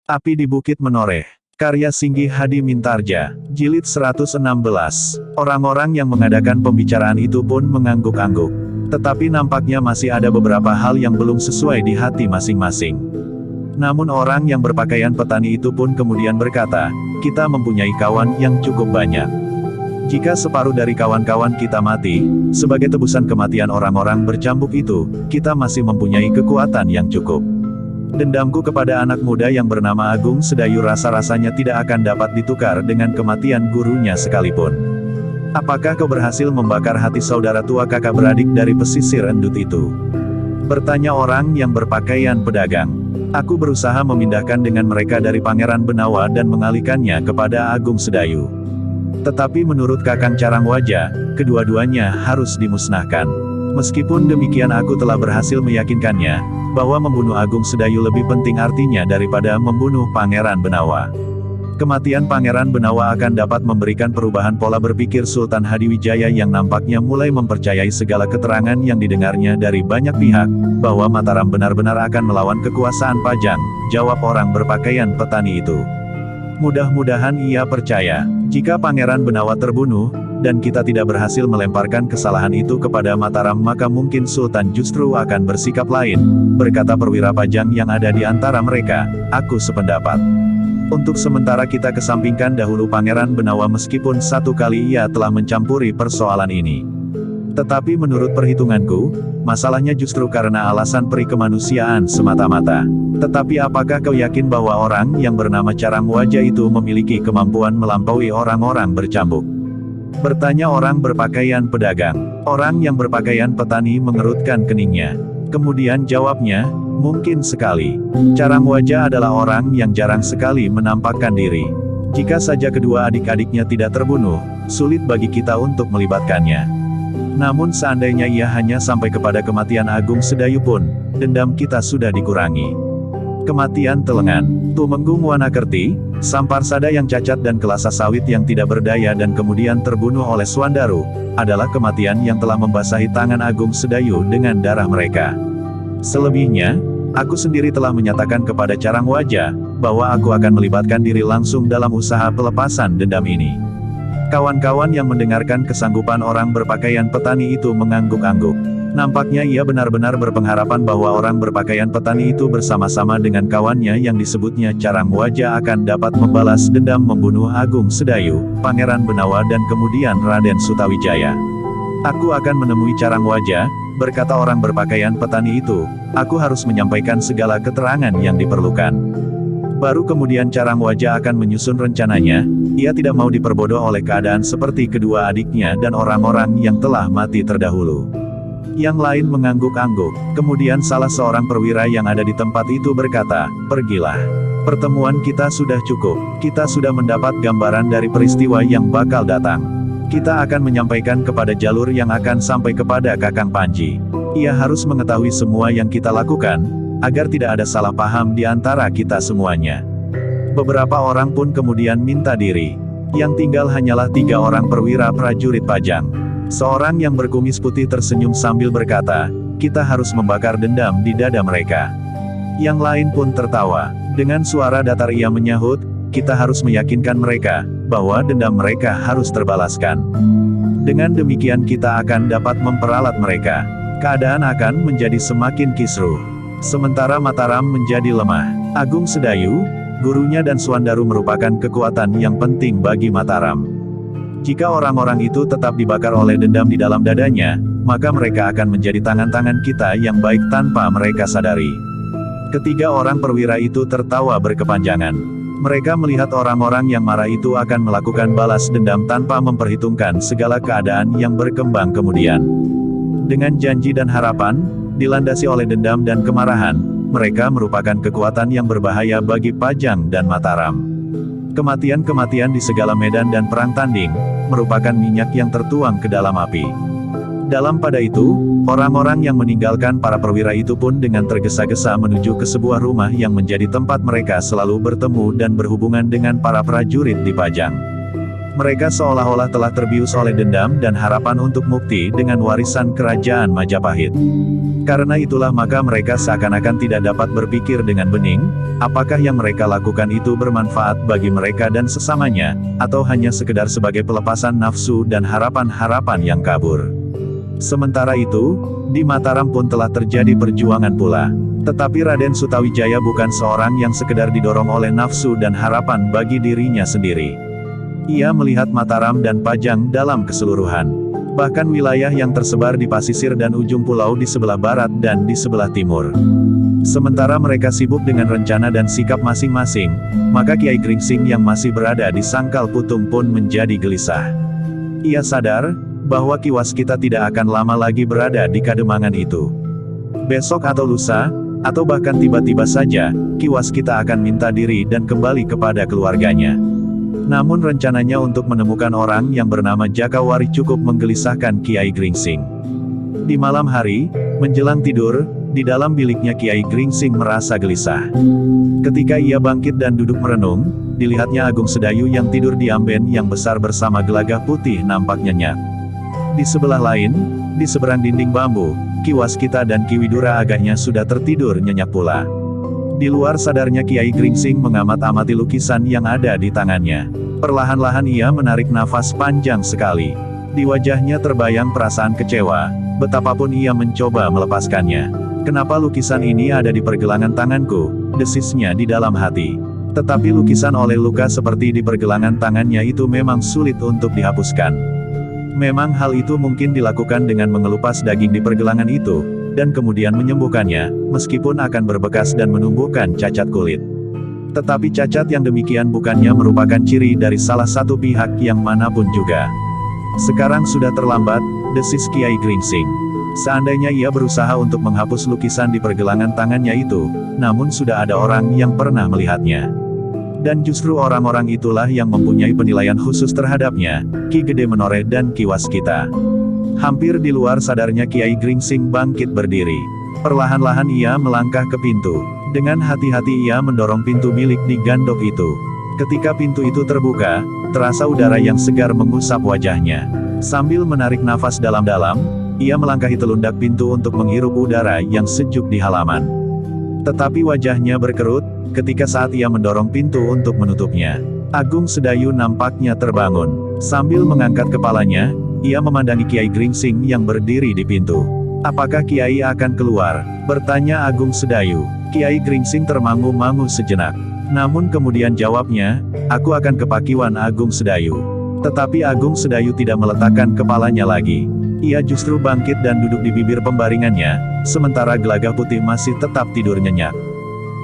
Api di Bukit Menoreh. Karya Singgi Hadi Mintarja, Jilid 116. Orang-orang yang mengadakan pembicaraan itu pun mengangguk-angguk. Tetapi nampaknya masih ada beberapa hal yang belum sesuai di hati masing-masing. Namun orang yang berpakaian petani itu pun kemudian berkata, kita mempunyai kawan yang cukup banyak. Jika separuh dari kawan-kawan kita mati, sebagai tebusan kematian orang-orang bercambuk itu, kita masih mempunyai kekuatan yang cukup. Dendamku kepada anak muda yang bernama Agung Sedayu rasa-rasanya tidak akan dapat ditukar dengan kematian gurunya sekalipun. Apakah kau berhasil membakar hati saudara tua kakak beradik dari pesisir endut itu? Bertanya orang yang berpakaian pedagang. Aku berusaha memindahkan dengan mereka dari Pangeran Benawa dan mengalihkannya kepada Agung Sedayu. Tetapi menurut Kakang Carangwaja, kedua-duanya harus dimusnahkan. Meskipun demikian aku telah berhasil meyakinkannya, bahwa membunuh Agung Sedayu lebih penting artinya daripada membunuh Pangeran Benawa. Kematian Pangeran Benawa akan dapat memberikan perubahan pola berpikir Sultan Hadiwijaya yang nampaknya mulai mempercayai segala keterangan yang didengarnya dari banyak pihak, bahwa Mataram benar-benar akan melawan kekuasaan Pajang, jawab orang berpakaian petani itu. Mudah-mudahan ia percaya, jika Pangeran Benawa terbunuh, dan kita tidak berhasil melemparkan kesalahan itu kepada Mataram maka mungkin Sultan justru akan bersikap lain, berkata perwira Pajang yang ada di antara mereka, aku sependapat. Untuk sementara kita kesampingkan dahulu Pangeran Benawa meskipun satu kali ia telah mencampuri persoalan ini. Tetapi menurut perhitunganku, masalahnya justru karena alasan peri kemanusiaan semata-mata. Tetapi apakah kau yakin bahwa orang yang bernama Carangwaja itu memiliki kemampuan melampaui orang-orang bercambuk? Bertanya orang berpakaian pedagang. Orang yang berpakaian petani mengerutkan keningnya. Kemudian jawabnya, mungkin sekali. Carangwaja adalah orang yang jarang sekali menampakkan diri. Jika saja kedua adik-adiknya tidak terbunuh, sulit bagi kita untuk melibatkannya. Namun seandainya ia hanya sampai kepada kematian Agung Sedayu pun, dendam kita sudah dikurangi. Kematian Telengan, Tumenggung Wanakerti, Samparsada yang cacat dan Kelasa Sawit yang tidak berdaya dan kemudian terbunuh oleh Swandaru, adalah kematian yang telah membasahi tangan Agung Sedayu dengan darah mereka. Selebihnya, aku sendiri telah menyatakan kepada Carangwaja, bahwa aku akan melibatkan diri langsung dalam usaha pelepasan dendam ini. Kawan-kawan yang mendengarkan kesanggupan orang berpakaian petani itu mengangguk-angguk. Nampaknya ia benar-benar berpengharapan bahwa orang berpakaian petani itu bersama-sama dengan kawannya yang disebutnya Carangwaja akan dapat membalas dendam membunuh Agung Sedayu, Pangeran Benawa dan kemudian Raden Sutawijaya. Aku akan menemui Carangwaja, berkata orang berpakaian petani itu, aku harus menyampaikan segala keterangan yang diperlukan. Baru kemudian Carangwaja akan menyusun rencananya, ia tidak mau diperbodoh oleh keadaan seperti kedua adiknya dan orang-orang yang telah mati terdahulu. Yang lain mengangguk-angguk, kemudian salah seorang perwira yang ada di tempat itu berkata, pergilah. Pertemuan kita sudah cukup, kita sudah mendapat gambaran dari peristiwa yang bakal datang. Kita akan menyampaikan kepada jalur yang akan sampai kepada Kakang Panji. Ia harus mengetahui semua yang kita lakukan, agar tidak ada salah paham di antara kita semuanya. Beberapa orang pun kemudian minta diri. Yang tinggal hanyalah 3 orang perwira prajurit Pajang. Seorang yang berkumis putih tersenyum sambil berkata, kita harus membakar dendam di dada mereka. Yang lain pun tertawa. Dengan suara datar ia menyahut, kita harus meyakinkan mereka, bahwa dendam mereka harus terbalaskan. Dengan demikian kita akan dapat memperalat mereka. Keadaan akan menjadi semakin kisruh. Sementara Mataram menjadi lemah. Agung Sedayu, gurunya dan Swandaru merupakan kekuatan yang penting bagi Mataram. Jika orang-orang itu tetap dibakar oleh dendam di dalam dadanya, maka mereka akan menjadi tangan-tangan kita yang baik tanpa mereka sadari. Ketiga orang perwira itu tertawa berkepanjangan. Mereka melihat orang-orang yang marah itu akan melakukan balas dendam tanpa memperhitungkan segala keadaan yang berkembang kemudian. Dengan janji dan harapan, dilandasi oleh dendam dan kemarahan, mereka merupakan kekuatan yang berbahaya bagi Pajang dan Mataram. Kematian-kematian di segala medan dan perang tanding, merupakan minyak yang tertuang ke dalam api. Dalam pada itu, orang-orang yang meninggalkan para perwira itu pun dengan tergesa-gesa menuju ke sebuah rumah yang menjadi tempat mereka selalu bertemu dan berhubungan dengan para prajurit di Pajang. Mereka seolah-olah telah terbius oleh dendam dan harapan untuk mukti dengan warisan kerajaan Majapahit. Karena itulah maka mereka seakan-akan tidak dapat berpikir dengan bening, apakah yang mereka lakukan itu bermanfaat bagi mereka dan sesamanya, atau hanya sekedar sebagai pelepasan nafsu dan harapan-harapan yang kabur. Sementara itu, di Mataram pun telah terjadi perjuangan pula. Tetapi Raden Sutawijaya bukan seorang yang sekedar didorong oleh nafsu dan harapan bagi dirinya sendiri. Ia melihat Mataram dan Pajang dalam keseluruhan. Bahkan wilayah yang tersebar di pasisir dan ujung pulau di sebelah barat dan di sebelah timur. Sementara mereka sibuk dengan rencana dan sikap masing-masing, maka Kiai Gringsing yang masih berada di Sangkal Putung pun menjadi gelisah. Ia sadar bahwa Ki Waskita tidak akan lama lagi berada di Kademangan itu. Besok atau lusa, atau bahkan tiba-tiba saja, Ki Waskita akan minta diri dan kembali kepada keluarganya. Namun rencananya untuk menemukan orang yang bernama Jakawari cukup menggelisahkan Kiai Gringsing. Di malam hari, menjelang tidur, di dalam biliknya Kiai Gringsing merasa gelisah. Ketika ia bangkit dan duduk merenung, dilihatnya Agung Sedayu yang tidur di amben yang besar bersama Gelagah Putih nampak nyenyak. Di sebelah lain, di seberang dinding bambu, Ki Waskita dan Ki Widura agaknya sudah tertidur nyenyak pula. Di luar sadarnya Kiai Gringsing mengamat-amati lukisan yang ada di tangannya. Perlahan-lahan ia menarik nafas panjang sekali. Di wajahnya terbayang perasaan kecewa, betapapun ia mencoba melepaskannya. Kenapa lukisan ini ada di pergelangan tanganku, desisnya di dalam hati. Tetapi lukisan oleh luka seperti di pergelangan tangannya itu memang sulit untuk dihapuskan. Memang hal itu mungkin dilakukan dengan mengelupas daging di pergelangan itu, dan kemudian menyembuhkannya, meskipun akan berbekas dan menumbuhkan cacat kulit. Tetapi cacat yang demikian bukannya merupakan ciri dari salah satu pihak yang manapun juga. Sekarang sudah terlambat, desis Kiai Gringsing. Seandainya ia berusaha untuk menghapus lukisan di pergelangan tangannya itu, namun sudah ada orang yang pernah melihatnya. Dan justru orang-orang itulah yang mempunyai penilaian khusus terhadapnya, Ki Gede Menore dan Ki Waskita. Hampir di luar sadarnya Kiai Gringsing bangkit berdiri. Perlahan-lahan ia melangkah ke pintu. Dengan hati-hati ia mendorong pintu bilik di gandok itu. Ketika pintu itu terbuka, terasa udara yang segar mengusap wajahnya. Sambil menarik nafas dalam-dalam, ia melangkahi telundak pintu untuk menghirup udara yang sejuk di halaman. Tetapi wajahnya berkerut, ketika saat ia mendorong pintu untuk menutupnya. Agung Sedayu nampaknya terbangun. Sambil mengangkat kepalanya, ia memandangi Kiai Gringsing yang berdiri di pintu. "Apakah Kiai akan keluar?" bertanya Agung Sedayu. Kiai Gringsing termangu-mangu sejenak. Namun kemudian jawabnya, "Aku akan ke Pakiwan Agung Sedayu." Tetapi Agung Sedayu tidak meletakkan kepalanya lagi. Ia justru bangkit dan duduk di bibir pembaringannya, sementara Gelagah Putih masih tetap tidur nyenyak.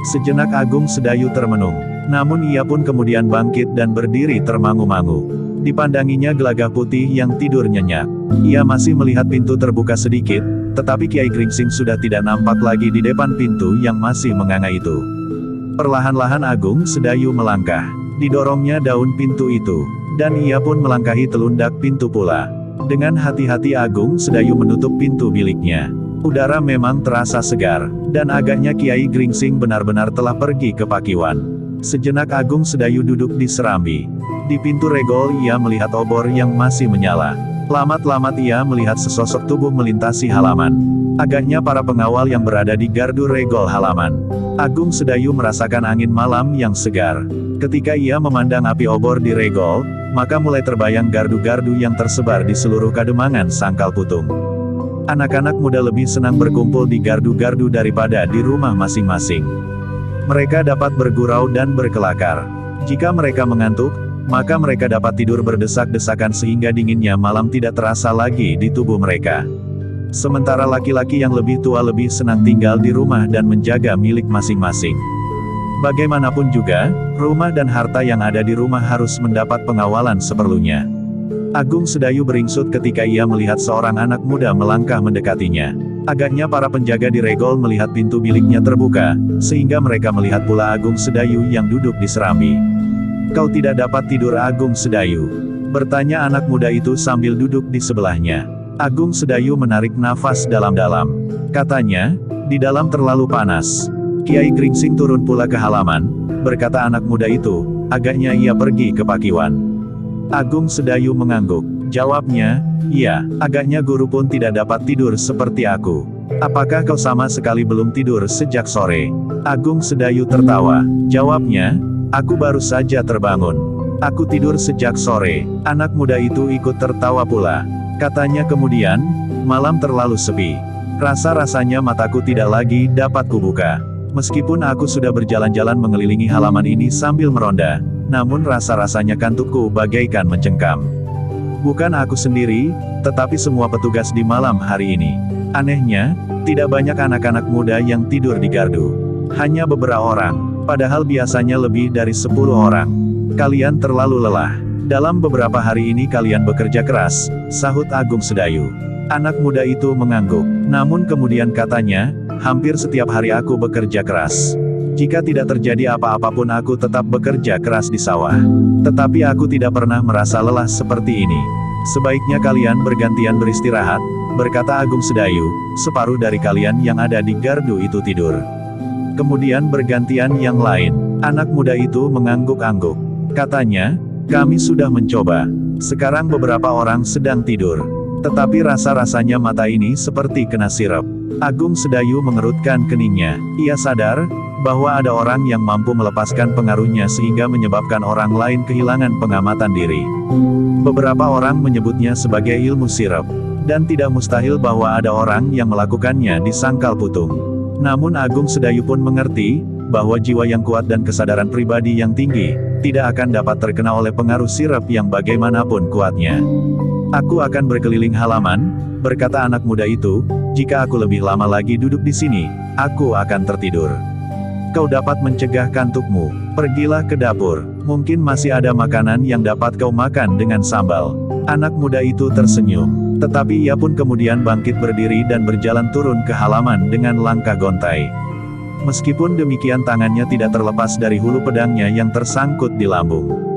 Sejenak Agung Sedayu termenung. Namun ia pun kemudian bangkit dan berdiri termangu-mangu. Dipandanginya Gelagah Putih yang tidur nyenyak. Ia masih melihat pintu terbuka sedikit, tetapi Kiai Gringsing sudah tidak nampak lagi di depan pintu yang masih menganga itu. Perlahan-lahan Agung Sedayu melangkah. Didorongnya daun pintu itu, dan ia pun melangkahi telundak pintu pula. Dengan hati-hati Agung Sedayu menutup pintu biliknya. Udara memang terasa segar, dan agaknya Kiai Gringsing benar-benar telah pergi ke Pakiwan. Sejenak Agung Sedayu duduk di serambi. Di pintu regol ia melihat obor yang masih menyala. Lamat-lamat ia melihat sesosok tubuh melintasi halaman. Agaknya para pengawal yang berada di gardu regol halaman. Agung Sedayu merasakan angin malam yang segar. Ketika ia memandang api obor di regol, maka mulai terbayang gardu-gardu yang tersebar di seluruh Kademangan Sangkal Putung. Anak-anak muda lebih senang berkumpul di gardu-gardu daripada di rumah masing-masing. Mereka dapat bergurau dan berkelakar. Jika mereka mengantuk, maka mereka dapat tidur berdesak-desakan sehingga dinginnya malam tidak terasa lagi di tubuh mereka. Sementara laki-laki yang lebih tua lebih senang tinggal di rumah dan menjaga milik masing-masing. Bagaimanapun juga, rumah dan harta yang ada di rumah harus mendapat pengawalan seperlunya. Agung Sedayu beringsut ketika ia melihat seorang anak muda melangkah mendekatinya. Agaknya para penjaga di regol melihat pintu biliknya terbuka, sehingga mereka melihat pula Agung Sedayu yang duduk di serambi. "Kau tidak dapat tidur Agung Sedayu?" bertanya anak muda itu sambil duduk di sebelahnya. Agung Sedayu menarik nafas dalam-dalam. Katanya, "Di dalam terlalu panas." Kiai Gringsing turun pula ke halaman, berkata anak muda itu, agaknya ia pergi ke Pakiwan. Agung Sedayu mengangguk. Jawabnya, iya, agaknya guru pun tidak dapat tidur seperti aku. Apakah kau sama sekali belum tidur sejak sore? Agung Sedayu tertawa. Jawabnya, aku baru saja terbangun. Aku tidur sejak sore. Anak muda itu ikut tertawa pula. Katanya kemudian, malam terlalu sepi. Rasa-rasanya mataku tidak lagi dapat kubuka. Meskipun aku sudah berjalan-jalan mengelilingi halaman ini sambil meronda, namun rasa-rasanya kantukku bagaikan mencengkam. Bukan aku sendiri, tetapi semua petugas di malam hari ini. Anehnya, tidak banyak anak-anak muda yang tidur di gardu. Hanya beberapa orang, padahal biasanya lebih dari 10 orang. Kalian terlalu lelah. Dalam beberapa hari ini kalian bekerja keras, sahut Agung Sedayu. Anak muda itu mengangguk, namun kemudian katanya, hampir setiap hari aku bekerja keras. Jika tidak terjadi apa-apa pun aku tetap bekerja keras di sawah. Tetapi aku tidak pernah merasa lelah seperti ini. Sebaiknya kalian bergantian beristirahat, berkata Agung Sedayu, separuh dari kalian yang ada di gardu itu tidur. Kemudian bergantian yang lain. Anak muda itu mengangguk-angguk. Katanya, kami sudah mencoba. Sekarang beberapa orang sedang tidur. Tetapi rasa-rasanya mata ini seperti kena sirup. Agung Sedayu mengerutkan keningnya. Ia sadar bahwa ada orang yang mampu melepaskan pengaruhnya sehingga menyebabkan orang lain kehilangan pengamatan diri. Beberapa orang menyebutnya sebagai ilmu sirup. Dan tidak mustahil bahwa ada orang yang melakukannya di Sangkal Putung. Namun Agung Sedayu pun mengerti bahwa jiwa yang kuat dan kesadaran pribadi yang tinggi tidak akan dapat terkena oleh pengaruh sirup yang bagaimanapun kuatnya. Aku akan berkeliling halaman, berkata anak muda itu, jika aku lebih lama lagi duduk di sini, aku akan tertidur. Kau dapat mencegah kantukmu, pergilah ke dapur, mungkin masih ada makanan yang dapat kau makan dengan sambal. Anak muda itu tersenyum, tetapi ia pun kemudian bangkit berdiri dan berjalan turun ke halaman dengan langkah gontai. Meskipun demikian tangannya tidak terlepas dari hulu pedangnya yang tersangkut di lambung.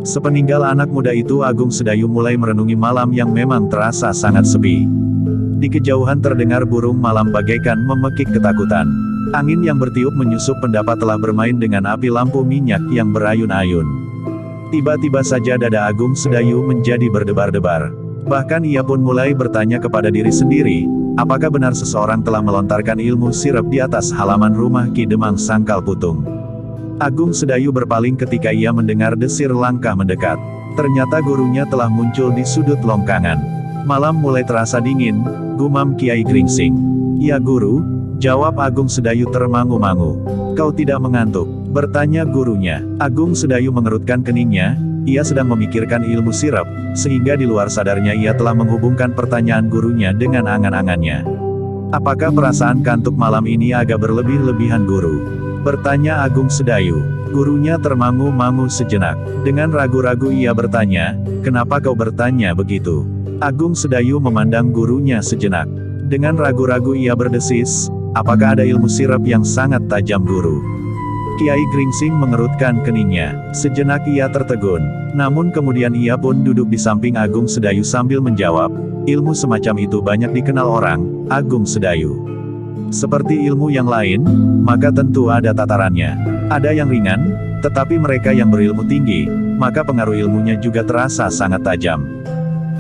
Sepeninggal anak muda itu Agung Sedayu mulai merenungi malam yang memang terasa sangat sepi. Di kejauhan terdengar burung malam bagaikan memekik ketakutan. Angin yang bertiup menyusup pendapat telah bermain dengan api lampu minyak yang berayun-ayun. Tiba-tiba saja dada Agung Sedayu menjadi berdebar-debar. Bahkan ia pun mulai bertanya kepada diri sendiri, apakah benar seseorang telah melontarkan ilmu sirup di atas halaman rumah Ki Demang Sangkal Putung. Agung Sedayu berpaling ketika ia mendengar desir langkah mendekat. Ternyata gurunya telah muncul di sudut longkangan. Malam mulai terasa dingin, gumam Kiai Gringsing. Ya guru, jawab Agung Sedayu termangu-mangu. Kau tidak mengantuk? Bertanya gurunya. Agung Sedayu mengerutkan keningnya, ia sedang memikirkan ilmu sirup, sehingga di luar sadarnya ia telah menghubungkan pertanyaan gurunya dengan angan-angannya. Apakah perasaan kantuk malam ini agak berlebih-lebihan guru? Bertanya Agung Sedayu. Gurunya termangu-mangu sejenak. Dengan ragu-ragu ia bertanya, kenapa kau bertanya begitu? Agung Sedayu memandang gurunya sejenak. Dengan ragu-ragu ia berdesis, apakah ada ilmu sirup yang sangat tajam guru? Kiai Gringsing mengerutkan keningnya. Sejenak ia tertegun. Namun kemudian ia pun duduk di samping Agung Sedayu sambil menjawab, ilmu semacam itu banyak dikenal orang, Agung Sedayu. Seperti ilmu yang lain, maka tentu ada tatarannya. Ada yang ringan, tetapi mereka yang berilmu tinggi, maka pengaruh ilmunya juga terasa sangat tajam.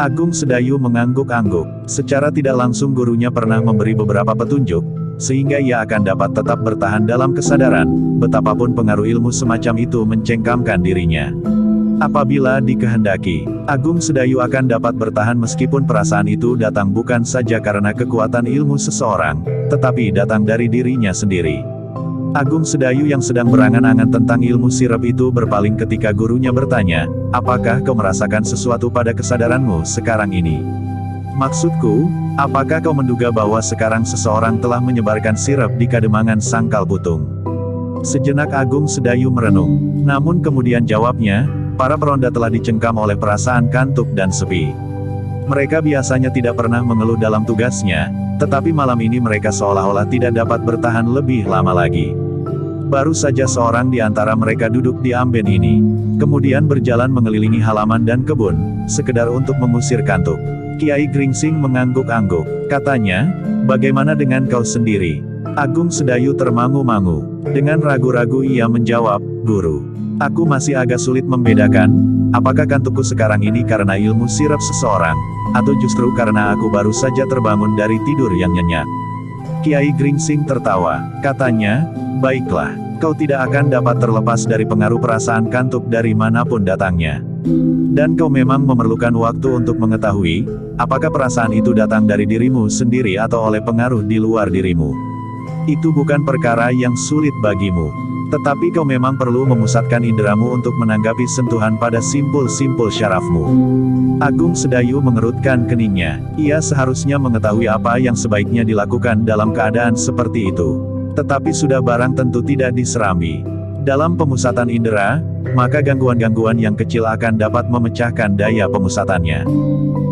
Agung Sedayu mengangguk-angguk. Secara tidak langsung gurunya pernah memberi beberapa petunjuk, sehingga ia akan dapat tetap bertahan dalam kesadaran, betapapun pengaruh ilmu semacam itu mencengkamkan dirinya. Apabila dikehendaki, Agung Sedayu akan dapat bertahan meskipun perasaan itu datang bukan saja karena kekuatan ilmu seseorang, tetapi datang dari dirinya sendiri. Agung Sedayu yang sedang berangan-angan tentang ilmu sirup itu berpaling ketika gurunya bertanya, apakah kau merasakan sesuatu pada kesadaranmu sekarang ini? Maksudku, apakah kau menduga bahwa sekarang seseorang telah menyebarkan sirup di Kademangan Sangkal Putung? Sejenak Agung Sedayu merenung, namun kemudian jawabnya, para peronda telah dicengkam oleh perasaan kantuk dan sepi. Mereka biasanya tidak pernah mengeluh dalam tugasnya, tetapi malam ini mereka seolah-olah tidak dapat bertahan lebih lama lagi. Baru saja seorang di antara mereka duduk di amben ini, kemudian berjalan mengelilingi halaman dan kebun, sekedar untuk mengusir kantuk. Kiai Gringsing mengangguk-angguk. Katanya, bagaimana dengan kau sendiri? Agung Sedayu termangu-mangu. Dengan ragu-ragu ia menjawab, guru. Aku masih agak sulit membedakan, apakah kantukku sekarang ini karena ilmu sirap seseorang, atau justru karena aku baru saja terbangun dari tidur yang nyenyak. Kiai Gringsing tertawa, katanya, baiklah, kau tidak akan dapat terlepas dari pengaruh perasaan kantuk dari manapun datangnya. Dan kau memang memerlukan waktu untuk mengetahui, apakah perasaan itu datang dari dirimu sendiri atau oleh pengaruh di luar dirimu. Itu bukan perkara yang sulit bagimu. Tetapi kau memang perlu memusatkan inderamu untuk menanggapi sentuhan pada simpul-simpul syarafmu. Agung Sedayu mengerutkan keningnya. Ia seharusnya mengetahui apa yang sebaiknya dilakukan dalam keadaan seperti itu. Tetapi sudah barang tentu tidak diserambi. Dalam pemusatan indera, maka gangguan-gangguan yang kecil akan dapat memecahkan daya pemusatannya.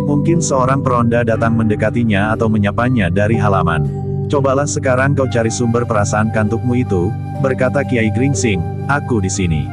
Mungkin seorang peronda datang mendekatinya atau menyapanya dari halaman. Cobalah sekarang kau cari sumber perasaan kantukmu itu, berkata Kiai Gringsing, aku di sini.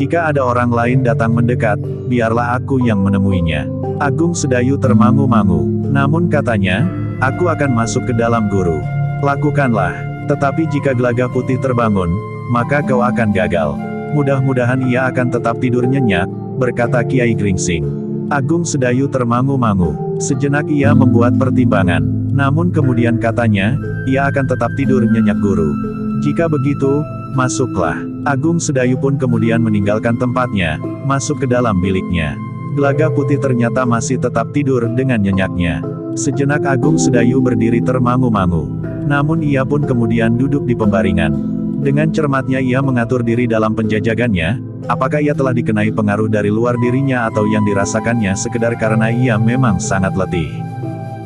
Jika ada orang lain datang mendekat, biarlah aku yang menemuinya. Agung Sedayu termangu-mangu, namun katanya, aku akan masuk ke dalam guru. Lakukanlah, tetapi jika Gelagah Putih terbangun, maka kau akan gagal. Mudah-mudahan ia akan tetap tidur nyenyak, berkata Kiai Gringsing. Agung Sedayu termangu-mangu, sejenak ia membuat pertimbangan. Namun kemudian katanya, ia akan tetap tidur nyenyak guru. Jika begitu, masuklah. Agung Sedayu pun kemudian meninggalkan tempatnya, masuk ke dalam biliknya. Gelagah Putih ternyata masih tetap tidur dengan nyenyaknya. Sejenak Agung Sedayu berdiri termangu-mangu. Namun ia pun kemudian duduk di pembaringan. Dengan cermatnya ia mengatur diri dalam penjajagannya, apakah ia telah dikenai pengaruh dari luar dirinya atau yang dirasakannya sekedar karena ia memang sangat letih.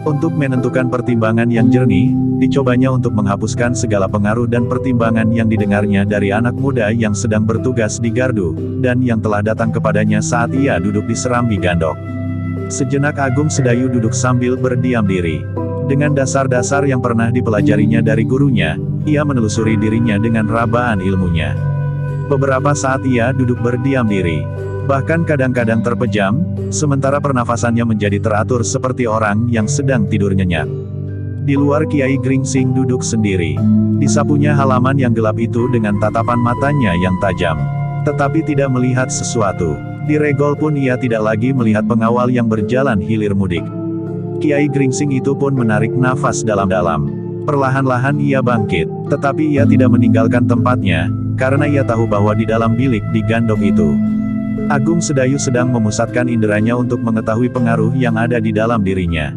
Untuk menentukan pertimbangan yang jernih, dicobanya untuk menghapuskan segala pengaruh dan pertimbangan yang didengarnya dari anak muda yang sedang bertugas di gardu, dan yang telah datang kepadanya saat ia duduk di serambi gandok. Sejenak Agung Sedayu duduk sambil berdiam diri. Dengan dasar-dasar yang pernah dipelajarinya dari gurunya, ia menelusuri dirinya dengan rabaan ilmunya. Beberapa saat ia duduk berdiam diri. Bahkan kadang-kadang terpejam, sementara pernafasannya menjadi teratur seperti orang yang sedang tidur nyenyak. Di luar Kiai Gringsing duduk sendiri. Disapunya halaman yang gelap itu dengan tatapan matanya yang tajam. Tetapi tidak melihat sesuatu. Di regol pun ia tidak lagi melihat pengawal yang berjalan hilir mudik. Kiai Gringsing itu pun menarik nafas dalam-dalam. Perlahan-lahan ia bangkit, tetapi ia tidak meninggalkan tempatnya, karena ia tahu bahwa di dalam bilik di gandok itu, Agung Sedayu sedang memusatkan inderanya untuk mengetahui pengaruh yang ada di dalam dirinya.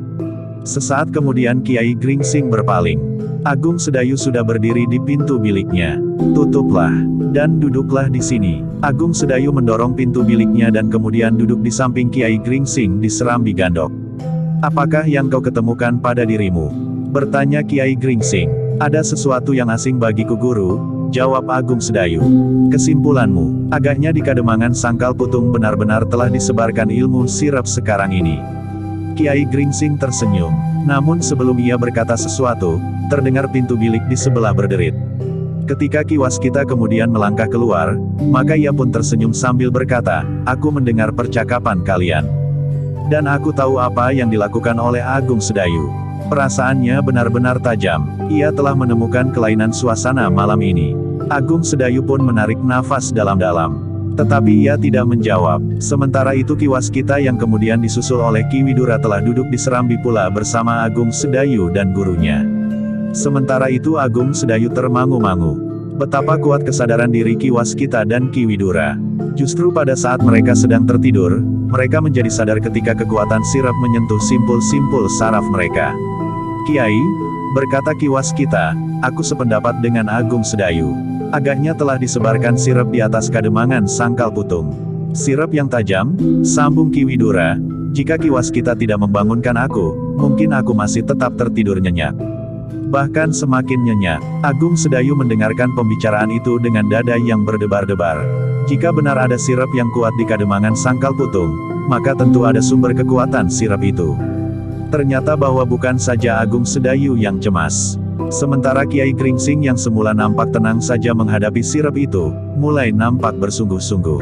Sesaat kemudian Kiai Gringsing berpaling. Agung Sedayu sudah berdiri di pintu biliknya. Tutuplah, dan duduklah di sini. Agung Sedayu mendorong pintu biliknya dan kemudian duduk di samping Kiai Gringsing di serambi gandok. Apakah yang kau ketemukan pada dirimu? Bertanya Kiai Gringsing. Ada sesuatu yang asing bagiku guru, jawab Agung Sedayu. Kesimpulanmu, agaknya di Kademangan Sangkal Putung benar-benar telah disebarkan ilmu sirap sekarang ini. Kiai Gringsing tersenyum. Namun sebelum ia berkata sesuatu, terdengar pintu bilik di sebelah berderit. Ketika Ki Waskita kemudian melangkah keluar, maka ia pun tersenyum sambil berkata, aku mendengar percakapan kalian. Dan aku tahu apa yang dilakukan oleh Agung Sedayu. Perasaannya benar-benar tajam. Ia telah menemukan kelainan suasana malam ini. Agung Sedayu pun menarik nafas dalam-dalam. Tetapi ia tidak menjawab. Sementara itu Ki Waskita yang kemudian disusul oleh Ki Widura telah duduk di serambi pula bersama Agung Sedayu dan gurunya. Sementara itu Agung Sedayu termangu-mangu. Betapa kuat kesadaran diri Ki Waskita dan Ki Widura. Justru pada saat mereka sedang tertidur, mereka menjadi sadar ketika kekuatan sirap menyentuh simpul-simpul saraf mereka. Kiai, berkata Ki Waskita, aku sependapat dengan Agung Sedayu. Agaknya telah disebarkan sirap di atas Kademangan Sangkal Putung. Sirap yang tajam, sambung Ki Widura. Jika Ki Waskita tidak membangunkan aku, mungkin aku masih tetap tertidur nyenyak. Bahkan semakin nyenyak. Agung Sedayu mendengarkan pembicaraan itu dengan dada yang berdebar-debar. Jika benar ada sirap yang kuat di Kademangan Sangkal Putung, maka tentu ada sumber kekuatan sirap itu. Ternyata bahwa bukan saja Agung Sedayu yang cemas. Sementara Kiai Gringsing yang semula nampak tenang saja menghadapi sirap itu, mulai nampak bersungguh-sungguh.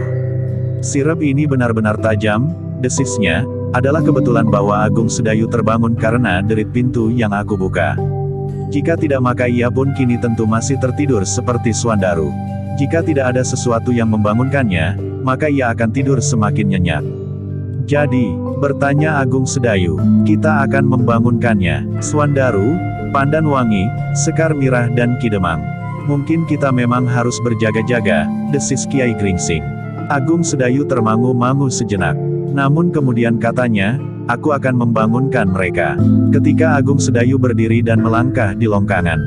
Sirap ini benar-benar tajam, desisnya, adalah kebetulan bahwa Agung Sedayu terbangun karena derit pintu yang aku buka. Jika tidak maka ia pun kini tentu masih tertidur seperti Swandaru. Jika tidak ada sesuatu yang membangunkannya, maka ia akan tidur semakin nyenyak. Jadi, bertanya Agung Sedayu, kita akan membangunkannya. Suandaru, Pandanwangi, Sekar Mirah dan Kidemang. Mungkin kita memang harus berjaga-jaga, desis Kiai Gringsing. Agung Sedayu termangu-mangu sejenak. Namun kemudian katanya, aku akan membangunkan mereka. Ketika Agung Sedayu berdiri dan melangkah di longkangan,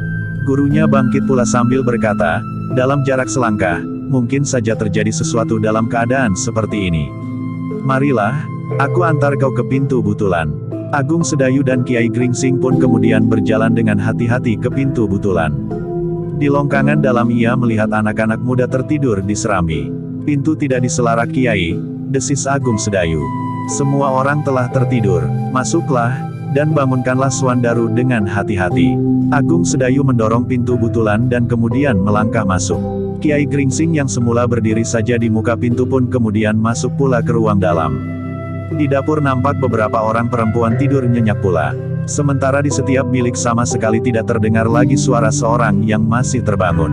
gurunya bangkit pula sambil berkata, dalam jarak selangkah, mungkin saja terjadi sesuatu dalam keadaan seperti ini. Marilah, aku antar kau ke pintu butulan. Agung Sedayu dan Kiai Gringsing pun kemudian berjalan dengan hati-hati ke pintu butulan. Di longkangan dalam ia melihat anak-anak muda tertidur di serambi. Pintu tidak diselarak Kiai, desis Agung Sedayu. Semua orang telah tertidur, masuklah, dan bangunkanlah Suandaru dengan hati-hati. Agung Sedayu mendorong pintu butulan dan kemudian melangkah masuk. Kiai Gringsing yang semula berdiri saja di muka pintu pun kemudian masuk pula ke ruang dalam. Di dapur nampak beberapa orang perempuan tidur nyenyak pula. Sementara di setiap bilik sama sekali tidak terdengar lagi suara seorang yang masih terbangun.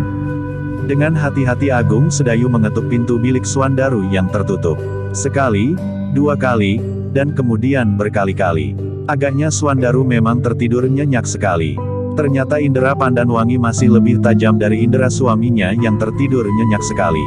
Dengan hati-hati Agung Sedayu mengetuk pintu bilik Suandaru yang tertutup. Sekali, dua kali, dan kemudian berkali-kali. Agaknya Suandaru memang tertidur nyenyak sekali. Ternyata indera Pandanwangi masih lebih tajam dari indera suaminya yang tertidur nyenyak sekali.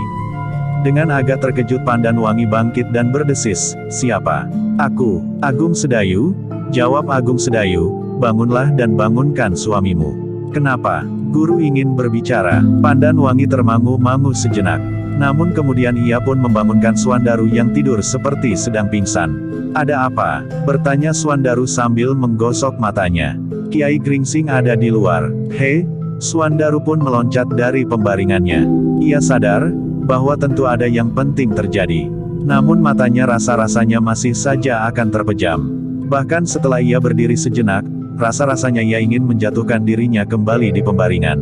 Dengan agak terkejut Pandanwangi bangkit dan berdesis, siapa? Aku, Agung Sedayu. Jawab Agung Sedayu, bangunlah dan bangunkan suamimu. Kenapa? Guru ingin berbicara. Pandanwangi termangu-mangu sejenak. Namun kemudian ia pun membangunkan Suandaru yang tidur seperti sedang pingsan. Ada apa? Bertanya Suandaru sambil menggosok matanya. Kiai Gringsing ada di luar. He? Suandaru pun meloncat dari pembaringannya. Ia sadar bahwa tentu ada yang penting terjadi. Namun matanya rasa-rasanya masih saja akan terpejam. Bahkan setelah ia berdiri sejenak, rasa-rasanya ia ingin menjatuhkan dirinya kembali di pembaringan.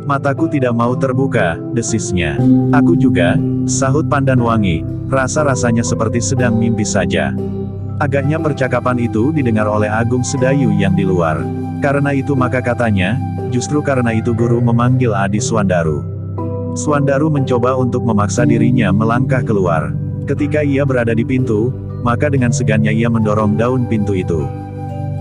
Mataku tidak mau terbuka, desisnya. Aku juga, sahut Pandanwangi, rasa-rasanya seperti sedang mimpi saja. Agaknya percakapan itu didengar oleh Agung Sedayu yang di luar. Karena itu maka katanya, justru karena itu guru memanggil Adi Suandaru. Suandaru mencoba untuk memaksa dirinya melangkah keluar. Ketika ia berada di pintu, maka dengan segannya ia mendorong daun pintu itu.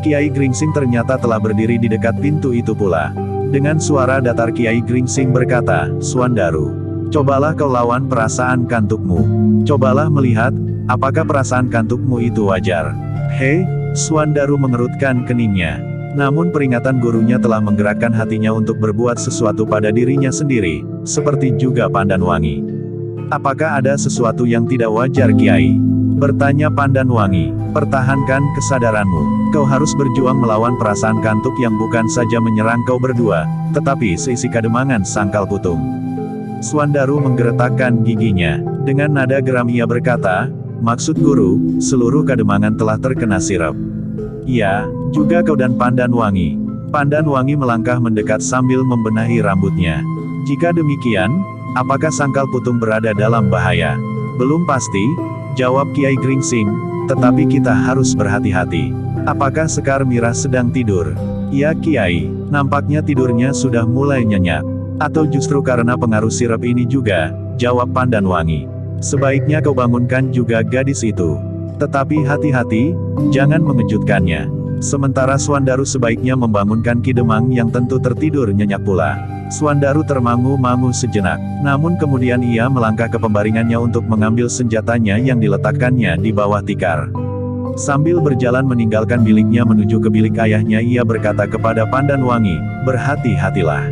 Kiai Gringsing ternyata telah berdiri di dekat pintu itu pula. Dengan suara datar Kiai Gringsing berkata, Suandaru, cobalah kau lawan perasaan kantukmu. Cobalah melihat, apakah perasaan kantukmu itu wajar. He, Suandaru mengerutkan keningnya. Namun peringatan gurunya telah menggerakkan hatinya untuk berbuat sesuatu pada dirinya sendiri, seperti juga Pandanwangi. Apakah ada sesuatu yang tidak wajar Kiai? Bertanya Pandanwangi, pertahankan kesadaranmu. Kau harus berjuang melawan perasaan kantuk yang bukan saja menyerang kau berdua, tetapi seisi kademangan sangkal putung. Suandaru menggeretakkan giginya. Dengan nada geram ia berkata, maksud guru, seluruh kademangan telah terkena sirep. Ya, juga kau dan Pandanwangi. Pandanwangi melangkah mendekat sambil membenahi rambutnya. Jika demikian, apakah sangkal putung berada dalam bahaya? Belum pasti, jawab Kiai Gringsing, tetapi kita harus berhati-hati. Apakah Sekar Mirah sedang tidur? Ya Kiai, nampaknya tidurnya sudah mulai nyenyak. Atau justru karena pengaruh sirep ini juga, jawab Pandanwangi. Sebaiknya kau bangunkan juga gadis itu. Tetapi hati-hati, jangan mengejutkannya. Sementara Suandaru sebaiknya membangunkan Kidemang yang tentu tertidur nyenyak pula. Suandaru termangu-mangu sejenak. Namun kemudian ia melangkah ke pembaringannya untuk mengambil senjatanya yang diletakkannya di bawah tikar. Sambil berjalan meninggalkan biliknya menuju ke bilik ayahnya ia berkata kepada Pandanwangi, berhati-hatilah.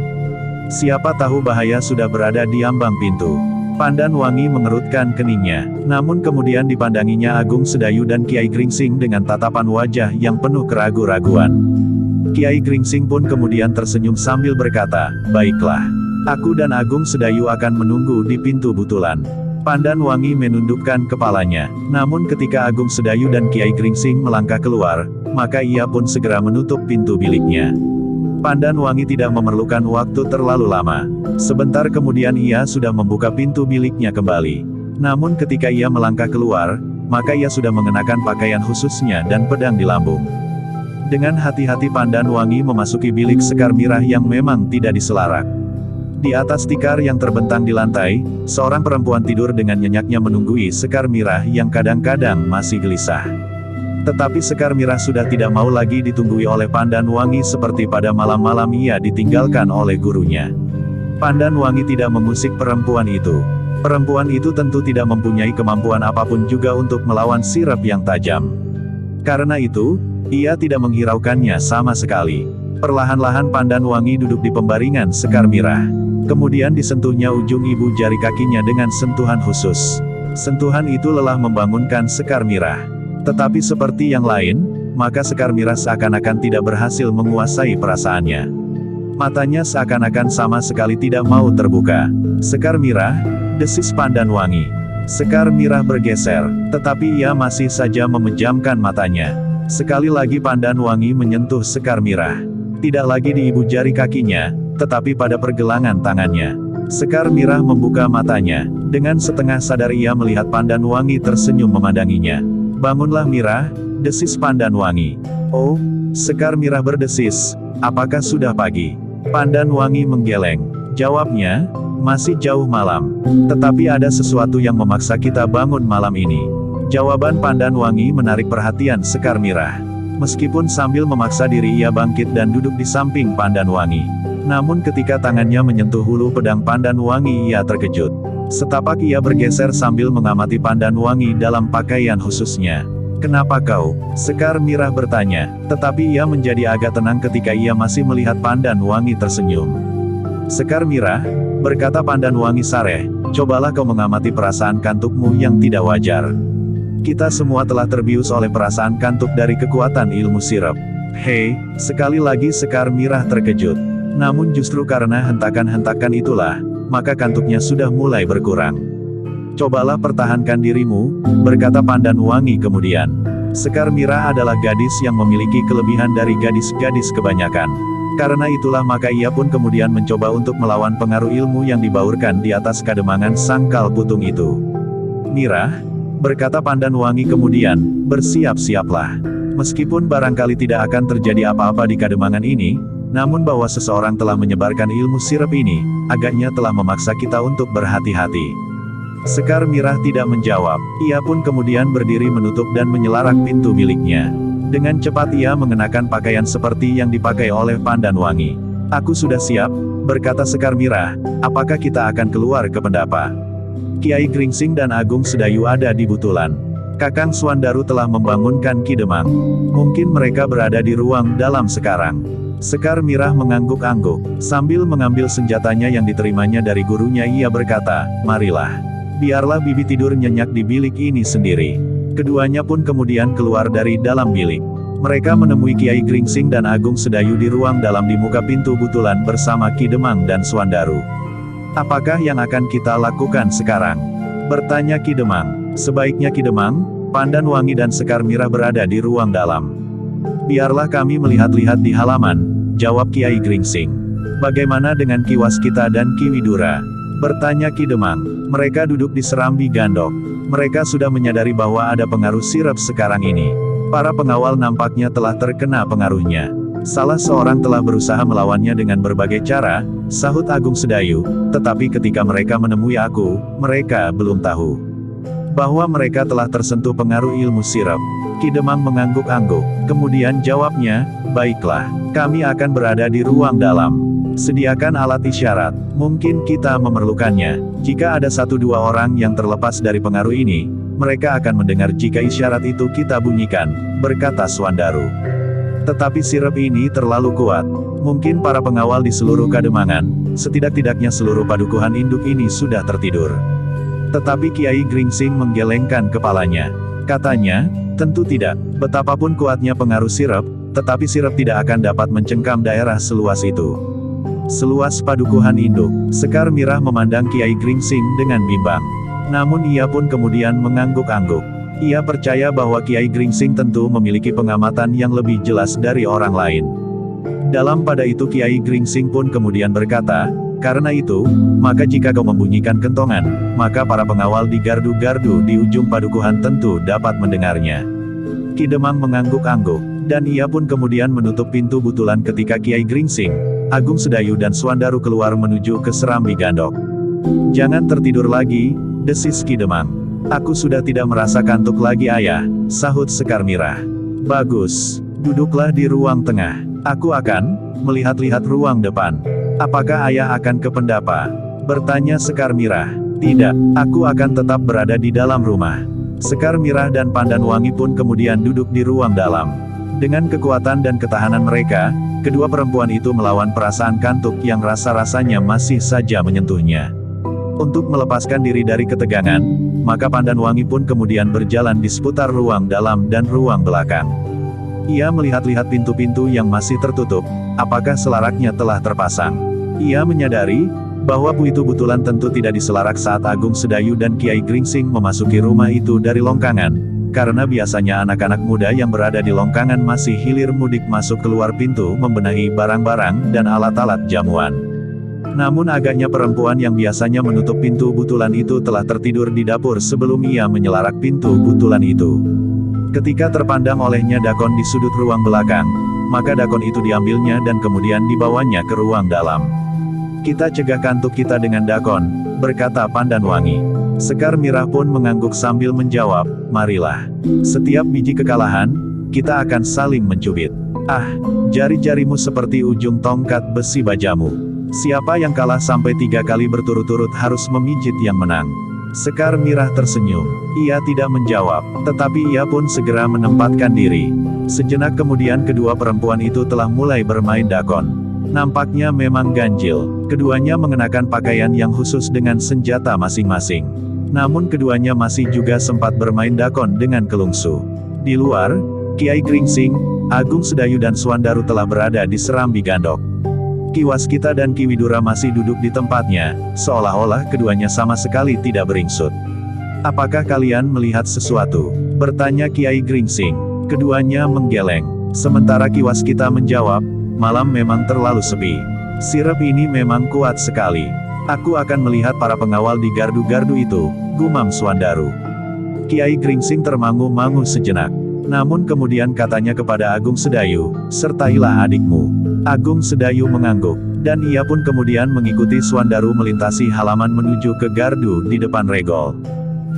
Siapa tahu bahaya sudah berada di ambang pintu. Pandanwangi mengerutkan keningnya. Namun kemudian dipandanginya Agung Sedayu dan Kiai Gringsing dengan tatapan wajah yang penuh keraguan-raguan. Kiai Gringsing pun kemudian tersenyum sambil berkata, baiklah. Aku dan Agung Sedayu akan menunggu di pintu butulan. Pandanwangi menundukkan kepalanya. Namun ketika Agung Sedayu dan Kiai Gringsing melangkah keluar, maka ia pun segera menutup pintu biliknya. Pandanwangi tidak memerlukan waktu terlalu lama. Sebentar kemudian ia sudah membuka pintu biliknya kembali. Namun ketika ia melangkah keluar, maka ia sudah mengenakan pakaian khususnya dan pedang di lambung. Dengan hati-hati Pandanwangi memasuki bilik Sekar Mirah yang memang tidak diselarak. Di atas tikar yang terbentang di lantai, seorang perempuan tidur dengan nyenyaknya menunggui Sekar Mirah yang kadang-kadang masih gelisah. Tetapi Sekar Mirah sudah tidak mau lagi ditunggui oleh Pandan Wangi seperti pada malam-malam ia ditinggalkan oleh gurunya. Pandan Wangi tidak mengusik perempuan itu. Perempuan itu tentu tidak mempunyai kemampuan apapun juga untuk melawan sirap yang tajam. Karena itu, ia tidak menghiraukannya sama sekali. Perlahan-lahan Pandan Wangi duduk di pembaringan Sekar Mirah. Kemudian disentuhnya ujung ibu jari kakinya dengan sentuhan khusus. Sentuhan itu lelah membangunkan Sekar Mirah. Tetapi seperti yang lain, maka Sekar Mirah seakan-akan tidak berhasil menguasai perasaannya. Matanya seakan-akan sama sekali tidak mau terbuka. Sekar Mirah, desis Pandan Wangi. Sekar Mirah bergeser, tetapi ia masih saja memejamkan matanya. Sekali lagi Pandan Wangi menyentuh Sekar Mirah. Tidak lagi di ibu jari kakinya, tetapi pada pergelangan tangannya. Sekar Mirah membuka matanya. Dengan setengah sadar ia melihat Pandan Wangi tersenyum memandanginya. "Bangunlah Mirah," desis Pandan Wangi. "Oh," Sekar Mirah berdesis, "apakah sudah pagi?" Pandan Wangi menggeleng. Jawabnya, "Masih jauh malam. Tetapi ada sesuatu yang memaksa kita bangun malam ini." Jawaban Pandan Wangi menarik perhatian Sekar Mirah. Meskipun sambil memaksa diri ia bangkit dan duduk di samping Pandan Wangi. Namun ketika tangannya menyentuh hulu pedang Pandan Wangi ia terkejut. Setapak ia bergeser sambil mengamati Pandan Wangi dalam pakaian khususnya. "Kenapa kau?" Sekar Mirah bertanya, tetapi ia menjadi agak tenang ketika ia masih melihat Pandan Wangi tersenyum. "Sekar Mirah," berkata Pandan Wangi sareh, "cobalah kau mengamati perasaan kantukmu yang tidak wajar. Kita semua telah terbius oleh perasaan kantuk dari kekuatan ilmu sirap." "Hei," sekali lagi Sekar Mirah terkejut. Namun justru karena hentakan-hentakan itulah, maka kantuknya sudah mulai berkurang. "Cobalah pertahankan dirimu," berkata Pandan Wangi kemudian. Sekar Mirah adalah gadis yang memiliki kelebihan dari gadis-gadis kebanyakan. Karena itulah maka ia pun kemudian mencoba untuk melawan pengaruh ilmu yang dibaurkan di atas kademangan sangkal putung itu. "Mirah," berkata Pandan Wangi kemudian, "bersiap-siaplah. Meskipun barangkali tidak akan terjadi apa-apa di kademangan ini, namun bahwa seseorang telah menyebarkan ilmu sirap ini, agaknya telah memaksa kita untuk berhati-hati." Sekar Mirah tidak menjawab, ia pun kemudian berdiri menutup dan menyelarak pintu miliknya. Dengan cepat ia mengenakan pakaian seperti yang dipakai oleh Pandan Wangi. "Aku sudah siap," berkata Sekar Mirah, "apakah kita akan keluar ke pendapa?" Kiai Gringsing dan Agung Sedayu ada di Butulan. Kakang Suandaru telah membangunkan Ki Demang. Mungkin mereka berada di ruang dalam sekarang. Sekar Mirah mengangguk-angguk. Sambil mengambil senjatanya yang diterimanya dari gurunya ia berkata, "Marilah. Biarlah Bibi tidur nyenyak di bilik ini sendiri." Keduanya pun kemudian keluar dari dalam bilik. Mereka menemui Kiai Gringsing dan Agung Sedayu di ruang dalam di muka pintu Butulan bersama Ki Demang dan Suandaru. "Apakah yang akan kita lakukan sekarang?" bertanya Ki Demang. "Sebaiknya Ki Demang, Pandan Wangi dan Sekar Mirah berada di ruang dalam. Biarlah kami melihat-lihat di halaman," jawab Kiai Gringsing. "Bagaimana dengan Ki Waskita dan Ki Widura?" bertanya Ki Demang. Mereka duduk di serambi gandok. Mereka sudah menyadari bahwa ada pengaruh sirap sekarang ini. Para pengawal nampaknya telah terkena pengaruhnya. "Salah seorang telah berusaha melawannya dengan berbagai cara," sahut Agung Sedayu, "tetapi ketika mereka menemui aku, mereka belum tahu bahwa mereka telah tersentuh pengaruh ilmu sirap." Ki Demang mengangguk-angguk. Kemudian jawabnya, "Baiklah, kami akan berada di ruang dalam. Sediakan alat isyarat. Mungkin kita memerlukannya. Jika ada 1-2 orang yang terlepas dari pengaruh ini, mereka akan mendengar jika isyarat itu kita bunyikan," berkata Suandaru. "Tetapi sirap ini terlalu kuat. Mungkin para pengawal di seluruh kademangan, setidak-tidaknya seluruh padukuhan induk ini sudah tertidur." Tetapi Kiai Gringsing menggelengkan kepalanya. Katanya, "Tentu tidak. Betapapun kuatnya pengaruh sirap, tetapi sirap tidak akan dapat mencengkam daerah seluas itu." "Seluas padukuhan induk." Sekar Mirah memandang Kiai Gringsing dengan bimbang. Namun ia pun kemudian mengangguk-angguk. Ia percaya bahwa Kiai Gringsing tentu memiliki pengamatan yang lebih jelas dari orang lain. Dalam pada itu Kiai Gringsing pun kemudian berkata, "Karena itu, maka jika kau membunyikan kentongan, maka para pengawal di gardu-gardu di ujung padukuhan tentu dapat mendengarnya." Ki Demang mengangguk-angguk, dan ia pun kemudian menutup pintu Butulan ketika Kiai Gringsing Agung Sedayu dan Swandaru keluar menuju ke Serambi Gandok. "Jangan tertidur lagi," desis Ki Demang. "Aku sudah tidak merasa kantuk lagi ayah," sahut Sekar Mirah. "Bagus, duduklah di ruang tengah. Aku akan melihat-lihat ruang depan." "Apakah ayah akan ke Pendapa?" bertanya Sekar Mirah. "Tidak, aku akan tetap berada di dalam rumah." Sekar Mirah dan Pandan Wangi pun kemudian duduk di ruang dalam. Dengan kekuatan dan ketahanan mereka, kedua perempuan itu melawan perasaan kantuk yang rasa-rasanya masih saja menyentuhnya. Untuk melepaskan diri dari ketegangan, maka Pandan Wangi pun kemudian berjalan di seputar ruang dalam dan ruang belakang. Ia melihat-lihat pintu-pintu yang masih tertutup, apakah selaraknya telah terpasang. Ia menyadari bahwa itu butulan tentu tidak diselarak saat Agung Sedayu dan Kiai Gringsing memasuki rumah itu dari Longkangan, karena biasanya anak-anak muda yang berada di Longkangan masih hilir mudik masuk keluar pintu membenahi barang-barang dan alat-alat jamuan. Namun agaknya perempuan yang biasanya menutup pintu butulan itu telah tertidur di dapur sebelum ia menyelarak pintu butulan itu. Ketika terpandang olehnya dakon di sudut ruang belakang, maka dakon itu diambilnya dan kemudian dibawanya ke ruang dalam. "Kita cegah kantuk kita dengan dakon," berkata Pandan Wangi. Sekar Mirah pun mengangguk sambil menjawab, "Marilah. Setiap biji kekalahan, kita akan saling mencubit. Ah, jari-jarimu seperti ujung tongkat besi bajamu. Siapa yang kalah sampai 3 kali berturut-turut harus memijit yang menang." Sekar Mirah tersenyum. Ia tidak menjawab, tetapi ia pun segera menempatkan diri. Sejenak kemudian kedua perempuan itu telah mulai bermain dakon. Nampaknya memang ganjil. Keduanya mengenakan pakaian yang khusus dengan senjata masing-masing. Namun keduanya masih juga sempat bermain dakon dengan kelungsu. Di luar, Kiai Gringsing, Agung Sedayu dan Swandaru telah berada di Serambi Gandok. Ki Waskita dan Ki Widura masih duduk di tempatnya, seolah-olah keduanya sama sekali tidak beringsut. "Apakah kalian melihat sesuatu?" bertanya Kiai Gringsing. Keduanya menggeleng. Sementara Ki Waskita menjawab, "Malam memang terlalu sepi. Sirep ini memang kuat sekali. Aku akan melihat para pengawal di gardu-gardu itu," gumam Swandaru. Kiai Gringsing termangu-mangu sejenak. Namun kemudian katanya kepada Agung Sedayu, "Sertailah adikmu." Agung Sedayu mengangguk, dan ia pun kemudian mengikuti Swandaru melintasi halaman menuju ke gardu di depan regol.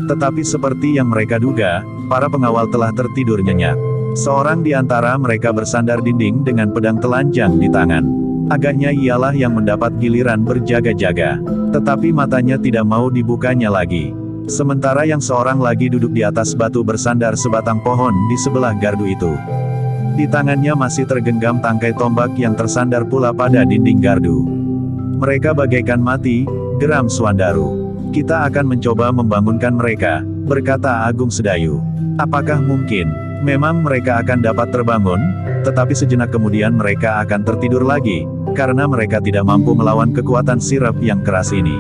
Tetapi seperti yang mereka duga, para pengawal telah tertidur nyenyak. Seorang di antara mereka bersandar dinding dengan pedang telanjang di tangan. Agaknya ialah yang mendapat giliran berjaga-jaga. Tetapi matanya tidak mau dibukanya lagi. Sementara yang seorang lagi duduk di atas batu bersandar sebatang pohon di sebelah gardu itu. Di tangannya masih tergenggam tangkai tombak yang tersandar pula pada dinding gardu. "Mereka bagaikan mati," geram Swandaru. "Kita akan mencoba membangunkan mereka," berkata Agung Sedayu. "Apakah mungkin memang mereka akan dapat terbangun?" Tetapi sejenak kemudian mereka akan tertidur lagi, karena mereka tidak mampu melawan kekuatan sirep yang keras ini.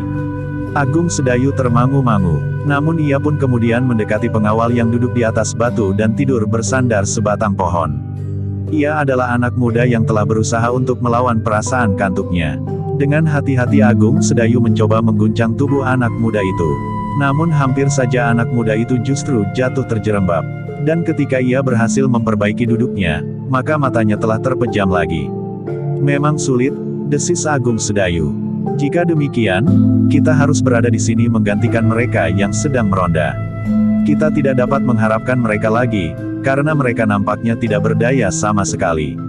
Agung Sedayu termangu-mangu, namun ia pun kemudian mendekati pengawal yang duduk di atas batu dan tidur bersandar sebatang pohon. Ia adalah anak muda yang telah berusaha untuk melawan perasaan kantuknya. Dengan hati-hati Agung Sedayu mencoba mengguncang tubuh anak muda itu. Namun hampir saja anak muda itu justru jatuh terjerembab. Dan ketika ia berhasil memperbaiki duduknya, maka matanya telah terpejam lagi. "Memang sulit," desis Agung Sedayu. "Jika demikian, kita harus berada di sini menggantikan mereka yang sedang meronda. Kita tidak dapat mengharapkan mereka lagi, karena mereka nampaknya tidak berdaya sama sekali,"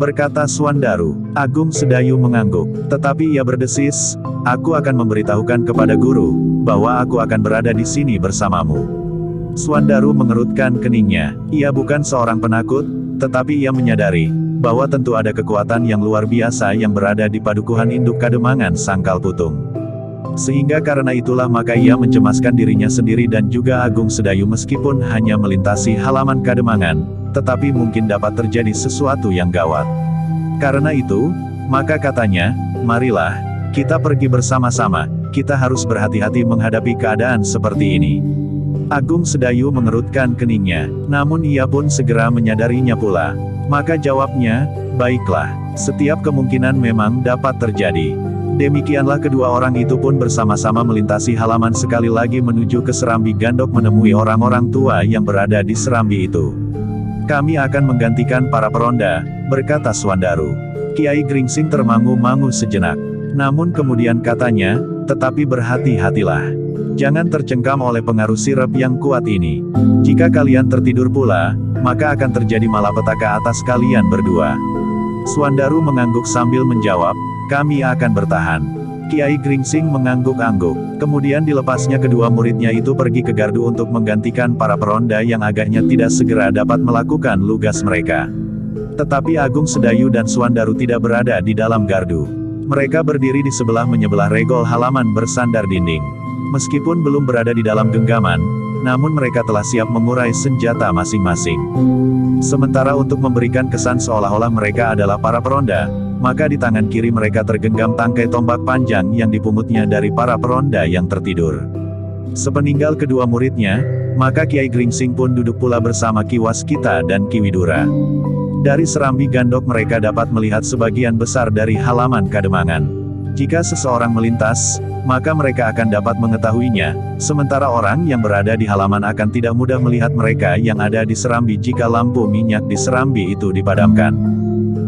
berkata Swandaru. Agung Sedayu mengangguk, tetapi ia berdesis, "Aku akan memberitahukan kepada guru, bahwa aku akan berada di sini bersamamu." Swandaru mengerutkan keningnya. Ia bukan seorang penakut, tetapi ia menyadari bahwa tentu ada kekuatan yang luar biasa yang berada di padukuhan induk Kademangan Sangkal Putung. Sehingga karena itulah maka ia mencemaskan dirinya sendiri dan juga Agung Sedayu meskipun hanya melintasi halaman Kademangan, tetapi mungkin dapat terjadi sesuatu yang gawat. Karena itu, maka katanya, "Marilah, kita pergi bersama-sama, kita harus berhati-hati menghadapi keadaan seperti ini." Agung Sedayu mengerutkan keningnya, namun ia pun segera menyadarinya pula. Maka jawabnya, "Baiklah, setiap kemungkinan memang dapat terjadi." Demikianlah kedua orang itu pun bersama-sama melintasi halaman sekali lagi menuju ke Serambi Gandok menemui orang-orang tua yang berada di Serambi itu. "Kami akan menggantikan para peronda," berkata Swandaru. Kiai Gringsing termangu-mangu sejenak. Namun kemudian katanya, tetapi berhati-hatilah. Jangan tercengkam oleh pengaruh sirap yang kuat ini. Jika kalian tertidur pula, maka akan terjadi malapetaka atas kalian berdua. Suandaru mengangguk sambil menjawab, kami akan bertahan. Kiai Gringsing mengangguk-angguk. Kemudian dilepasnya kedua muridnya itu pergi ke gardu untuk menggantikan para peronda yang agaknya tidak segera dapat melakukan tugas mereka. Tetapi Agung Sedayu dan Suandaru tidak berada di dalam gardu. Mereka berdiri di sebelah-menyebelah regol halaman bersandar dinding. Meskipun belum berada di dalam genggaman, namun mereka telah siap mengurai senjata masing-masing. Sementara untuk memberikan kesan seolah-olah mereka adalah para peronda, maka di tangan kiri mereka tergenggam tangkai tombak panjang yang dipungutnya dari para peronda yang tertidur. Sepeninggal kedua muridnya, maka Kiai Gringsing pun duduk pula bersama Ki Waskita dan Ki Widura. Dari serambi gandok mereka dapat melihat sebagian besar dari halaman Kademangan. Jika seseorang melintas, maka mereka akan dapat mengetahuinya, sementara orang yang berada di halaman akan tidak mudah melihat mereka yang ada di serambi jika lampu minyak di serambi itu dipadamkan.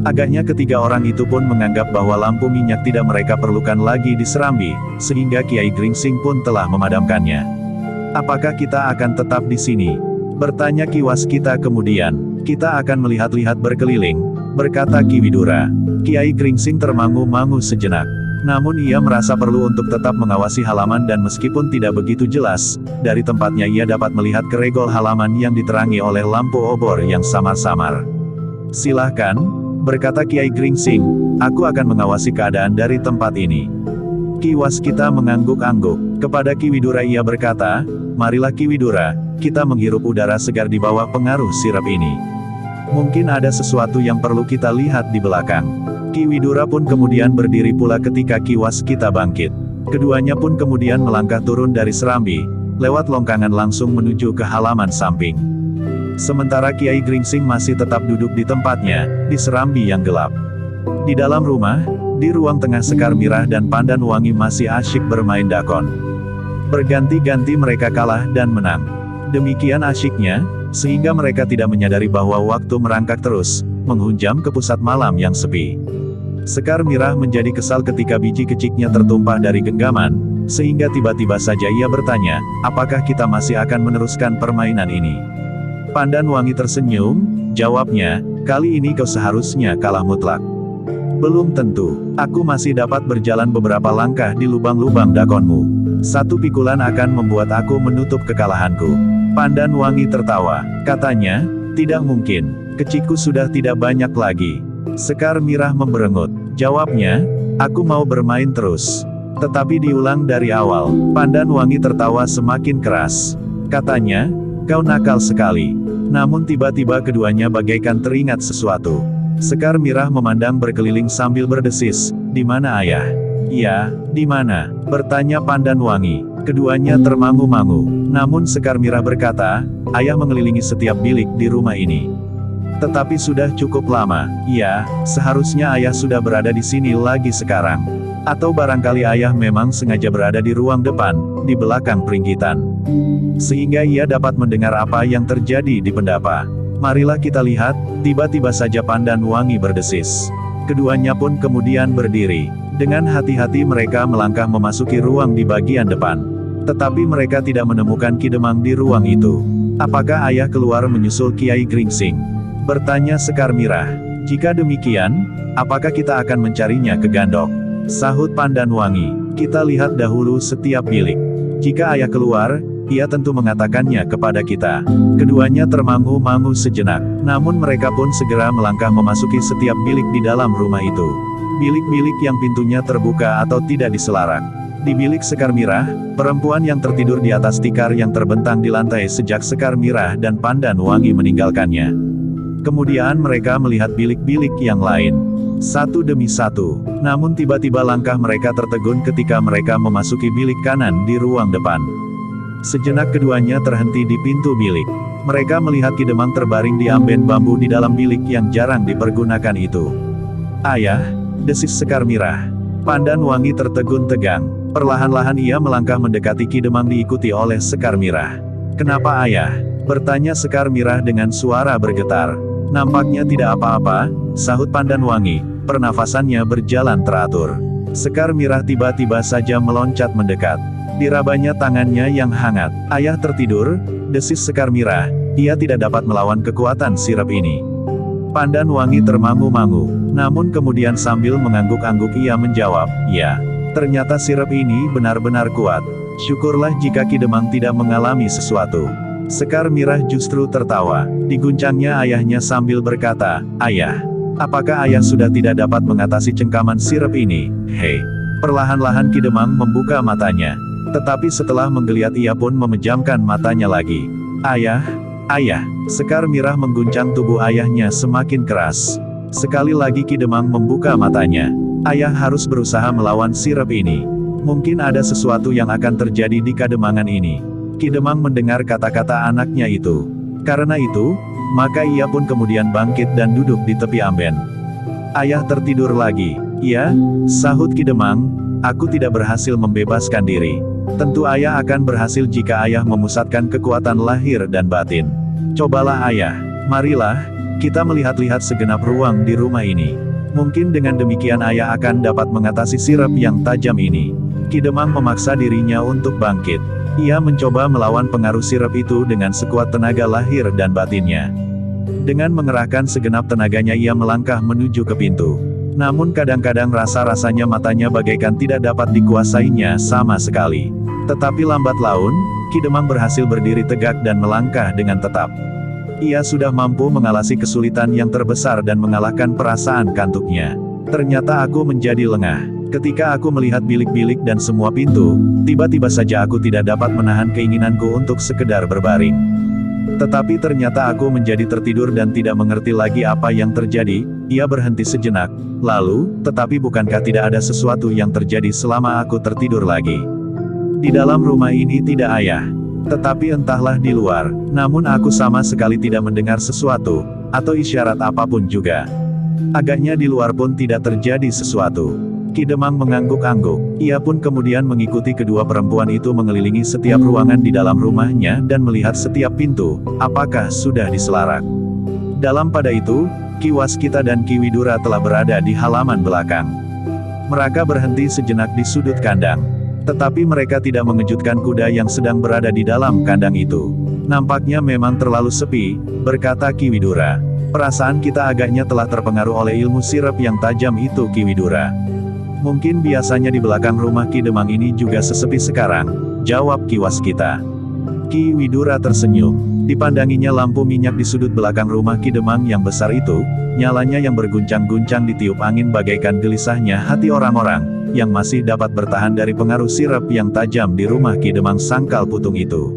Agaknya ketiga orang itu pun menganggap bahwa lampu minyak tidak mereka perlukan lagi di serambi, sehingga Kiai Gringsing pun telah memadamkannya. Apakah kita akan tetap di sini? Bertanya Ki Waskita kemudian. Kita akan melihat-lihat berkeliling, berkata Ki Widura. Kiai Gringsing termangu-mangu sejenak. Namun ia merasa perlu untuk tetap mengawasi halaman dan meskipun tidak begitu jelas, dari tempatnya ia dapat melihat ke regol halaman yang diterangi oleh lampu obor yang samar-samar. Silahkan, berkata Kiai Gringsing, aku akan mengawasi keadaan dari tempat ini. Ki Waskita mengangguk-angguk. Kepada Ki Widura ia berkata, marilah Ki Widura, kita menghirup udara segar di bawah pengaruh sirap ini. Mungkin ada sesuatu yang perlu kita lihat di belakang. Ki Widura pun kemudian berdiri pula ketika Ki Waskita bangkit. Keduanya pun kemudian melangkah turun dari serambi, lewat longkangan langsung menuju ke halaman samping. Sementara Kiai Gringsing masih tetap duduk di tempatnya, di serambi yang gelap. Di dalam rumah, di ruang tengah Sekar Mirah dan Pandan Wangi masih asyik bermain dakon. Berganti-ganti mereka kalah dan menang. Demikian asyiknya, sehingga mereka tidak menyadari bahwa waktu merangkak terus, menghunjam ke pusat malam yang sepi. Sekar Mirah menjadi kesal ketika biji keciknya tertumpah dari genggaman, sehingga tiba-tiba saja ia bertanya, apakah kita masih akan meneruskan permainan ini? Pandan Wangi tersenyum, jawabnya, kali ini kau seharusnya kalah mutlak. Belum tentu, aku masih dapat berjalan beberapa langkah di lubang-lubang dakonmu. Satu pikulan akan membuat aku menutup kekalahanku. Pandan Wangi tertawa, katanya, tidak mungkin, kecikku sudah tidak banyak lagi. Sekar Mirah memberengut, jawabnya, aku mau bermain terus. Tetapi diulang dari awal. Pandan Wangi tertawa semakin keras. Katanya, kau nakal sekali. Namun tiba-tiba keduanya bagaikan teringat sesuatu. Sekar Mirah memandang berkeliling sambil berdesis, di mana ayah? Ya, di mana? Bertanya Pandan Wangi. Keduanya termangu-mangu. Namun Sekar Mirah berkata, ayah mengelilingi setiap bilik di rumah ini. Tetapi sudah cukup lama. Ya, seharusnya ayah sudah berada di sini lagi sekarang. Atau barangkali ayah memang sengaja berada di ruang depan, di belakang peringgitan. Sehingga ia dapat mendengar apa yang terjadi di pendapa. Marilah kita lihat, tiba-tiba saja Pandan Wangi berdesis. Keduanya pun kemudian berdiri. Dengan hati-hati mereka melangkah memasuki ruang di bagian depan. Tetapi mereka tidak menemukan Ki Demang di ruang itu. Apakah ayah keluar menyusul Kiai Gringsing? Bertanya Sekar Mirah. Jika demikian, apakah kita akan mencarinya ke Gandok? Sahut Pandan Wangi. Kita lihat dahulu setiap bilik. Jika ayah keluar, ia tentu mengatakannya kepada kita. Keduanya termangu-mangu sejenak. Namun mereka pun segera melangkah memasuki setiap bilik di dalam rumah itu. Bilik-bilik yang pintunya terbuka atau tidak diselarak. Di bilik Sekar Mirah, perempuan yang tertidur di atas tikar yang terbentang di lantai sejak Sekar Mirah dan Pandan Wangi meninggalkannya. Kemudian mereka melihat bilik-bilik yang lain. Satu demi satu. Namun tiba-tiba langkah mereka tertegun ketika mereka memasuki bilik kanan di ruang depan. Sejenak keduanya terhenti di pintu bilik. Mereka melihat Ki Demang terbaring di amben bambu di dalam bilik yang jarang dipergunakan itu. Ayah, desis Sekar Mirah. Pandan Wangi tertegun tegang. Perlahan-lahan ia melangkah mendekati Ki Demang diikuti oleh Sekar Mirah. Kenapa ayah? Bertanya Sekar Mirah dengan suara bergetar. Nampaknya tidak apa-apa, sahut Pandan Wangi. pernafasannya berjalan teratur. Sekar Mirah tiba-tiba saja meloncat mendekat. Dirabanya tangannya yang hangat. "Ayah tertidur?" desis Sekar Mirah. Ia tidak dapat melawan kekuatan sirap ini. Pandan Wangi termangu-mangu, namun kemudian sambil mengangguk-angguk ia menjawab, "Ya, ternyata sirap ini benar-benar kuat. Syukurlah jika Ki Demang tidak mengalami sesuatu." Sekar Mirah justru tertawa. Diguncangnya ayahnya sambil berkata, "Ayah, apakah ayah sudah tidak dapat mengatasi cengkaman sirap ini?" "Hei." Perlahan-lahan Ki Demang membuka matanya. Tetapi setelah menggeliat ia pun memejamkan matanya lagi. "Ayah, ayah." Sekar Mirah mengguncang tubuh ayahnya semakin keras. Sekali lagi Ki Demang membuka matanya. "Ayah harus berusaha melawan sirap ini. Mungkin ada sesuatu yang akan terjadi di Kademangan ini." Ki Demang mendengar kata-kata anaknya itu. Karena itu, maka ia pun kemudian bangkit dan duduk di tepi amben. "Ayah tertidur lagi." "Ya," sahut Ki Demang, "aku tidak berhasil membebaskan diri. Tentu ayah akan berhasil jika ayah memusatkan kekuatan lahir dan batin. Cobalah ayah. Marilah, kita melihat-lihat segenap ruang di rumah ini. Mungkin dengan demikian ayah akan dapat mengatasi sirap yang tajam ini." Ki Demang memaksa dirinya untuk bangkit. Ia mencoba melawan pengaruh sirap itu dengan sekuat tenaga lahir dan batinnya. Dengan mengerahkan segenap tenaganya ia melangkah menuju ke pintu. Namun kadang-kadang rasa-rasanya matanya bagaikan tidak dapat dikuasainya sama sekali. Tetapi lambat laun, Ki Demang berhasil berdiri tegak dan melangkah dengan tetap. Ia sudah mampu mengalasi kesulitan yang terbesar dan mengalahkan perasaan kantuknya. "Ternyata aku menjadi lengah. Ketika aku melihat bilik-bilik dan semua pintu, tiba-tiba saja aku tidak dapat menahan keinginanku untuk sekedar berbaring. Tetapi ternyata aku menjadi tertidur dan tidak mengerti lagi apa yang terjadi." Ia berhenti sejenak. "Lalu, tetapi bukankah tidak ada sesuatu yang terjadi selama aku tertidur lagi? Di dalam rumah ini tidak ayah. Tetapi entahlah di luar, namun aku sama sekali tidak mendengar sesuatu, atau isyarat apapun juga. Agaknya di luar pun tidak terjadi sesuatu." Ki Demang mengangguk-angguk. Ia pun kemudian mengikuti kedua perempuan itu mengelilingi setiap ruangan di dalam rumahnya dan melihat setiap pintu, apakah sudah diselarak. Dalam pada itu, Ki Waskita dan Ki Widura telah berada di halaman belakang. Mereka berhenti sejenak di sudut kandang. Tetapi mereka tidak mengejutkan kuda yang sedang berada di dalam kandang itu. "Nampaknya memang terlalu sepi," berkata Ki Widura. "Perasaan kita agaknya telah terpengaruh oleh ilmu sirap yang tajam itu Ki Widura." "Mungkin biasanya di belakang rumah Ki Demang ini juga sesepi sekarang," jawab Ki Waskita. Ki Widura tersenyum. Dipandanginya lampu minyak di sudut belakang rumah Ki Demang yang besar itu, nyalanya yang berguncang-guncang ditiup angin bagaikan gelisahnya hati orang-orang, yang masih dapat bertahan dari pengaruh sirap yang tajam di rumah Ki Demang Sangkal Putung itu.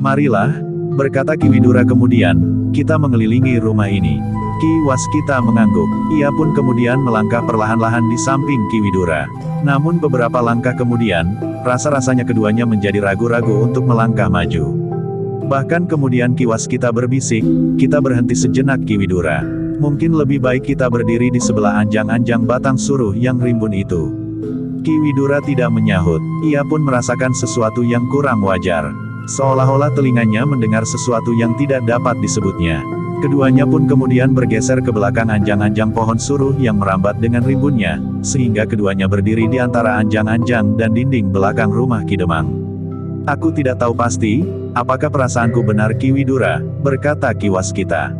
"Marilah," berkata Ki Widura kemudian, "kita mengelilingi rumah ini." Ki Waskita mengangguk. Ia pun kemudian melangkah perlahan-lahan di samping Ki Widura. Namun beberapa langkah kemudian, rasa-rasanya keduanya menjadi ragu-ragu untuk melangkah maju. Bahkan kemudian Ki Waskita berbisik, "Kita berhenti sejenak Ki Widura. Mungkin lebih baik kita berdiri di sebelah anjang-anjang batang suruh yang rimbun itu." Ki Widura tidak menyahut. Ia pun merasakan sesuatu yang kurang wajar. Seolah-olah telinganya mendengar sesuatu yang tidak dapat disebutnya. Keduanya pun kemudian bergeser ke belakang anjang-anjang pohon suruh yang merambat dengan rimbunnya, sehingga keduanya berdiri di antara anjang-anjang dan dinding belakang rumah Ki Demang. "Aku tidak tahu pasti, apakah perasaanku benar Ki Widura," berkata Ki Waskita.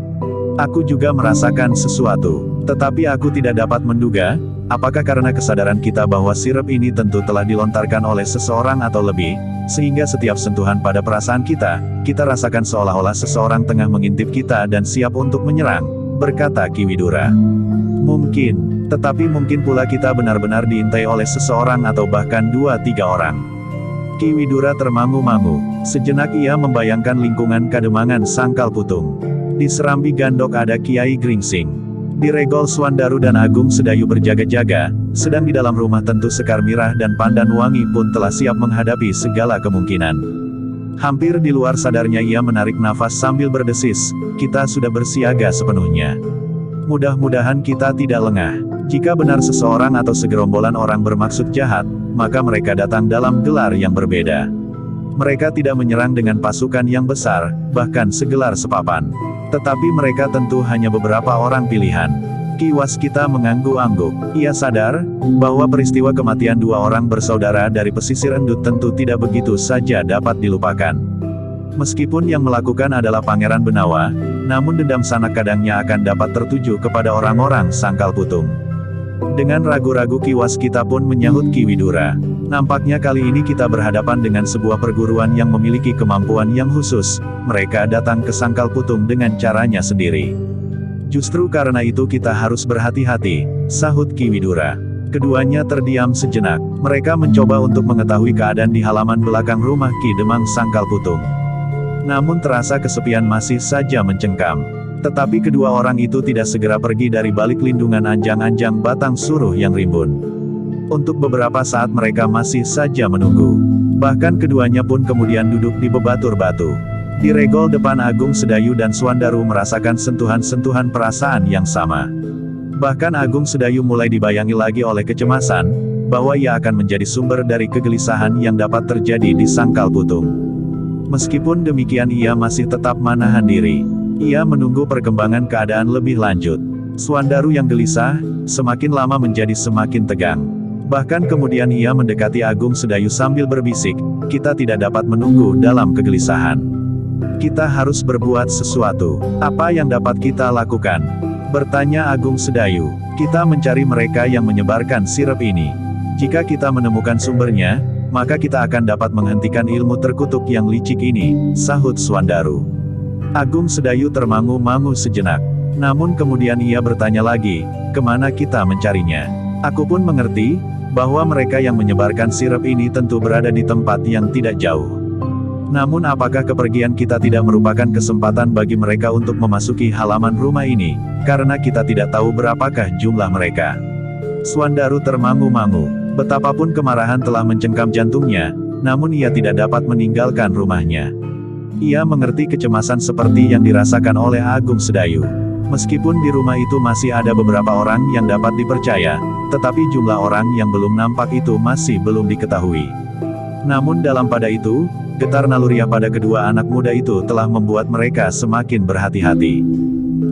"Aku juga merasakan sesuatu, tetapi aku tidak dapat menduga, apakah karena kesadaran kita bahwa sirap ini tentu telah dilontarkan oleh seseorang atau lebih, sehingga setiap sentuhan pada perasaan kita rasakan seolah-olah seseorang tengah mengintip kita dan siap untuk menyerang," berkata Ki Widura. "Mungkin, tetapi mungkin pula kita benar-benar diintai oleh seseorang atau bahkan 2-3 orang." Ki Widura termangu-mangu. Sejenak ia membayangkan lingkungan Kademangan Sangkal Putung. Di Serambi Gandok ada Kiai Gringsing. Di Regol Swandaru dan Agung Sedayu berjaga-jaga, sedang di dalam rumah tentu Sekar Mirah dan Pandan Wangi pun telah siap menghadapi segala kemungkinan. Hampir di luar sadarnya ia menarik nafas sambil berdesis, "Kita sudah bersiaga sepenuhnya. Mudah-mudahan kita tidak lengah. Jika benar seseorang atau segerombolan orang bermaksud jahat, maka mereka datang dalam gelar yang berbeda. Mereka tidak menyerang dengan pasukan yang besar, bahkan segelar sepapan. Tetapi mereka tentu hanya beberapa orang pilihan. Ki Waskita mengangguk-angguk. Ia sadar bahwa peristiwa kematian dua orang bersaudara dari pesisir endut tentu tidak begitu saja dapat dilupakan. Meskipun yang melakukan adalah Pangeran Benawa, namun dendam sanak kadangnya akan dapat tertuju kepada orang-orang Sangkal Putung. Dengan ragu-ragu Ki Waskita pun menyahut Ki Widura. Nampaknya kali ini kita berhadapan dengan sebuah perguruan yang memiliki kemampuan yang khusus. Mereka datang ke Sangkal Putung dengan caranya sendiri. Justru karena itu kita harus berhati-hati, sahut Ki Widura. Keduanya terdiam sejenak. Mereka mencoba untuk mengetahui keadaan di halaman belakang rumah Ki Demang Sangkal Putung. Namun terasa kesepian masih saja mencengkam. Tetapi kedua orang itu tidak segera pergi dari balik lindungan anjang-anjang batang suruh yang rimbun. Untuk beberapa saat mereka masih saja menunggu. Bahkan keduanya pun kemudian duduk di bebatur batu. Di regol depan Agung Sedayu dan Suandaru merasakan sentuhan-sentuhan perasaan yang sama. Bahkan Agung Sedayu mulai dibayangi lagi oleh kecemasan, bahwa ia akan menjadi sumber dari kegelisahan yang dapat terjadi di Sangkal Putung. Meskipun demikian ia masih tetap menahan diri. Ia menunggu perkembangan keadaan lebih lanjut. Suandaru yang gelisah, semakin lama menjadi semakin tegang. Bahkan kemudian ia mendekati Agung Sedayu sambil berbisik, kita tidak dapat menunggu dalam kegelisahan. Kita harus berbuat sesuatu. Apa yang dapat kita lakukan? Bertanya Agung Sedayu. Kita mencari mereka yang menyebarkan sirap ini. Jika kita menemukan sumbernya, maka kita akan dapat menghentikan ilmu terkutuk yang licik ini, sahut Suandaru. Agung Sedayu termangu-mangu sejenak. Namun kemudian ia bertanya lagi, kemana kita mencarinya? Aku pun mengerti, bahwa mereka yang menyebarkan sirap ini tentu berada di tempat yang tidak jauh. Namun apakah kepergian kita tidak merupakan kesempatan bagi mereka untuk memasuki halaman rumah ini, karena kita tidak tahu berapakah jumlah mereka? Suandaru termangu-mangu. Betapapun kemarahan telah mencengkam jantungnya, namun ia tidak dapat meninggalkan rumahnya. Ia mengerti kecemasan seperti yang dirasakan oleh Agung Sedayu. Meskipun di rumah itu masih ada beberapa orang yang dapat dipercaya, tetapi jumlah orang yang belum nampak itu masih belum diketahui. Namun dalam pada itu, getar naluriah pada kedua anak muda itu telah membuat mereka semakin berhati-hati.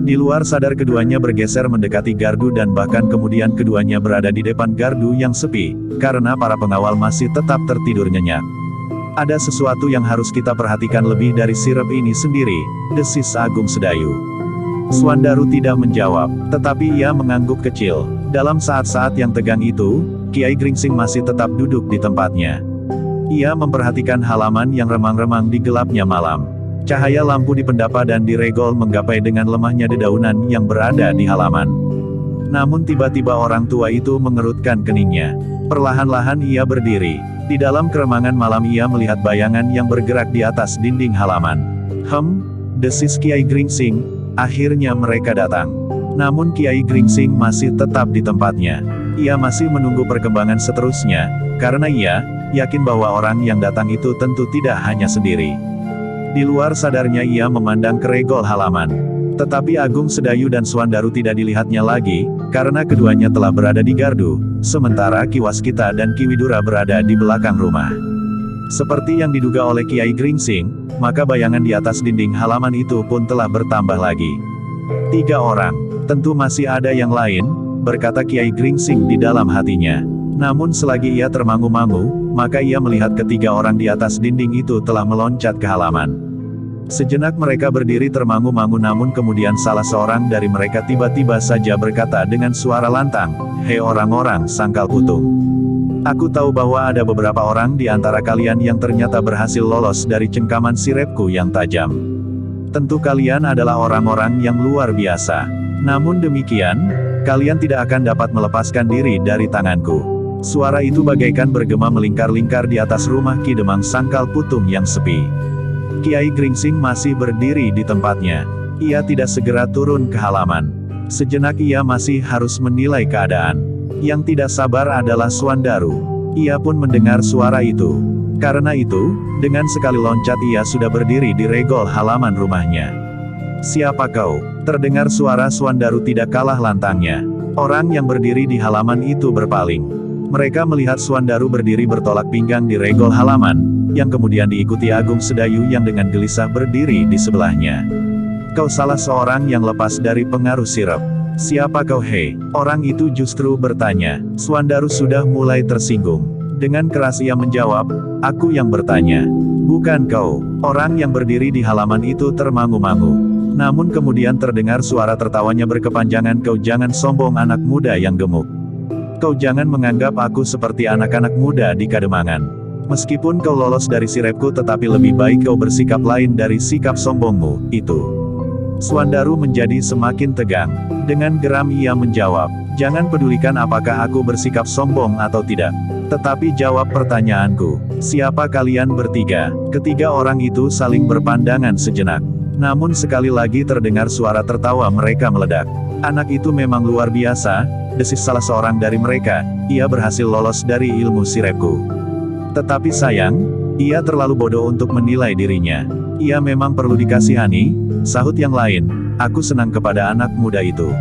Di luar sadar keduanya bergeser mendekati gardu dan bahkan kemudian keduanya berada di depan gardu yang sepi, karena para pengawal masih tetap tertidur nyenyak. Ada sesuatu yang harus kita perhatikan lebih dari sirap ini sendiri, desis Agung Sedayu. Suandaru tidak menjawab, tetapi ia mengangguk kecil. Dalam saat-saat yang tegang itu, Kiai Gringsing masih tetap duduk di tempatnya. Ia memperhatikan halaman yang remang-remang di gelapnya malam. Cahaya lampu di pendapa dan di regol menggapai dengan lemahnya dedaunan yang berada di halaman. Namun tiba-tiba orang tua itu mengerutkan keningnya. Perlahan-lahan ia berdiri. Di dalam keremangan malam ia melihat bayangan yang bergerak di atas dinding halaman. Desis Kiai Gringsing, akhirnya mereka datang. Namun Kiai Gringsing masih tetap di tempatnya. Ia masih menunggu perkembangan seterusnya, karena ia yakin bahwa orang yang datang itu tentu tidak hanya sendiri. Di luar sadarnya ia memandang ke regol halaman. Tetapi Agung Sedayu dan Suandaru tidak dilihatnya lagi, karena keduanya telah berada di gardu, sementara Ki Waskita dan Ki Widura berada di belakang rumah. Seperti yang diduga oleh Kiai Gringsing, maka bayangan di atas dinding halaman itu pun telah bertambah lagi. 3 orang, tentu masih ada yang lain, berkata Kiai Gringsing di dalam hatinya. Namun selagi ia termangu-mangu, maka ia melihat ketiga orang di atas dinding itu telah meloncat ke halaman. Sejenak mereka berdiri termangu-mangu namun kemudian salah seorang dari mereka tiba-tiba saja berkata dengan suara lantang, "Hei orang-orang Sangkal Putung. Aku tahu bahwa ada beberapa orang di antara kalian yang ternyata berhasil lolos dari cengkaman sirepku yang tajam. Tentu kalian adalah orang-orang yang luar biasa. Namun demikian, kalian tidak akan dapat melepaskan diri dari tanganku." Suara itu bagaikan bergema melingkar-lingkar di atas rumah Ki Demang Sangkal Putung yang sepi. Kiai Gringsing masih berdiri di tempatnya. Ia tidak segera turun ke halaman. Sejenak ia masih harus menilai keadaan. Yang tidak sabar adalah Suandaru. Ia pun mendengar suara itu. Karena itu, dengan sekali loncat ia sudah berdiri di regol halaman rumahnya. "Siapa kau?" Terdengar suara Suandaru tidak kalah lantangnya. Orang yang berdiri di halaman itu berpaling. Mereka melihat Suandaru berdiri bertolak pinggang di regol halaman, yang kemudian diikuti Agung Sedayu yang dengan gelisah berdiri di sebelahnya. "Kau salah seorang yang lepas dari pengaruh sirap. Siapa kau hei? Orang itu justru bertanya. Swandaru sudah mulai tersinggung. Dengan keras ia menjawab, aku yang bertanya. Bukan kau. Orang yang berdiri di halaman itu termangu-mangu. Namun kemudian terdengar suara tertawanya berkepanjangan. Kau jangan sombong anak muda yang gemuk. Kau jangan menganggap aku seperti anak-anak muda di Kademangan. Meskipun kau lolos dari sirepku tetapi lebih baik kau bersikap lain dari sikap sombongmu, itu. Swandaru menjadi semakin tegang. Dengan geram ia menjawab, jangan pedulikan apakah aku bersikap sombong atau tidak. Tetapi jawab pertanyaanku, siapa kalian bertiga? Ketiga orang itu saling berpandangan sejenak. Namun sekali lagi terdengar suara tertawa mereka meledak. Anak itu memang luar biasa, desis salah seorang dari mereka, ia berhasil lolos dari ilmu sirepku. Tetapi sayang, ia terlalu bodoh untuk menilai dirinya. Ia memang perlu dikasihani, sahut yang lain, aku senang kepada anak muda itu.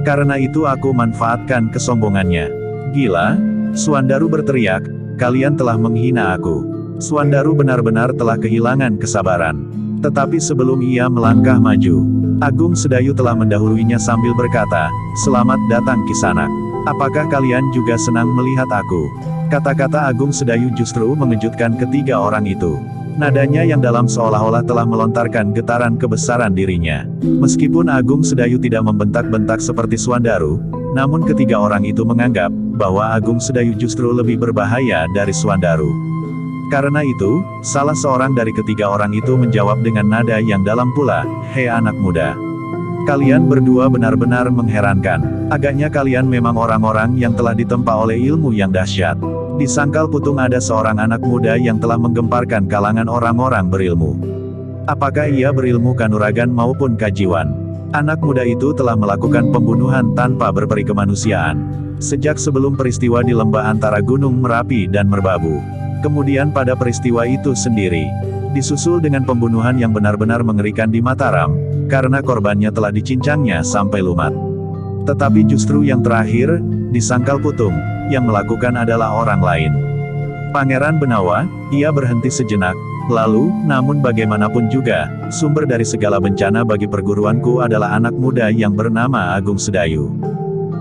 Karena itu aku manfaatkan kesombongannya. Gila? Swandaru berteriak, kalian telah menghina aku. Swandaru benar-benar telah kehilangan kesabaran. Tetapi sebelum ia melangkah maju, Agung Sedayu telah mendahuluinya sambil berkata, selamat datang Kisanak. Apakah kalian juga senang melihat aku? Kata-kata Agung Sedayu justru mengejutkan ketiga orang itu. Nadanya yang dalam seolah-olah telah melontarkan getaran kebesaran dirinya. Meskipun Agung Sedayu tidak membentak-bentak seperti Swandaru, namun ketiga orang itu menganggap bahwa Agung Sedayu justru lebih berbahaya dari Swandaru. Karena itu, salah seorang dari ketiga orang itu menjawab dengan nada yang dalam pula, hei anak muda. Kalian berdua benar-benar mengherankan. Agaknya kalian memang orang-orang yang telah ditempa oleh ilmu yang dahsyat. Di Sangkal Putung ada seorang anak muda yang telah menggemparkan kalangan orang-orang berilmu. Apakah ia berilmu kanuragan maupun kajiwan? Anak muda itu telah melakukan pembunuhan tanpa berperi kemanusiaan. Sejak sebelum peristiwa di lembah antara Gunung Merapi dan Merbabu. Kemudian pada peristiwa itu sendiri, disusul dengan pembunuhan yang benar-benar mengerikan di Mataram, karena korbannya telah dicincangnya sampai lumat. Tetapi justru yang terakhir, di Sangkal Putung, yang melakukan adalah orang lain. Pangeran Benawa, ia berhenti sejenak, lalu, namun bagaimanapun juga, sumber dari segala bencana bagi perguruanku adalah anak muda yang bernama Agung Sedayu.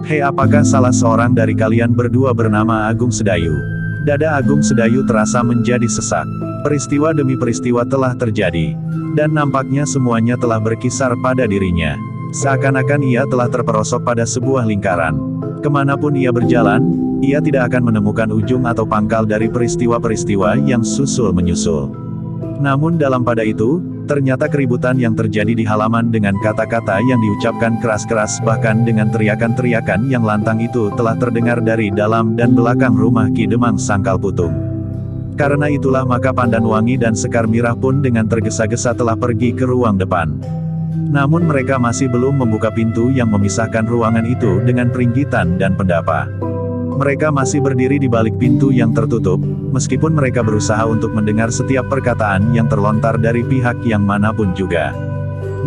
Hei, apakah salah seorang dari kalian berdua bernama Agung Sedayu? Dada Agung Sedayu terasa menjadi sesak. Peristiwa demi peristiwa telah terjadi. Dan nampaknya semuanya telah berkisar pada dirinya. Seakan-akan ia telah terperosok pada sebuah lingkaran. Kemanapun ia berjalan, ia tidak akan menemukan ujung atau pangkal dari peristiwa-peristiwa yang susul-menyusul. Namun dalam pada itu, ternyata keributan yang terjadi di halaman dengan kata-kata yang diucapkan keras-keras bahkan dengan teriakan-teriakan yang lantang itu telah terdengar dari dalam dan belakang rumah Ki Demang Sangkal Putung. Karena itulah maka Pandan Wangi dan Sekar Mirah pun dengan tergesa-gesa telah pergi ke ruang depan. Namun mereka masih belum membuka pintu yang memisahkan ruangan itu dengan Pringgitan dan Pendapa. Mereka masih berdiri di balik pintu yang tertutup, meskipun mereka berusaha untuk mendengar setiap perkataan yang terlontar dari pihak yang manapun juga.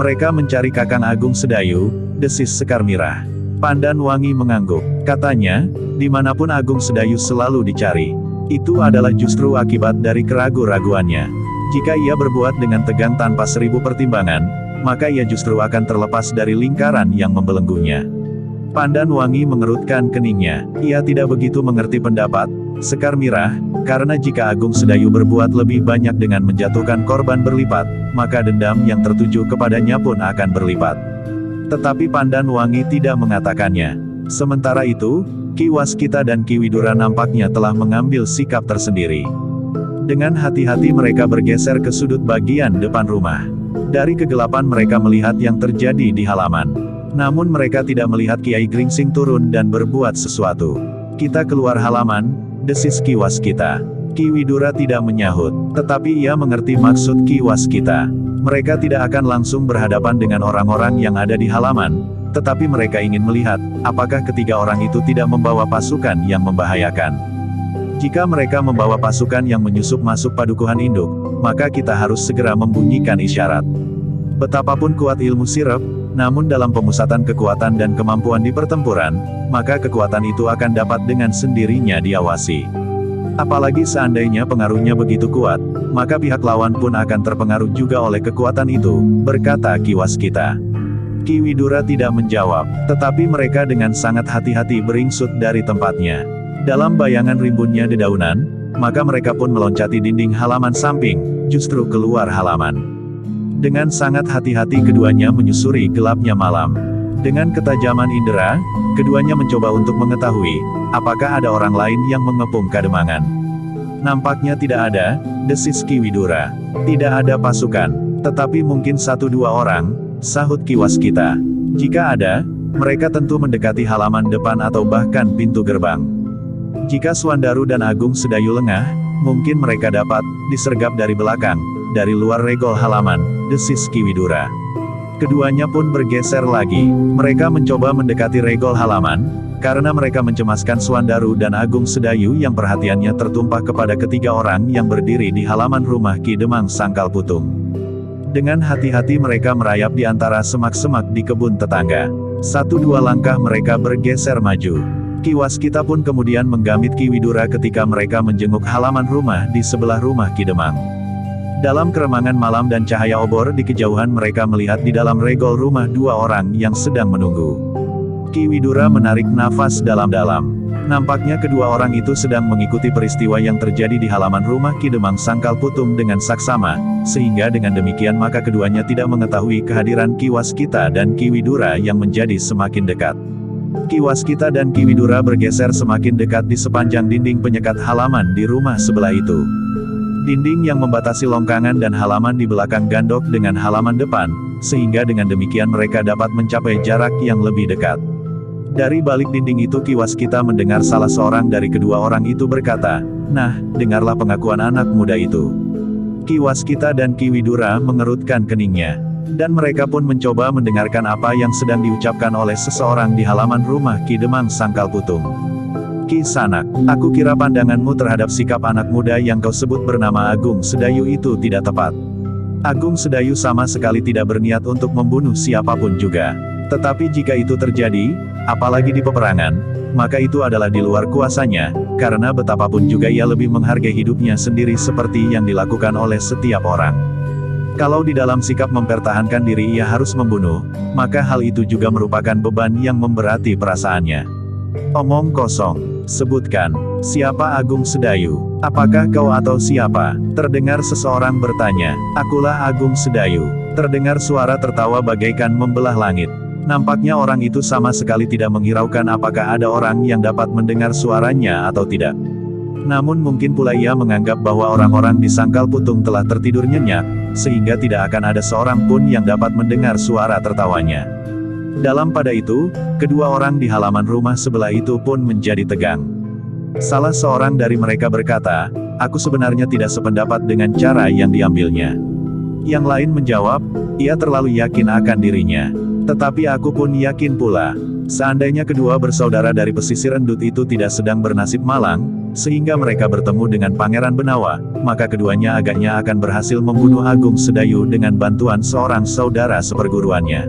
Mereka mencari Kakang Agung Sedayu, desis Sekar Mirah. Pandan Wangi mengangguk. Katanya, dimanapun Agung Sedayu selalu dicari. Itu adalah justru akibat dari keragu-raguannya. Jika ia berbuat dengan tegang tanpa 1000 pertimbangan, maka ia justru akan terlepas dari lingkaran yang membelenggunya. Pandan Wangi mengerutkan keningnya. Ia tidak begitu mengerti pendapat Sekar Mirah, karena jika Agung Sedayu berbuat lebih banyak dengan menjatuhkan korban berlipat, maka dendam yang tertuju kepadanya pun akan berlipat. Tetapi Pandan Wangi tidak mengatakannya. Sementara itu, Ki Waskita dan Ki Widura nampaknya telah mengambil sikap tersendiri. Dengan hati-hati mereka bergeser ke sudut bagian depan rumah. Dari kegelapan mereka melihat yang terjadi di halaman. Namun mereka tidak melihat Kiai Gringsing turun dan berbuat sesuatu. Kita keluar halaman, desis Ki Waskita. Ki Widura tidak menyahut, tetapi ia mengerti maksud Ki Waskita. Mereka tidak akan langsung berhadapan dengan orang-orang yang ada di halaman, tetapi mereka ingin melihat, apakah ketiga orang itu tidak membawa pasukan yang membahayakan. Jika mereka membawa pasukan yang menyusup masuk padukuhan induk, maka kita harus segera membunyikan isyarat. Betapapun kuat ilmu sirep, namun dalam pemusatan kekuatan dan kemampuan di pertempuran, maka kekuatan itu akan dapat dengan sendirinya diawasi. Apalagi seandainya pengaruhnya begitu kuat, maka pihak lawan pun akan terpengaruh juga oleh kekuatan itu, berkata Ki Waskita. Ki Widura tidak menjawab, tetapi mereka dengan sangat hati-hati beringsut dari tempatnya. Dalam bayangan rimbunnya dedaunan, maka mereka pun meloncati dinding halaman samping, justru keluar halaman. Dengan sangat hati-hati keduanya menyusuri gelapnya malam. Dengan ketajaman indera, keduanya mencoba untuk mengetahui, apakah ada orang lain yang mengepung Kademangan. Nampaknya tidak ada, desis Ki Widura. Tidak ada pasukan, tetapi mungkin 1-2 orang, sahut Ki Waskita. Jika ada, mereka tentu mendekati halaman depan atau bahkan pintu gerbang. Jika Suandaru dan Agung Sedayu lengah, mungkin mereka dapat disergap dari belakang, dari luar regol halaman, desis Ki Widura. Keduanya pun bergeser lagi. Mereka mencoba mendekati regol halaman, karena mereka mencemaskan Suandaru dan Agung Sedayu yang perhatiannya tertumpah kepada ketiga orang yang berdiri di halaman rumah Ki Demang Sangkal Putung. Dengan hati-hati mereka merayap di antara semak-semak di kebun tetangga. 1-2 langkah mereka bergeser maju. Ki Waskita pun kemudian menggamit Ki Widura ketika mereka menjenguk halaman rumah di sebelah rumah Ki Demang. Dalam keremangan malam dan cahaya obor di kejauhan mereka melihat di dalam regol rumah 2 orang yang sedang menunggu. Ki Widura menarik nafas dalam-dalam. Nampaknya kedua orang itu sedang mengikuti peristiwa yang terjadi di halaman rumah Ki Demang Sangkal Putung dengan saksama, sehingga dengan demikian maka keduanya tidak mengetahui kehadiran Ki Waskita dan Ki Widura yang menjadi semakin dekat. Ki Waskita dan Ki Widura bergeser semakin dekat di sepanjang dinding penyekat halaman di rumah sebelah itu. Dinding yang membatasi longkangan dan halaman di belakang gandok dengan halaman depan, sehingga dengan demikian mereka dapat mencapai jarak yang lebih dekat. Dari balik dinding itu Ki Waskita mendengar salah seorang dari kedua orang itu berkata, "Nah, dengarlah pengakuan anak muda itu." Ki Waskita dan Ki Widura mengerutkan keningnya. Dan mereka pun mencoba mendengarkan apa yang sedang diucapkan oleh seseorang di halaman rumah Ki Demang Sangkal Putung. "Ki Sanak, aku kira pandanganmu terhadap sikap anak muda yang kau sebut bernama Agung Sedayu itu tidak tepat. Agung Sedayu sama sekali tidak berniat untuk membunuh siapapun juga. Tetapi jika itu terjadi, apalagi di peperangan, maka itu adalah di luar kuasanya, karena betapapun juga ia lebih menghargai hidupnya sendiri seperti yang dilakukan oleh setiap orang. Kalau di dalam sikap mempertahankan diri ia harus membunuh, maka hal itu juga merupakan beban yang memberati perasaannya. Omong kosong. Sebutkan, siapa Agung Sedayu? Apakah kau atau siapa?" Terdengar seseorang bertanya. "Akulah Agung Sedayu." Terdengar suara tertawa bagaikan membelah langit. Nampaknya orang itu sama sekali tidak menghiraukan apakah ada orang yang dapat mendengar suaranya atau tidak. Namun mungkin pula ia menganggap bahwa orang-orang di Sangkal Putung telah tertidur nyenyak, sehingga tidak akan ada seorang pun yang dapat mendengar suara tertawanya. Dalam pada itu, kedua orang di halaman rumah sebelah itu pun menjadi tegang. Salah seorang dari mereka berkata, "Aku sebenarnya tidak sependapat dengan cara yang diambilnya." Yang lain menjawab, "Ia terlalu yakin akan dirinya. Tetapi aku pun yakin pula, seandainya kedua bersaudara dari pesisir endut itu tidak sedang bernasib malang, sehingga mereka bertemu dengan Pangeran Benawa, maka keduanya agaknya akan berhasil membunuh Agung Sedayu dengan bantuan seorang saudara seperguruannya.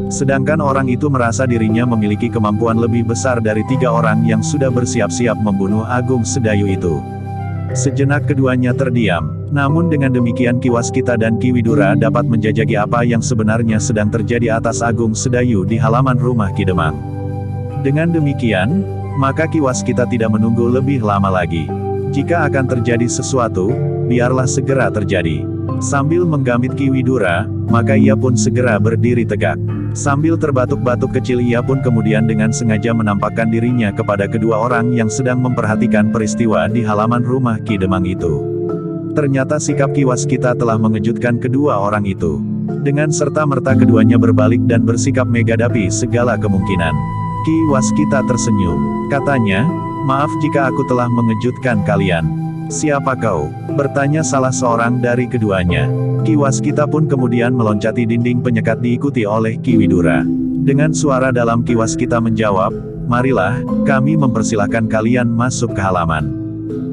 Sedangkan orang itu merasa dirinya memiliki kemampuan lebih besar dari 3 orang yang sudah bersiap-siap membunuh Agung Sedayu itu." Sejenak keduanya terdiam. Namun dengan demikian Ki Waskita dan Ki Widura dapat menjajaki apa yang sebenarnya sedang terjadi atas Agung Sedayu di halaman rumah Ki Demang. Dengan demikian, maka Ki Waskita tidak menunggu lebih lama lagi. Jika akan terjadi sesuatu, biarlah segera terjadi. Sambil menggamit Ki Widura, maka ia pun segera berdiri tegak. Sambil terbatuk-batuk kecil ia pun kemudian dengan sengaja menampakkan dirinya kepada kedua orang yang sedang memperhatikan peristiwa di halaman rumah Ki Demang itu. Ternyata sikap Ki Waskita telah mengejutkan kedua orang itu. Dengan serta-merta keduanya berbalik dan bersikap menghadapi segala kemungkinan. Ki Waskita tersenyum. Katanya, "Maaf jika aku telah mengejutkan kalian." "Siapa kau?" bertanya salah seorang dari keduanya. Ki Waskita pun kemudian meloncati dinding penyekat diikuti oleh Ki Widura. Dengan suara dalam Ki Waskita menjawab, "Marilah, kami mempersilahkan kalian masuk ke halaman.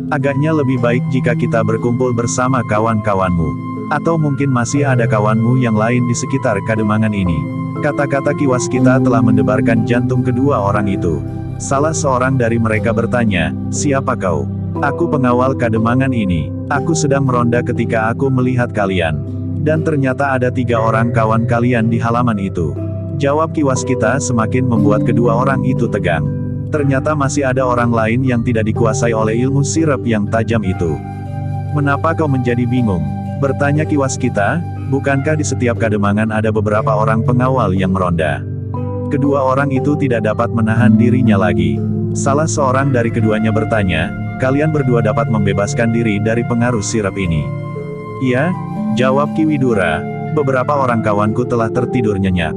Agaknya lebih baik jika kita berkumpul bersama kawan-kawanmu. Atau mungkin masih ada kawanmu yang lain di sekitar Kademangan ini." Kata-kata Ki Waskita telah mendebarkan jantung kedua orang itu. Salah seorang dari mereka bertanya, "Siapa kau?" "Aku pengawal Kademangan ini. Aku sedang meronda ketika aku melihat kalian. Dan ternyata ada 3 orang kawan kalian di halaman itu." Jawab Ki Waskita semakin membuat kedua orang itu tegang. Ternyata masih ada orang lain yang tidak dikuasai oleh ilmu sirap yang tajam itu. Menapa kau menjadi bingung? Bertanya Ki Waskita, bukankah di setiap kademangan ada beberapa orang pengawal yang meronda? Kedua orang itu tidak dapat menahan dirinya lagi. Salah seorang dari keduanya bertanya, kalian berdua dapat membebaskan diri dari pengaruh sirap ini? Iya, jawab Ki Widura, beberapa orang kawanku telah tertidur nyenyak.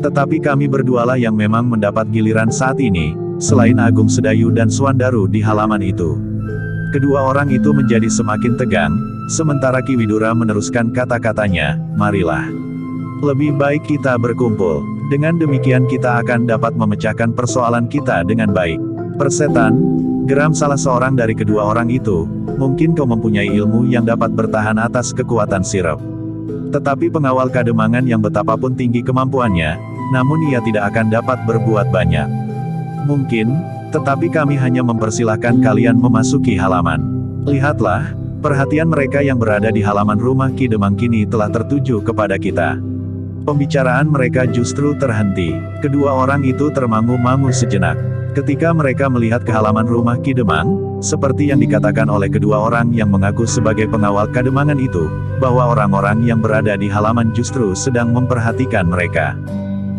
Tetapi kami berdualah yang memang mendapat giliran saat ini, selain Agung Sedayu dan Swandaru di halaman itu. Kedua orang itu menjadi semakin tegang, sementara Ki Widura meneruskan kata-katanya, marilah. Lebih baik kita berkumpul, dengan demikian kita akan dapat memecahkan persoalan kita dengan baik. Persetan, geram salah seorang dari kedua orang itu, mungkin kau mempunyai ilmu yang dapat bertahan atas kekuatan sirap. Tetapi pengawal kademangan yang betapapun tinggi kemampuannya, namun ia tidak akan dapat berbuat banyak. Mungkin, tetapi kami hanya mempersilahkan kalian memasuki halaman. Lihatlah, perhatian mereka yang berada di halaman rumah Ki Demang kini telah tertuju kepada kita. Pembicaraan mereka justru terhenti. Kedua orang itu termangu-mangu sejenak. Ketika mereka melihat ke halaman rumah Ki Demang, seperti yang dikatakan oleh kedua orang yang mengaku sebagai pengawal kademangan itu, bahwa orang-orang yang berada di halaman justru sedang memperhatikan mereka.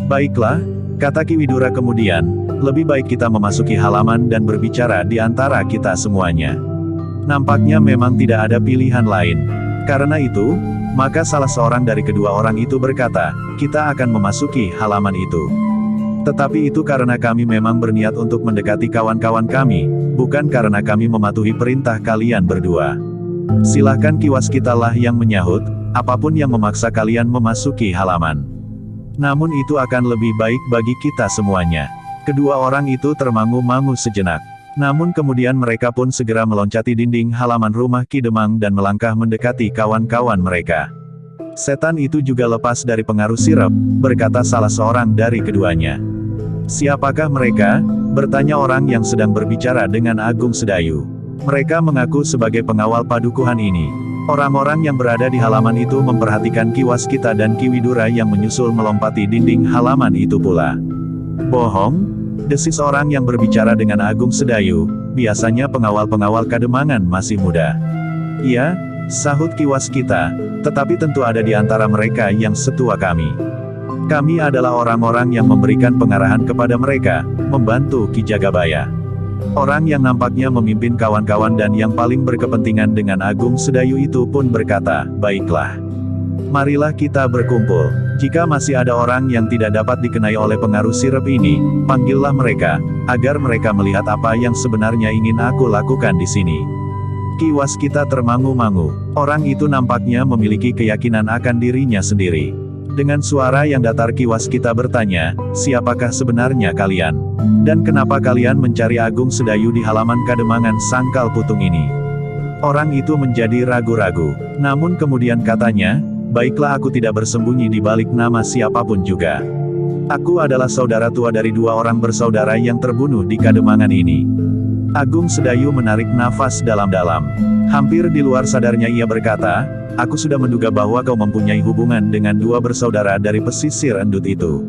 Baiklah, kata Ki Widura kemudian, lebih baik kita memasuki halaman dan berbicara di antara kita semuanya. Nampaknya memang tidak ada pilihan lain. Karena itu, maka salah seorang dari kedua orang itu berkata, kita akan memasuki halaman itu. Tetapi itu karena kami memang berniat untuk mendekati kawan-kawan kami, bukan karena kami mematuhi perintah kalian berdua. Silahkan Ki Waskitalah yang menyahut, apapun yang memaksa kalian memasuki halaman. Namun itu akan lebih baik bagi kita semuanya. Kedua orang itu termangu-mangu sejenak. Namun kemudian mereka pun segera meloncati dinding halaman rumah Ki Demang dan melangkah mendekati kawan-kawan mereka. Setan itu juga lepas dari pengaruh sirap, berkata salah seorang dari keduanya. Siapakah mereka? Bertanya orang yang sedang berbicara dengan Agung Sedayu. Mereka mengaku sebagai pengawal padukuhan ini. Orang-orang yang berada di halaman itu memperhatikan Ki Waskita dan Ki Widura yang menyusul melompati dinding halaman itu pula. Bohong? Desis orang yang berbicara dengan Agung Sedayu, biasanya pengawal-pengawal kademangan masih muda. Iya, sahut Ki Waskita, tetapi tentu ada di antara mereka yang setua kami. Kami adalah orang-orang yang memberikan pengarahan kepada mereka, membantu Ki Jagabaya. Orang yang nampaknya memimpin kawan-kawan dan yang paling berkepentingan dengan Agung Sedayu itu pun berkata, baiklah. Marilah kita berkumpul. Jika masih ada orang yang tidak dapat dikenai oleh pengaruh sirap ini, panggillah mereka, agar mereka melihat apa yang sebenarnya ingin aku lakukan di sini. Ki Waskita termangu-mangu. Orang itu nampaknya memiliki keyakinan akan dirinya sendiri. Dengan suara yang datar Ki Waskita bertanya, siapakah sebenarnya kalian? Dan kenapa kalian mencari Agung Sedayu di halaman kademangan Sangkal Putung ini? Orang itu menjadi ragu-ragu. Namun kemudian katanya, baiklah aku tidak bersembunyi di balik nama siapapun juga. Aku adalah saudara tua dari dua orang bersaudara yang terbunuh di kademangan ini. Agung Sedayu menarik nafas dalam-dalam. Hampir di luar sadarnya ia berkata, aku sudah menduga bahwa kau mempunyai hubungan dengan dua bersaudara dari pesisir endut itu.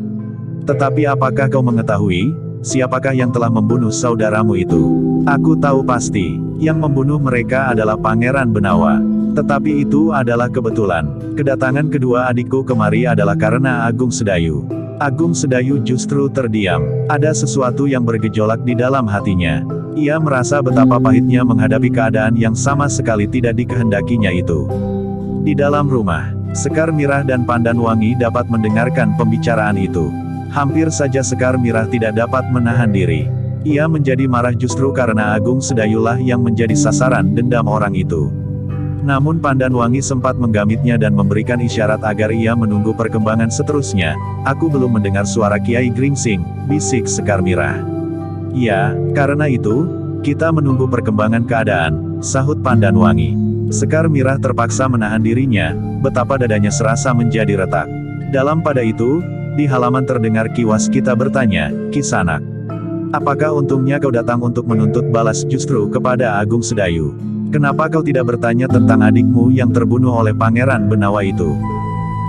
Tetapi apakah kau mengetahui, siapakah yang telah membunuh saudaramu itu? Aku tahu pasti, yang membunuh mereka adalah Pangeran Benawa. Tetapi itu adalah kebetulan. Kedatangan kedua adikku kemari adalah karena Agung Sedayu. Agung Sedayu justru terdiam. Ada sesuatu yang bergejolak di dalam hatinya. Ia merasa betapa pahitnya menghadapi keadaan yang sama sekali tidak dikehendakinya itu. Di dalam rumah, Sekar Mirah dan Pandan Wangi dapat mendengarkan pembicaraan itu. Hampir saja Sekar Mirah tidak dapat menahan diri. Ia menjadi marah justru karena Agung Sedayulah yang menjadi sasaran dendam orang itu. Namun Pandan Wangi sempat menggamitnya dan memberikan isyarat agar ia menunggu perkembangan seterusnya. Aku belum mendengar suara Kiai Gringsing, bisik Sekar Mirah. Ya, karena itu, kita menunggu perkembangan keadaan, sahut Pandan Wangi. Sekar Mirah terpaksa menahan dirinya, betapa dadanya serasa menjadi retak. Dalam pada itu, di halaman terdengar Ki Waskita bertanya, Kisanak, apakah untungnya kau datang untuk menuntut balas justru kepada Agung Sedayu? Kenapa kau tidak bertanya tentang adikmu yang terbunuh oleh Pangeran Benawa itu?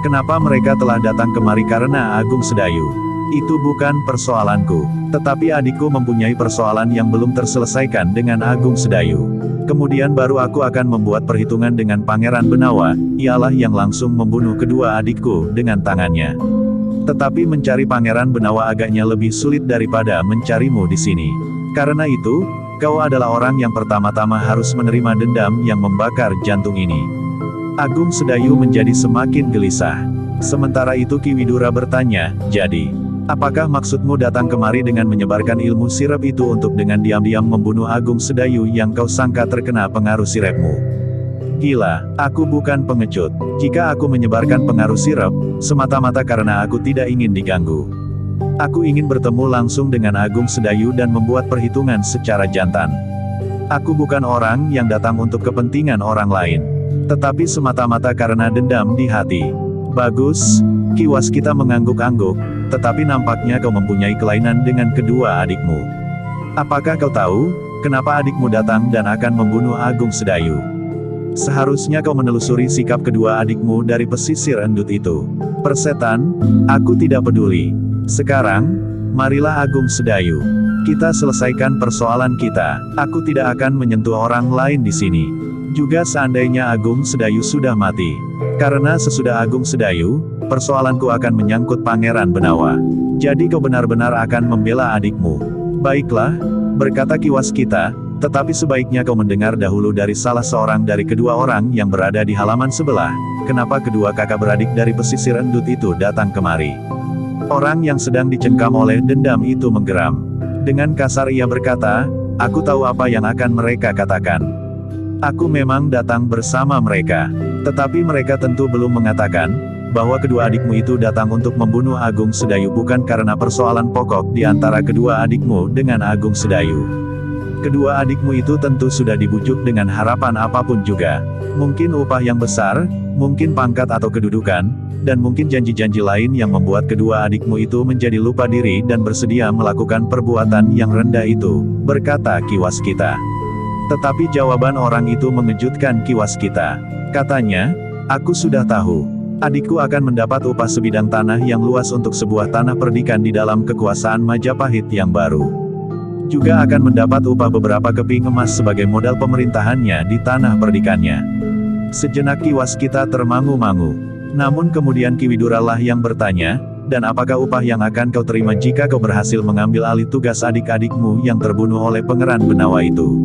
Kenapa mereka telah datang kemari karena Agung Sedayu? Itu bukan persoalanku. Tetapi adikku mempunyai persoalan yang belum terselesaikan dengan Agung Sedayu. Kemudian baru aku akan membuat perhitungan dengan Pangeran Benawa, ialah yang langsung membunuh kedua adikku dengan tangannya. Tetapi mencari Pangeran Benawa agaknya lebih sulit daripada mencarimu di sini. Karena itu, kau adalah orang yang pertama-tama harus menerima dendam yang membakar jantung ini. Agung Sedayu menjadi semakin gelisah. Sementara itu Ki Widura bertanya, jadi, apakah maksudmu datang kemari dengan menyebarkan ilmu sirap itu untuk dengan diam-diam membunuh Agung Sedayu yang kau sangka terkena pengaruh sirapmu? Gila, aku bukan pengecut. Jika aku menyebarkan pengaruh sirap, semata-mata karena aku tidak ingin diganggu. Aku ingin bertemu langsung dengan Agung Sedayu dan membuat perhitungan secara jantan. Aku bukan orang yang datang untuk kepentingan orang lain, tetapi semata-mata karena dendam di hati. Bagus, Ki Waskita mengangguk-angguk, tetapi nampaknya kau mempunyai kelainan dengan kedua adikmu. Apakah kau tahu, kenapa adikmu datang dan akan membunuh Agung Sedayu? Seharusnya kau menelusuri sikap kedua adikmu dari pesisir endut itu. Persetan, aku tidak peduli. Sekarang, marilah Agung Sedayu. Kita selesaikan persoalan kita. Aku tidak akan menyentuh orang lain di sini. Juga seandainya Agung Sedayu sudah mati. Karena sesudah Agung Sedayu, persoalanku akan menyangkut Pangeran Benawa. Jadi kau benar-benar akan membela adikmu. Baiklah, berkata Ki Waskita, tetapi sebaiknya kau mendengar dahulu dari salah seorang dari kedua orang yang berada di halaman sebelah, kenapa kedua kakak beradik dari pesisir endut itu datang kemari. Orang yang sedang dicengkam oleh dendam itu menggeram. Dengan kasar ia berkata, aku tahu apa yang akan mereka katakan. Aku memang datang bersama mereka. Tetapi mereka tentu belum mengatakan, bahwa kedua adikmu itu datang untuk membunuh Agung Sedayu bukan karena persoalan pokok di antara kedua adikmu dengan Agung Sedayu. Kedua adikmu itu tentu sudah dibujuk dengan harapan apapun juga. Mungkin upah yang besar, mungkin pangkat atau kedudukan, dan mungkin janji-janji lain yang membuat kedua adikmu itu menjadi lupa diri dan bersedia melakukan perbuatan yang rendah itu, berkata Ki Waskita. Tetapi jawaban orang itu mengejutkan Ki Waskita. Katanya, aku sudah tahu. Adikku akan mendapat upah sebidang tanah yang luas untuk sebuah tanah perdikan di dalam kekuasaan Majapahit yang baru. Juga akan mendapat upah beberapa keping emas sebagai modal pemerintahannya di tanah perdikannya. Sejenak Ki Waskita termangu-mangu. Namun kemudian Ki Widura lah yang bertanya, dan apakah upah yang akan kau terima jika kau berhasil mengambil alih tugas adik-adikmu yang terbunuh oleh Pangeran Benawa itu?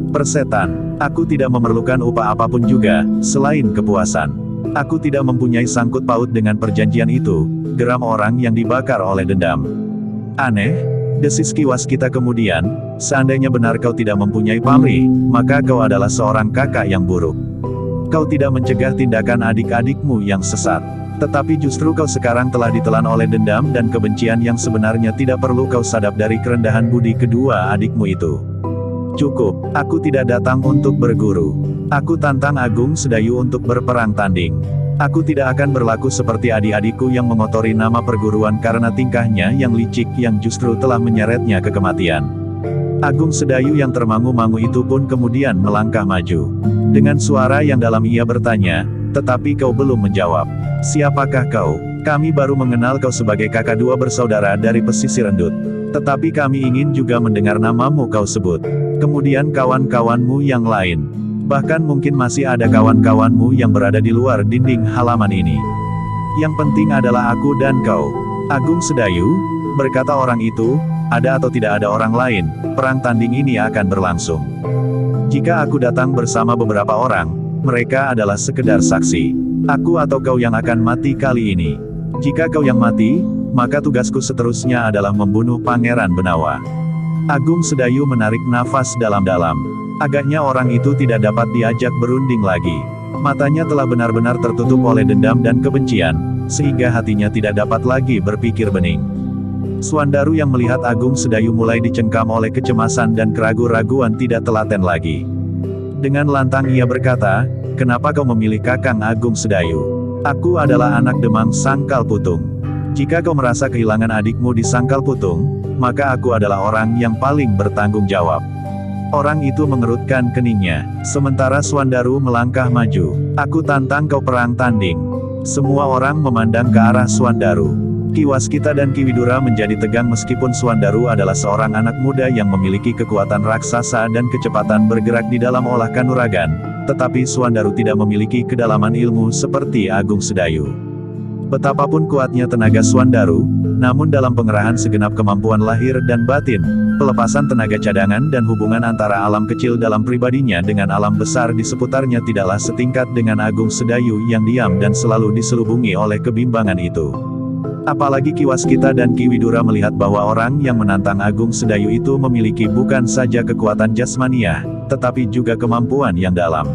Persetan, aku tidak memerlukan upah apapun juga, selain kepuasan. Aku tidak mempunyai sangkut paut dengan perjanjian itu, geram orang yang dibakar oleh dendam. Aneh, desis Ki Waskita kemudian, seandainya benar kau tidak mempunyai pamrih, maka kau adalah seorang kakak yang buruk. Kau tidak mencegah tindakan adik-adikmu yang sesat. Tetapi justru kau sekarang telah ditelan oleh dendam dan kebencian yang sebenarnya tidak perlu kau sadap dari kerendahan budi kedua adikmu itu. Cukup, aku tidak datang untuk berguru. Aku tantang Agung Sedayu untuk berperang tanding. Aku tidak akan berlaku seperti adik-adikku yang mengotori nama perguruan karena tingkahnya yang licik yang justru telah menyeretnya ke kematian. Agung Sedayu yang termangu-mangu itu pun kemudian melangkah maju. Dengan suara yang dalam ia bertanya, tetapi kau belum menjawab. Siapakah kau? Kami baru mengenal kau sebagai kakak dua bersaudara dari pesisir endut. Tetapi kami ingin juga mendengar namamu kau sebut. Kemudian kawan-kawanmu yang lain. Bahkan mungkin masih ada kawan-kawanmu yang berada di luar dinding halaman ini. Yang penting adalah aku dan kau. Agung Sedayu, berkata orang itu, ada atau tidak ada orang lain, perang tanding ini akan berlangsung. Jika aku datang bersama beberapa orang, mereka adalah sekedar saksi. Aku atau kau yang akan mati kali ini. Jika kau yang mati, maka tugasku seterusnya adalah membunuh Pangeran Benawa. Agung Sedayu menarik nafas dalam-dalam. Agaknya orang itu tidak dapat diajak berunding lagi. Matanya telah benar-benar tertutup oleh dendam dan kebencian, sehingga hatinya tidak dapat lagi berpikir bening. Swandaru yang melihat Agung Sedayu mulai dicengkam oleh kecemasan dan keraguan-raguan tidak telaten lagi. Dengan lantang ia berkata, kenapa kau memilih Kakang Agung Sedayu? Aku adalah anak Demang Sangkal Putung. Jika kau merasa kehilangan adikmu di Sangkal Putung, maka aku adalah orang yang paling bertanggung jawab. Orang itu mengerutkan keningnya, sementara Swandaru melangkah maju. Aku tantang kau perang tanding. Semua orang memandang ke arah Suandaru. Ki Waskita dan Ki Widura menjadi tegang meskipun Suandaru adalah seorang anak muda yang memiliki kekuatan raksasa dan kecepatan bergerak di dalam olah kanuragan, tetapi Suandaru tidak memiliki kedalaman ilmu seperti Agung Sedayu. Betapapun kuatnya tenaga Suandaru, namun dalam pengerahan segenap kemampuan lahir dan batin, pelepasan tenaga cadangan dan hubungan antara alam kecil dalam pribadinya dengan alam besar di seputarnya tidaklah setingkat dengan Agung Sedayu yang diam dan selalu diselubungi oleh kebimbangan itu. Apalagi Ki Waskita dan Ki Widura melihat bahwa orang yang menantang Agung Sedayu itu memiliki bukan saja kekuatan jasmaniah, tetapi juga kemampuan yang dalam.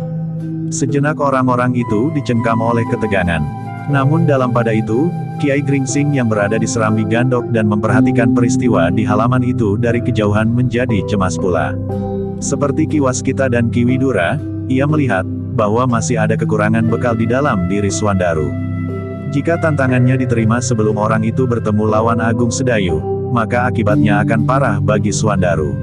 Sejenak orang-orang itu dicengkam oleh ketegangan. Namun dalam pada itu, Kiai Gringsing yang berada di Serambi Gandok dan memperhatikan peristiwa di halaman itu dari kejauhan menjadi cemas pula. Seperti Ki Waskita dan Ki Widura, ia melihat bahwa masih ada kekurangan bekal di dalam diri Suandaru. Jika tantangannya diterima sebelum orang itu bertemu lawan Agung Sedayu, maka akibatnya akan parah bagi Suandaru.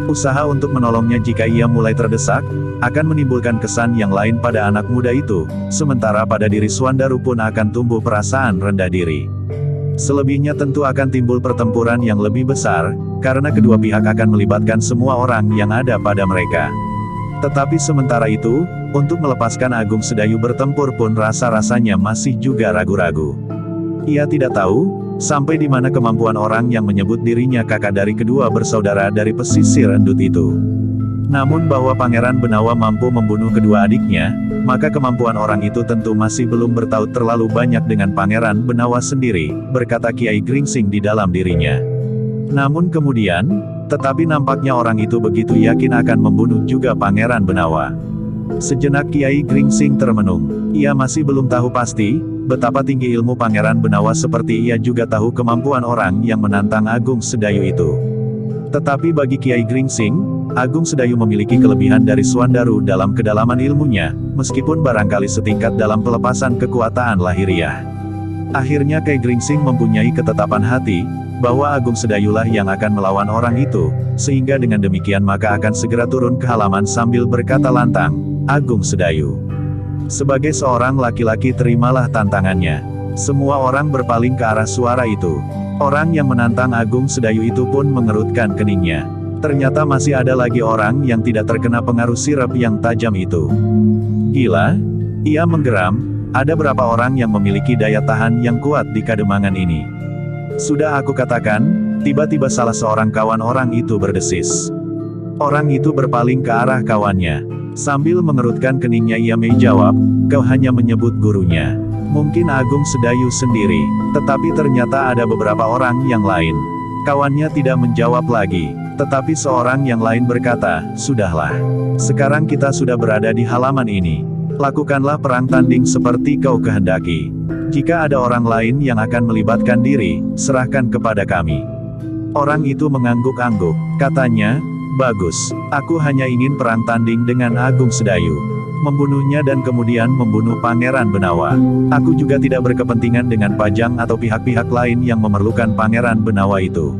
Usaha untuk menolongnya jika ia mulai terdesak, akan menimbulkan kesan yang lain pada anak muda itu, sementara pada diri Suandaru pun akan tumbuh perasaan rendah diri. Selebihnya tentu akan timbul pertempuran yang lebih besar, karena kedua pihak akan melibatkan semua orang yang ada pada mereka. Tetapi sementara itu, untuk melepaskan Agung Sedayu bertempur pun rasa-rasanya masih juga ragu-ragu. Ia tidak tahu, sampai di mana kemampuan orang yang menyebut dirinya kakak dari kedua bersaudara dari pesisir endut itu. Namun bahwa Pangeran Benawa mampu membunuh kedua adiknya, maka kemampuan orang itu tentu masih belum bertaut terlalu banyak dengan Pangeran Benawa sendiri, berkata Kiai Gringsing di dalam dirinya. Namun kemudian, tetapi nampaknya orang itu begitu yakin akan membunuh juga Pangeran Benawa. Sejenak Kiai Gringsing termenung. Ia masih belum tahu pasti, betapa tinggi ilmu Pangeran Benawa seperti ia juga tahu kemampuan orang yang menantang Agung Sedayu itu. Tetapi bagi Kiai Gringsing, Agung Sedayu memiliki kelebihan dari Suandaru dalam kedalaman ilmunya, meskipun barangkali setingkat dalam pelepasan kekuatan lahiriah. Akhirnya Kiai Gringsing mempunyai ketetapan hati, bahwa Agung Sedayulah yang akan melawan orang itu, sehingga dengan demikian maka akan segera turun ke halaman sambil berkata lantang, Agung Sedayu. Sebagai seorang laki-laki terimalah tantangannya. Semua orang berpaling ke arah suara itu. Orang yang menantang Agung Sedayu itu pun mengerutkan keningnya. Ternyata masih ada lagi orang yang tidak terkena pengaruh sirap yang tajam itu. Gila? Ia menggeram, ada berapa orang yang memiliki daya tahan yang kuat di Kademangan ini? Sudah aku katakan, tiba-tiba salah seorang kawan orang itu berdesis. Orang itu berpaling ke arah kawannya. Sambil mengerutkan keningnya ia menjawab, kau hanya menyebut gurunya. Mungkin Agung Sedayu sendiri, tetapi ternyata ada beberapa orang yang lain. Kawannya tidak menjawab lagi. Tetapi seorang yang lain berkata, sudahlah. Sekarang kita sudah berada di halaman ini. Lakukanlah perang tanding seperti kau kehendaki. Jika ada orang lain yang akan melibatkan diri, serahkan kepada kami. Orang itu mengangguk-angguk. Katanya, bagus, aku hanya ingin perang tanding dengan Agung Sedayu. Membunuhnya dan kemudian membunuh Pangeran Benawa. Aku juga tidak berkepentingan dengan Pajang atau pihak-pihak lain yang memerlukan Pangeran Benawa itu.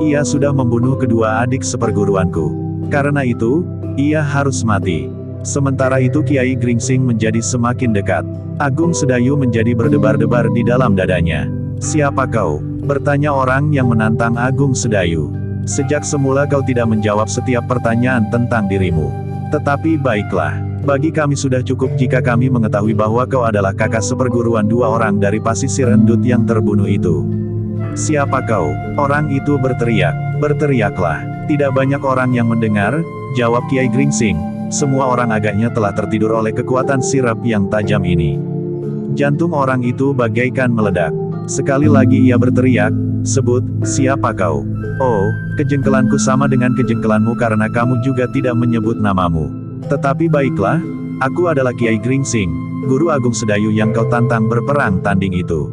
Ia sudah membunuh kedua adik seperguruanku. Karena itu, ia harus mati. Sementara itu Kiai Gringsing menjadi semakin dekat. Agung Sedayu menjadi berdebar-debar di dalam dadanya. Siapa kau? Bertanya orang yang menantang Agung Sedayu. Sejak semula kau tidak menjawab setiap pertanyaan tentang dirimu. Tetapi baiklah, bagi kami sudah cukup jika kami mengetahui bahwa kau adalah kakak seperguruan dua orang dari pasisir endut yang terbunuh itu. Siapa kau? Orang itu berteriak. Berteriaklah. Tidak banyak orang yang mendengar, jawab Kiai Gringsing. Semua orang agaknya telah tertidur oleh kekuatan sirap yang tajam ini. Jantung orang itu bagaikan meledak. Sekali lagi ia berteriak, sebut, siapa kau? Oh, kejengkelanku sama dengan kejengkelanmu karena kamu juga tidak menyebut namamu. Tetapi baiklah, aku adalah Kiai Gringsing, guru Agung Sedayu yang kau tantang berperang tanding itu.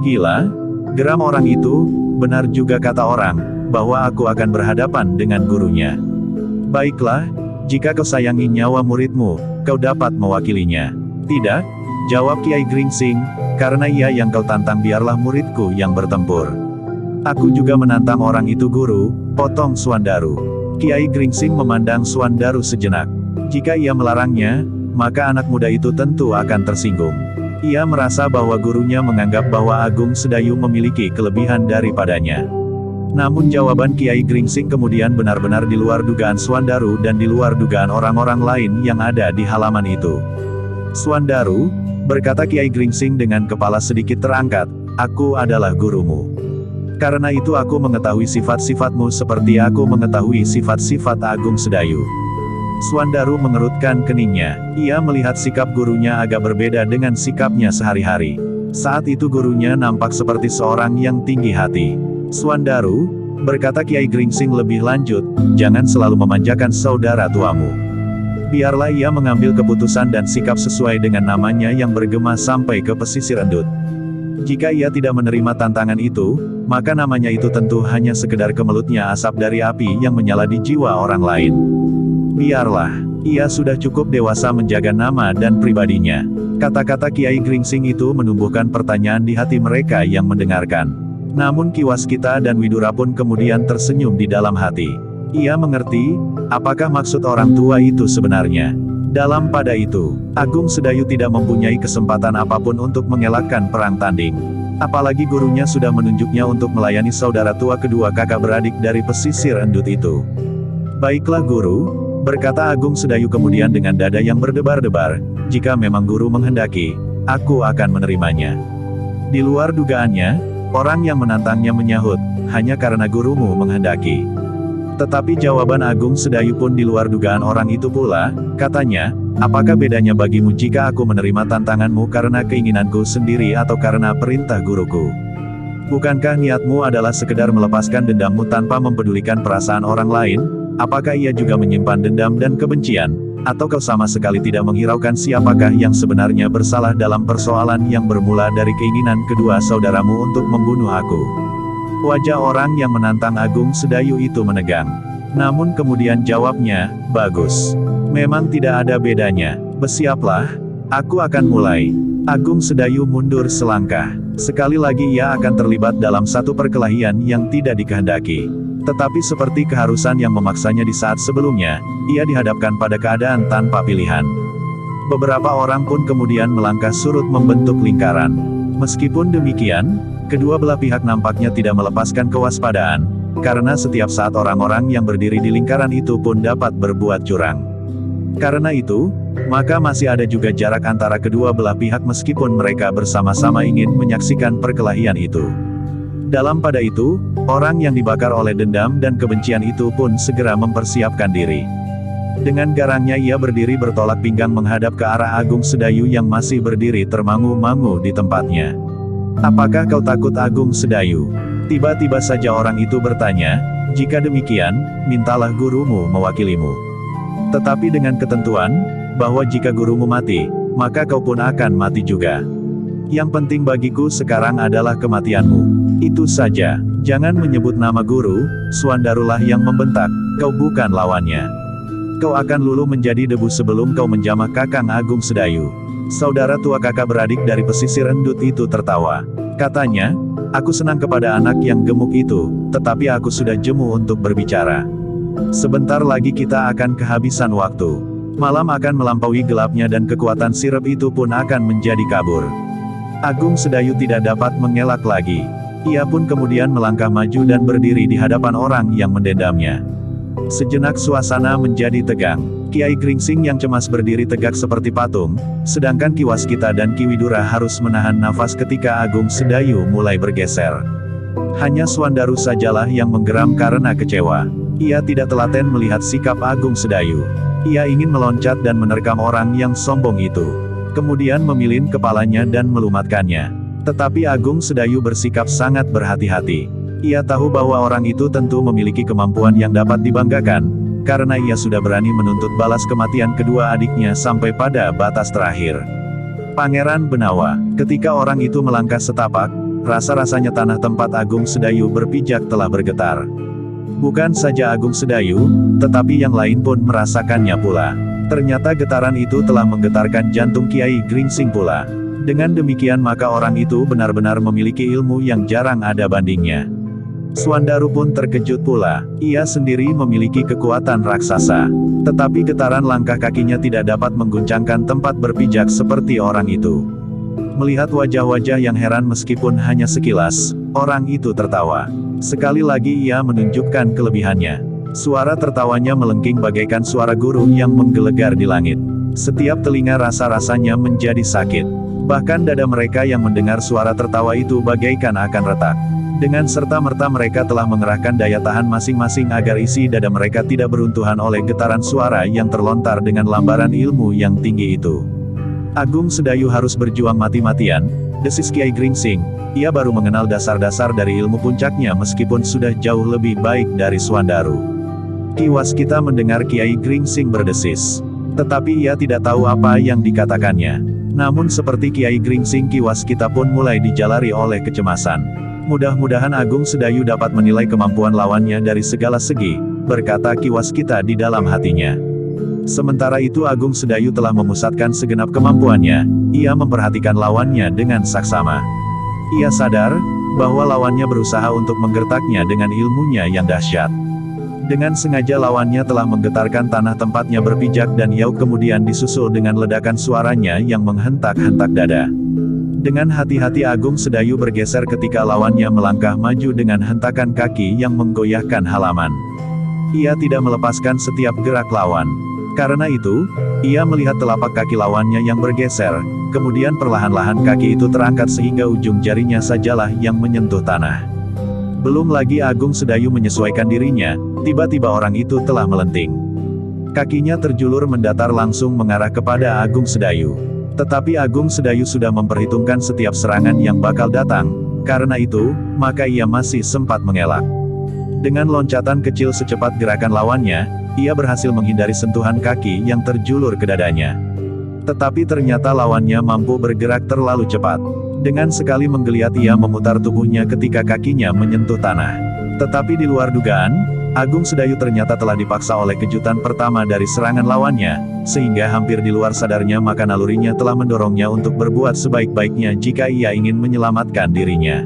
Gila? Geram orang itu, benar juga kata orang, bahwa aku akan berhadapan dengan gurunya. Baiklah, jika kau sayangi nyawa muridmu, kau dapat mewakilinya. Tidak, jawab Kiai Gringsing, karena ia yang kau tantang biarlah muridku yang bertempur. Aku juga menantang orang itu guru, potong Suandaru. Kiai Gringsing memandang Suandaru sejenak. Jika ia melarangnya, maka anak muda itu tentu akan tersinggung. Ia merasa bahwa gurunya menganggap bahwa Agung Sedayu memiliki kelebihan daripadanya. Namun jawaban Kiai Gringsing kemudian benar-benar di luar dugaan Suandaru dan di luar dugaan orang-orang lain yang ada di halaman itu. "Suandaru," berkata Kiai Gringsing dengan kepala sedikit terangkat, "aku adalah gurumu. Karena itu aku mengetahui sifat-sifatmu seperti aku mengetahui sifat-sifat Agung Sedayu." Suandaru mengerutkan keningnya. Ia melihat sikap gurunya agak berbeda dengan sikapnya sehari-hari. Saat itu gurunya nampak seperti seorang yang tinggi hati. "Suandaru," berkata Kiai Gringsing lebih lanjut, "jangan selalu memanjakan saudara tuamu. Biarlah ia mengambil keputusan dan sikap sesuai dengan namanya yang bergema sampai ke pesisir endut. Jika ia tidak menerima tantangan itu, maka namanya itu tentu hanya sekedar kemelutnya asap dari api yang menyala di jiwa orang lain. Biarlah, ia sudah cukup dewasa menjaga nama dan pribadinya." Kata-kata Kiai Gringsing itu menumbuhkan pertanyaan di hati mereka yang mendengarkan. Namun Ki Waskita dan Widura pun kemudian tersenyum di dalam hati. Ia mengerti, apakah maksud orang tua itu sebenarnya. Dalam pada itu, Agung Sedayu tidak mempunyai kesempatan apapun untuk mengelakkan perang tanding. Apalagi gurunya sudah menunjuknya untuk melayani saudara tua kedua kakak beradik dari pesisir endut itu. "Baiklah guru," berkata Agung Sedayu kemudian dengan dada yang berdebar-debar, "jika memang guru menghendaki, aku akan menerimanya." Di luar dugaannya, orang yang menantangnya menyahut, "hanya karena gurumu menghendaki." Tetapi jawaban Agung Sedayu pun di luar dugaan orang itu pula, katanya, "Apakah bedanya bagimu jika aku menerima tantanganmu karena keinginanku sendiri atau karena perintah guruku? Bukankah niatmu adalah sekedar melepaskan dendammu tanpa mempedulikan perasaan orang lain? Apakah ia juga menyimpan dendam dan kebencian? Atau kau sama sekali tidak menghiraukan siapakah yang sebenarnya bersalah dalam persoalan yang bermula dari keinginan kedua saudaramu untuk membunuh aku?" Wajah orang yang menantang Agung Sedayu itu menegang. Namun kemudian jawabnya, "Bagus. Memang tidak ada bedanya. Bersiaplah, aku akan mulai." Agung Sedayu mundur selangkah. Sekali lagi ia akan terlibat dalam satu perkelahian yang tidak dikehendaki. Tetapi seperti keharusan yang memaksanya di saat sebelumnya, ia dihadapkan pada keadaan tanpa pilihan. Beberapa orang pun kemudian melangkah surut membentuk lingkaran. Meskipun demikian, kedua belah pihak nampaknya tidak melepaskan kewaspadaan, karena setiap saat orang-orang yang berdiri di lingkaran itu pun dapat berbuat curang. Karena itu, maka masih ada juga jarak antara kedua belah pihak meskipun mereka bersama-sama ingin menyaksikan perkelahian itu. Dalam pada itu, orang yang dibakar oleh dendam dan kebencian itu pun segera mempersiapkan diri. Dengan garangnya ia berdiri bertolak pinggang menghadap ke arah Agung Sedayu yang masih berdiri termangu-mangu di tempatnya. "Apakah kau takut Agung Sedayu?" Tiba-tiba saja orang itu bertanya, "Jika demikian, mintalah gurumu mewakilimu. Tetapi dengan ketentuan, bahwa jika gurumu mati, maka kau pun akan mati juga. Yang penting bagiku sekarang adalah kematianmu. Itu saja, jangan menyebut nama guru." Suandarulah yang membentak, "Kau bukan lawannya. Kau akan luluh menjadi debu sebelum kau menjamah Kakang Agung Sedayu." Saudara tua kakak beradik dari pesisir endut itu tertawa. Katanya, "Aku senang kepada anak yang gemuk itu, tetapi aku sudah jemu untuk berbicara. Sebentar lagi kita akan kehabisan waktu. Malam akan melampaui gelapnya dan kekuatan sirep itu pun akan menjadi kabur." Agung Sedayu tidak dapat mengelak lagi. Ia pun kemudian melangkah maju dan berdiri di hadapan orang yang mendendamnya. Sejenak suasana menjadi tegang. Kiai Gringsing yang cemas berdiri tegak seperti patung, sedangkan Ki Waskita dan Ki Widura harus menahan nafas ketika Agung Sedayu mulai bergeser. Hanya Suandaru sajalah yang menggeram karena kecewa. Ia tidak telaten melihat sikap Agung Sedayu. Ia ingin meloncat dan menerkam orang yang sombong itu. Kemudian memilin kepalanya dan melumatkannya. Tetapi Agung Sedayu bersikap sangat berhati-hati. Ia tahu bahwa orang itu tentu memiliki kemampuan yang dapat dibanggakan, karena ia sudah berani menuntut balas kematian kedua adiknya sampai pada batas terakhir. Pangeran Benawa, ketika orang itu melangkah setapak, rasa-rasanya tanah tempat Agung Sedayu berpijak telah bergetar. Bukan saja Agung Sedayu, tetapi yang lain pun merasakannya pula. Ternyata getaran itu telah menggetarkan jantung Kiai Gringsing pula. Dengan demikian maka orang itu benar-benar memiliki ilmu yang jarang ada bandingnya. Suandaru pun terkejut pula. Ia sendiri memiliki kekuatan raksasa. Tetapi getaran langkah kakinya tidak dapat mengguncangkan tempat berpijak seperti orang itu. Melihat wajah-wajah yang heran meskipun hanya sekilas, orang itu tertawa. Sekali lagi ia menunjukkan kelebihannya. Suara tertawanya melengking bagaikan suara guru yang menggelegar di langit. Setiap telinga rasa-rasanya menjadi sakit. Bahkan dada mereka yang mendengar suara tertawa itu bagaikan akan retak. Dengan serta-merta mereka telah mengerahkan daya tahan masing-masing agar isi dada mereka tidak beruntuhan oleh getaran suara yang terlontar dengan lambaran ilmu yang tinggi itu. Agung Sedayu harus berjuang mati-matian, desis Kiai Gringsing. Ia baru mengenal dasar-dasar dari ilmu puncaknya meskipun sudah jauh lebih baik dari Suandaru. Ki Waskita mendengar Kiai Gringsing berdesis. Tetapi ia tidak tahu apa yang dikatakannya. Namun seperti Kiai Gringsing, Ki Waskita pun mulai dijalari oleh kecemasan. Mudah-mudahan Agung Sedayu dapat menilai kemampuan lawannya dari segala segi, berkata Ki Waskita di dalam hatinya. Sementara itu Agung Sedayu telah memusatkan segenap kemampuannya, ia memperhatikan lawannya dengan saksama. Ia sadar, bahwa lawannya berusaha untuk menggertaknya dengan ilmunya yang dahsyat. Dengan sengaja lawannya telah menggetarkan tanah tempatnya berpijak dan Yauk kemudian disusul dengan ledakan suaranya yang menghentak-hentak dada. Dengan hati-hati Agung Sedayu bergeser ketika lawannya melangkah maju dengan hentakan kaki yang menggoyahkan halaman. Ia tidak melepaskan setiap gerak lawan. Karena itu, ia melihat telapak kaki lawannya yang bergeser, kemudian perlahan-lahan kaki itu terangkat sehingga ujung jarinya sajalah yang menyentuh tanah. Belum lagi Agung Sedayu menyesuaikan dirinya, tiba-tiba orang itu telah melenting. Kakinya terjulur mendatar langsung mengarah kepada Agung Sedayu. Tetapi Agung Sedayu sudah memperhitungkan setiap serangan yang bakal datang, karena itu, maka ia masih sempat mengelak. Dengan loncatan kecil secepat gerakan lawannya, ia berhasil menghindari sentuhan kaki yang terjulur ke dadanya. Tetapi ternyata lawannya mampu bergerak terlalu cepat. Dengan sekali menggeliat ia memutar tubuhnya ketika kakinya menyentuh tanah. Tetapi di luar dugaan, Agung Sedayu ternyata telah dipaksa oleh kejutan pertama dari serangan lawannya, sehingga hampir di luar sadarnya maka nalurinya telah mendorongnya untuk berbuat sebaik-baiknya jika ia ingin menyelamatkan dirinya.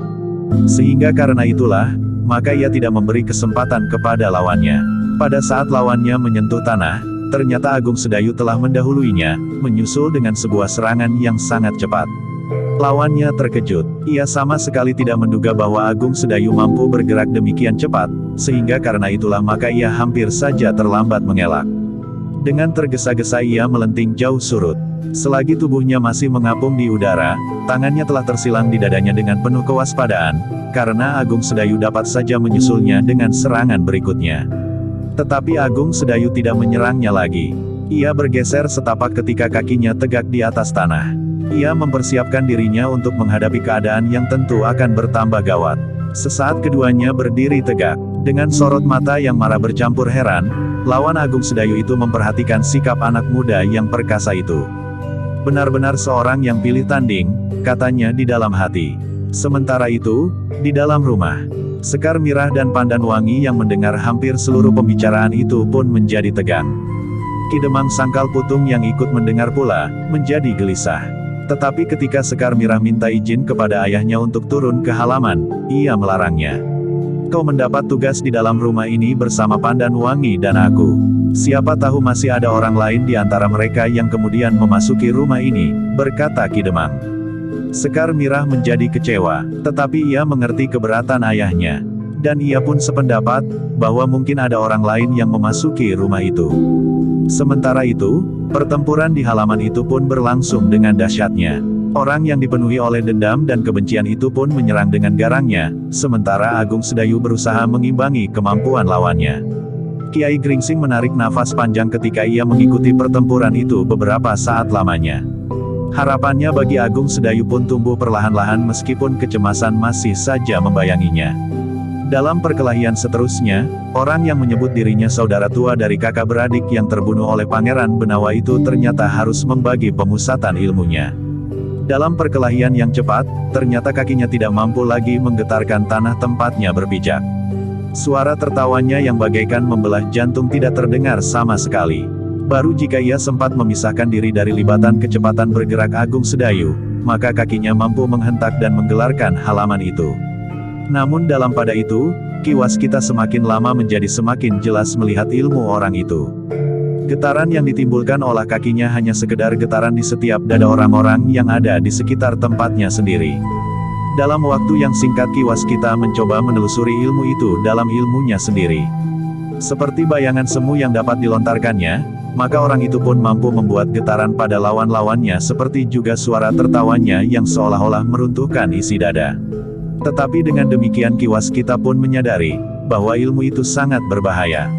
Sehingga karena itulah, maka ia tidak memberi kesempatan kepada lawannya. Pada saat lawannya menyentuh tanah, ternyata Agung Sedayu telah mendahuluinya, menyusul dengan sebuah serangan yang sangat cepat. Lawannya terkejut, ia sama sekali tidak menduga bahwa Agung Sedayu mampu bergerak demikian cepat, sehingga karena itulah maka ia hampir saja terlambat mengelak. Dengan tergesa-gesa ia melenting jauh surut. Selagi tubuhnya masih mengapung di udara, tangannya telah tersilang di dadanya dengan penuh kewaspadaan, karena Agung Sedayu dapat saja menyusulnya dengan serangan berikutnya. Tetapi Agung Sedayu tidak menyerangnya lagi. Ia bergeser setapak ketika kakinya tegak di atas tanah. Ia mempersiapkan dirinya untuk menghadapi keadaan yang tentu akan bertambah gawat. Sesaat keduanya berdiri tegak. Dengan sorot mata yang marah bercampur heran, lawan Agung Sedayu itu memperhatikan sikap anak muda yang perkasa itu. Benar-benar seorang yang pilih tanding, katanya di dalam hati. Sementara itu, di dalam rumah, Sekar Mirah dan Pandan Wangi yang mendengar hampir seluruh pembicaraan itu pun menjadi tegang. Ki Demang Sangkal Putung yang ikut mendengar pula, menjadi gelisah. Tetapi ketika Sekar Mirah minta izin kepada ayahnya untuk turun ke halaman, ia melarangnya. Kau mendapat tugas di dalam rumah ini bersama Pandan Wangi dan aku. Siapa tahu masih ada orang lain di antara mereka yang kemudian memasuki rumah ini, berkata Ki Demang. Sekar Mirah menjadi kecewa, tetapi ia mengerti keberatan ayahnya. Dan ia pun sependapat, bahwa mungkin ada orang lain yang memasuki rumah itu. Sementara itu, pertempuran di halaman itu pun berlangsung dengan dahsyatnya. Orang yang dipenuhi oleh dendam dan kebencian itu pun menyerang dengan garangnya, sementara Agung Sedayu berusaha mengimbangi kemampuan lawannya. Kiai Gringsing menarik nafas panjang ketika ia mengikuti pertempuran itu beberapa saat lamanya. Harapannya bagi Agung Sedayu pun tumbuh perlahan-lahan meskipun kecemasan masih saja membayanginya. Dalam perkelahian seterusnya, orang yang menyebut dirinya saudara tua dari kakak beradik yang terbunuh oleh Pangeran Benawa itu ternyata harus membagi pemusatan ilmunya. Dalam perkelahian yang cepat, ternyata kakinya tidak mampu lagi menggetarkan tanah tempatnya berpijak. Suara tertawanya yang bagaikan membelah jantung tidak terdengar sama sekali. Baru jika ia sempat memisahkan diri dari libatan kecepatan bergerak Agung Sedayu, maka kakinya mampu menghentak dan menggelarkan halaman itu. Namun dalam pada itu, Ki Waskita semakin lama menjadi semakin jelas melihat ilmu orang itu. Getaran yang ditimbulkan olah kakinya hanya sekedar getaran di setiap dada orang-orang yang ada di sekitar tempatnya sendiri. Dalam waktu yang singkat Ki Waskita mencoba menelusuri ilmu itu dalam ilmunya sendiri. Seperti bayangan semu yang dapat dilontarkannya, maka orang itu pun mampu membuat getaran pada lawan-lawannya seperti juga suara tertawanya yang seolah-olah meruntuhkan isi dada. Tetapi dengan demikian Ki Waskita pun menyadari bahwa ilmu itu sangat berbahaya.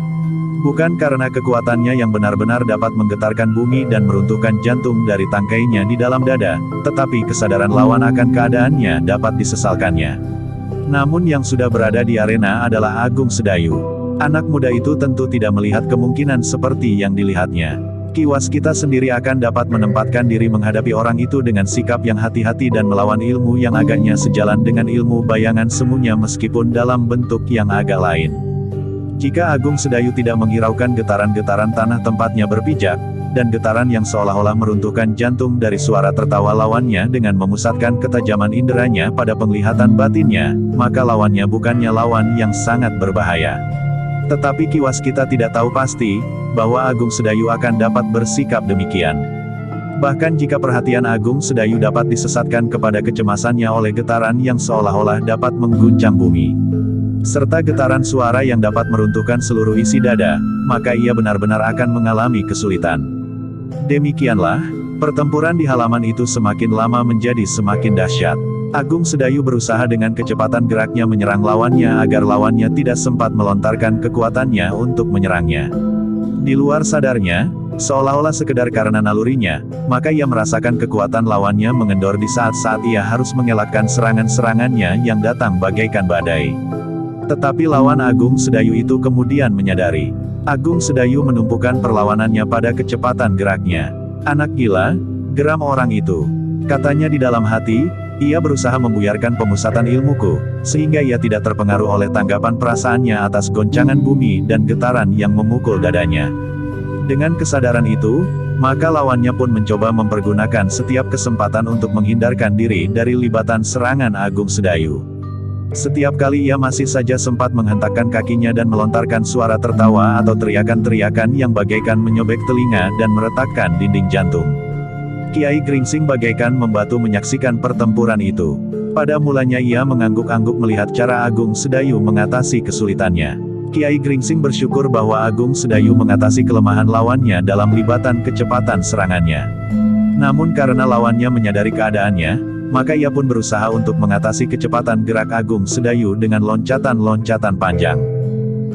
Bukan karena kekuatannya yang benar-benar dapat menggetarkan bumi dan meruntuhkan jantung dari tangkainya di dalam dada, tetapi kesadaran lawan akan keadaannya dapat disesalkannya. Namun yang sudah berada di arena adalah Agung Sedayu. Anak muda itu tentu tidak melihat kemungkinan seperti yang dilihatnya. Ki Waskita sendiri akan dapat menempatkan diri menghadapi orang itu dengan sikap yang hati-hati dan melawan ilmu yang agaknya sejalan dengan ilmu bayangan semuanya meskipun dalam bentuk yang agak lain. Jika Agung Sedayu tidak menghiraukan getaran-getaran tanah tempatnya berpijak, dan getaran yang seolah-olah meruntuhkan jantung dari suara tertawa lawannya dengan memusatkan ketajaman inderanya pada penglihatan batinnya, maka lawannya bukannya lawan yang sangat berbahaya. Tetapi Ki Waskita tidak tahu pasti, bahwa Agung Sedayu akan dapat bersikap demikian. Bahkan jika perhatian Agung Sedayu dapat disesatkan kepada kecemasannya oleh getaran yang seolah-olah dapat mengguncang bumi, serta getaran suara yang dapat meruntuhkan seluruh isi dada, maka ia benar-benar akan mengalami kesulitan. Demikianlah, pertempuran di halaman itu semakin lama menjadi semakin dahsyat. Agung Sedayu berusaha dengan kecepatan geraknya menyerang lawannya agar lawannya tidak sempat melontarkan kekuatannya untuk menyerangnya. Di luar sadarnya, seolah-olah sekedar karena nalurinya, maka ia merasakan kekuatan lawannya mengendor di saat-saat ia harus mengelakkan serangan-serangannya yang datang bagaikan badai. Tetapi lawan Agung Sedayu itu kemudian menyadari. Agung Sedayu menumpukan perlawanannya pada kecepatan geraknya. "Anak gila," geram orang itu. Katanya di dalam hati, ia berusaha membuyarkan pemusatan ilmuku, sehingga ia tidak terpengaruh oleh tanggapan perasaannya atas goncangan bumi dan getaran yang memukul dadanya. Dengan kesadaran itu, maka lawannya pun mencoba mempergunakan setiap kesempatan untuk menghindarkan diri dari libatan serangan Agung Sedayu. Setiap kali ia masih saja sempat menghentakkan kakinya dan melontarkan suara tertawa atau teriakan-teriakan yang bagaikan menyobek telinga dan meretakkan dinding jantung. Kiai Gringsing bagaikan membatu menyaksikan pertempuran itu. Pada mulanya ia mengangguk-angguk melihat cara Agung Sedayu mengatasi kesulitannya. Kiai Gringsing bersyukur bahwa Agung Sedayu mengatasi kelemahan lawannya dalam libatan kecepatan serangannya. Namun karena lawannya menyadari keadaannya, maka ia pun berusaha untuk mengatasi kecepatan gerak Agung Sedayu dengan loncatan-loncatan panjang.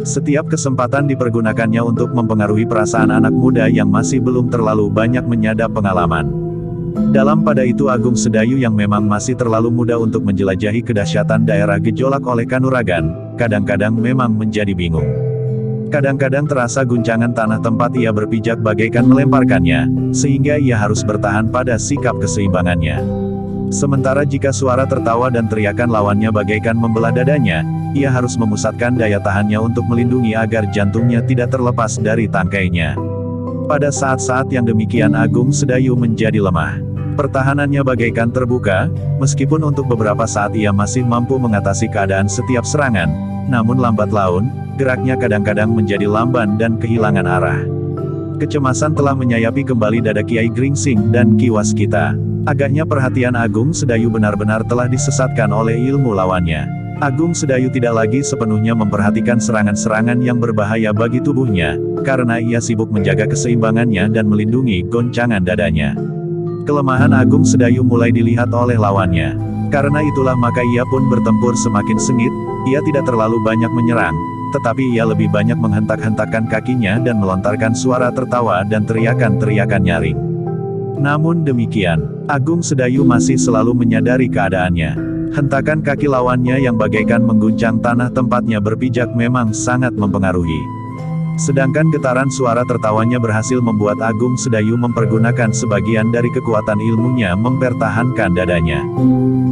Setiap kesempatan dipergunakannya untuk mempengaruhi perasaan anak muda yang masih belum terlalu banyak menyadap pengalaman. Dalam pada itu Agung Sedayu yang memang masih terlalu muda untuk menjelajahi kedahsyatan daerah gejolak oleh kanuragan, kadang-kadang memang menjadi bingung. Kadang-kadang terasa guncangan tanah tempat ia berpijak bagaikan melemparkannya, sehingga ia harus bertahan pada sikap keseimbangannya. Sementara jika suara tertawa dan teriakan lawannya bagaikan membelah dadanya, ia harus memusatkan daya tahannya untuk melindungi agar jantungnya tidak terlepas dari tangkainya. Pada saat-saat yang demikian Agung Sedayu menjadi lemah. Pertahanannya bagaikan terbuka, meskipun untuk beberapa saat ia masih mampu mengatasi keadaan setiap serangan, namun lambat laun, geraknya kadang-kadang menjadi lamban dan kehilangan arah. Kecemasan telah menyayapi kembali dada Kiai Gringsing dan Ki Waskita. Agaknya perhatian Agung Sedayu benar-benar telah disesatkan oleh ilmu lawannya. Agung Sedayu tidak lagi sepenuhnya memperhatikan serangan-serangan yang berbahaya bagi tubuhnya, karena ia sibuk menjaga keseimbangannya dan melindungi goncangan dadanya. Kelemahan Agung Sedayu mulai dilihat oleh lawannya. Karena itulah maka ia pun bertempur semakin sengit, ia tidak terlalu banyak menyerang, tetapi ia lebih banyak menghentak-hentakkan kakinya dan melontarkan suara tertawa dan teriakan-teriakan nyaring. Namun demikian, Agung Sedayu masih selalu menyadari keadaannya. Hentakan kaki lawannya yang bagaikan mengguncang tanah tempatnya berpijak memang sangat mempengaruhi. Sedangkan getaran suara tertawanya berhasil membuat Agung Sedayu mempergunakan sebagian dari kekuatan ilmunya mempertahankan dadanya.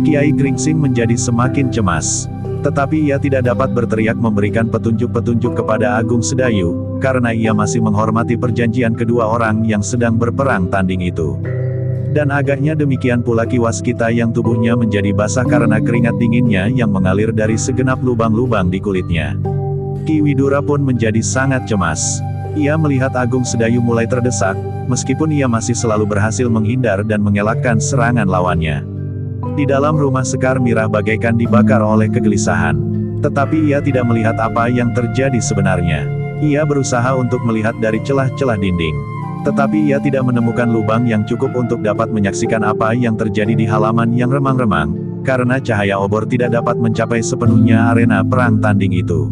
Kiai Gringsing menjadi semakin cemas. Tetapi ia tidak dapat berteriak memberikan petunjuk-petunjuk kepada Agung Sedayu, karena ia masih menghormati perjanjian kedua orang yang sedang berperang tanding itu. Dan agaknya demikian pula Ki Waskita yang tubuhnya menjadi basah karena keringat dinginnya yang mengalir dari segenap lubang-lubang di kulitnya. Ki Widura pun menjadi sangat cemas. Ia melihat Agung Sedayu mulai terdesak, meskipun ia masih selalu berhasil menghindar dan mengelakkan serangan lawannya. Di dalam rumah Sekar Mirah bagaikan dibakar oleh kegelisahan. Tetapi ia tidak melihat apa yang terjadi sebenarnya. Ia berusaha untuk melihat dari celah-celah dinding. Tetapi ia tidak menemukan lubang yang cukup untuk dapat menyaksikan apa yang terjadi di halaman yang remang-remang, karena cahaya obor tidak dapat mencapai sepenuhnya arena perang tanding itu.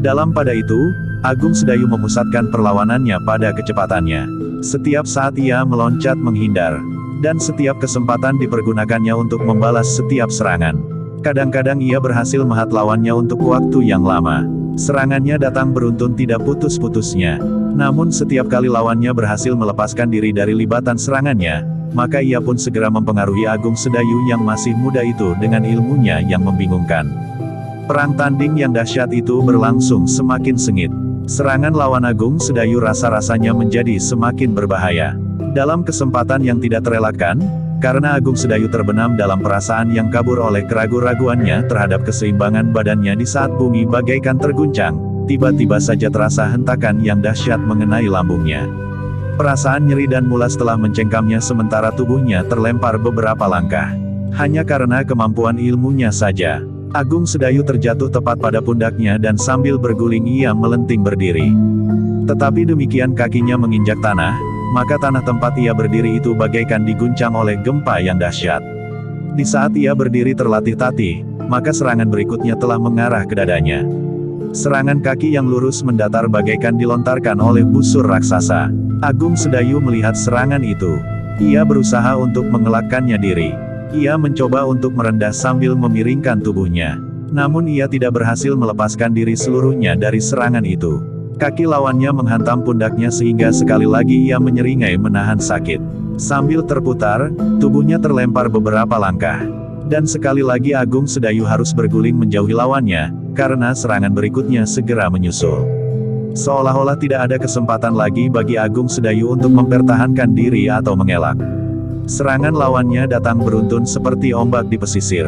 Dalam pada itu, Agung Sedayu memusatkan perlawanannya pada kecepatannya. Setiap saat ia meloncat menghindar, dan setiap kesempatan dipergunakannya untuk membalas setiap serangan. Kadang-kadang ia berhasil melihat lawannya untuk waktu yang lama. Serangannya datang beruntun tidak putus-putusnya. Namun setiap kali lawannya berhasil melepaskan diri dari libatan serangannya, maka ia pun segera mempengaruhi Agung Sedayu yang masih muda itu dengan ilmunya yang membingungkan. Perang tanding yang dahsyat itu berlangsung semakin sengit. Serangan lawan Agung Sedayu rasa-rasanya menjadi semakin berbahaya. Dalam kesempatan yang tidak terelakkan, karena Agung Sedayu terbenam dalam perasaan yang kabur oleh keraguan-raguannya terhadap keseimbangan badannya di saat bumi bagaikan terguncang, tiba-tiba saja terasa hentakan yang dahsyat mengenai lambungnya. Perasaan nyeri dan mulas telah mencengkamnya sementara tubuhnya terlempar beberapa langkah. Hanya karena kemampuan ilmunya saja, Agung Sedayu terjatuh tepat pada pundaknya dan sambil berguling ia melenting berdiri. Tetapi demikian kakinya menginjak tanah, maka tanah tempat ia berdiri itu bagaikan diguncang oleh gempa yang dahsyat. Di saat ia berdiri terlatih-tatih, maka serangan berikutnya telah mengarah ke dadanya. Serangan kaki yang lurus mendatar bagaikan dilontarkan oleh busur raksasa. Agung Sedayu melihat serangan itu. Ia berusaha untuk mengelakkannya diri. Ia mencoba untuk merendah sambil memiringkan tubuhnya. Namun ia tidak berhasil melepaskan diri seluruhnya dari serangan itu. Kaki lawannya menghantam pundaknya sehingga sekali lagi ia menyeringai menahan sakit. Sambil terputar, tubuhnya terlempar beberapa langkah. Dan sekali lagi Agung Sedayu harus berguling menjauhi lawannya, karena serangan berikutnya segera menyusul. Seolah-olah tidak ada kesempatan lagi bagi Agung Sedayu untuk mempertahankan diri atau mengelak. Serangan lawannya datang beruntun seperti ombak di pesisir.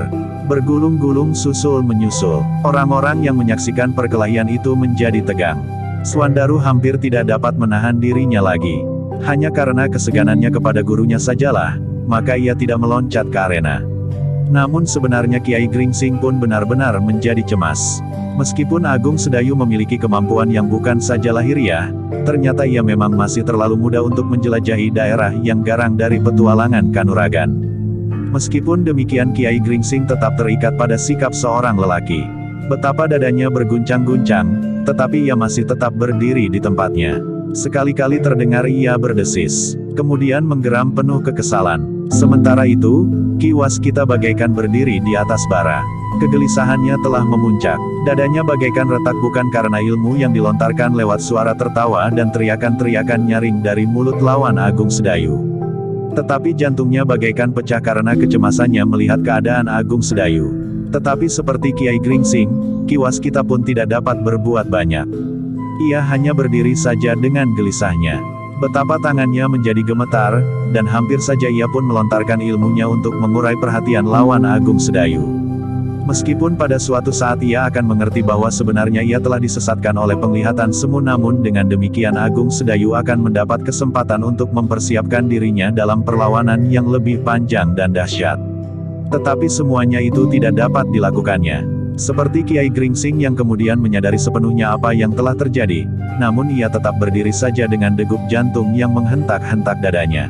Bergulung-gulung susul menyusul. Orang-orang yang menyaksikan perkelahian itu menjadi tegang. Swandaru hampir tidak dapat menahan dirinya lagi. Hanya karena keseganannya kepada gurunya sajalah, maka ia tidak meloncat ke arena. Namun sebenarnya Kiai Gringsing pun benar-benar menjadi cemas. Meskipun Agung Sedayu memiliki kemampuan yang bukan saja lahiriah, ternyata ia memang masih terlalu muda untuk menjelajahi daerah yang garang dari petualangan Kanuragan. Meskipun demikian Kiai Gringsing tetap terikat pada sikap seorang lelaki. Betapa dadanya berguncang-guncang, tetapi ia masih tetap berdiri di tempatnya. Sekali-kali terdengar ia berdesis, kemudian menggeram penuh kekesalan. Sementara itu, Ki Waskita bagaikan berdiri di atas bara. Kegelisahannya telah memuncak. Dadanya bagaikan retak bukan karena ilmu yang dilontarkan lewat suara tertawa dan teriakan-teriakan nyaring dari mulut lawan Agung Sedayu. Tetapi jantungnya bagaikan pecah karena kecemasannya melihat keadaan Agung Sedayu. Tetapi seperti Kiai Gringsing, Ki Waskita pun tidak dapat berbuat banyak. Ia hanya berdiri saja dengan gelisahnya. Betapa tangannya menjadi gemetar, dan hampir saja ia pun melontarkan ilmunya untuk mengurai perhatian lawan Agung Sedayu. Meskipun pada suatu saat ia akan mengerti bahwa sebenarnya ia telah disesatkan oleh penglihatan semu, namun dengan demikian Agung Sedayu akan mendapat kesempatan untuk mempersiapkan dirinya dalam perlawanan yang lebih panjang dan dahsyat. Tetapi semuanya itu tidak dapat dilakukannya. Seperti Kiai Gringsing yang kemudian menyadari sepenuhnya apa yang telah terjadi, namun ia tetap berdiri saja dengan degup jantung yang menghentak-hentak dadanya.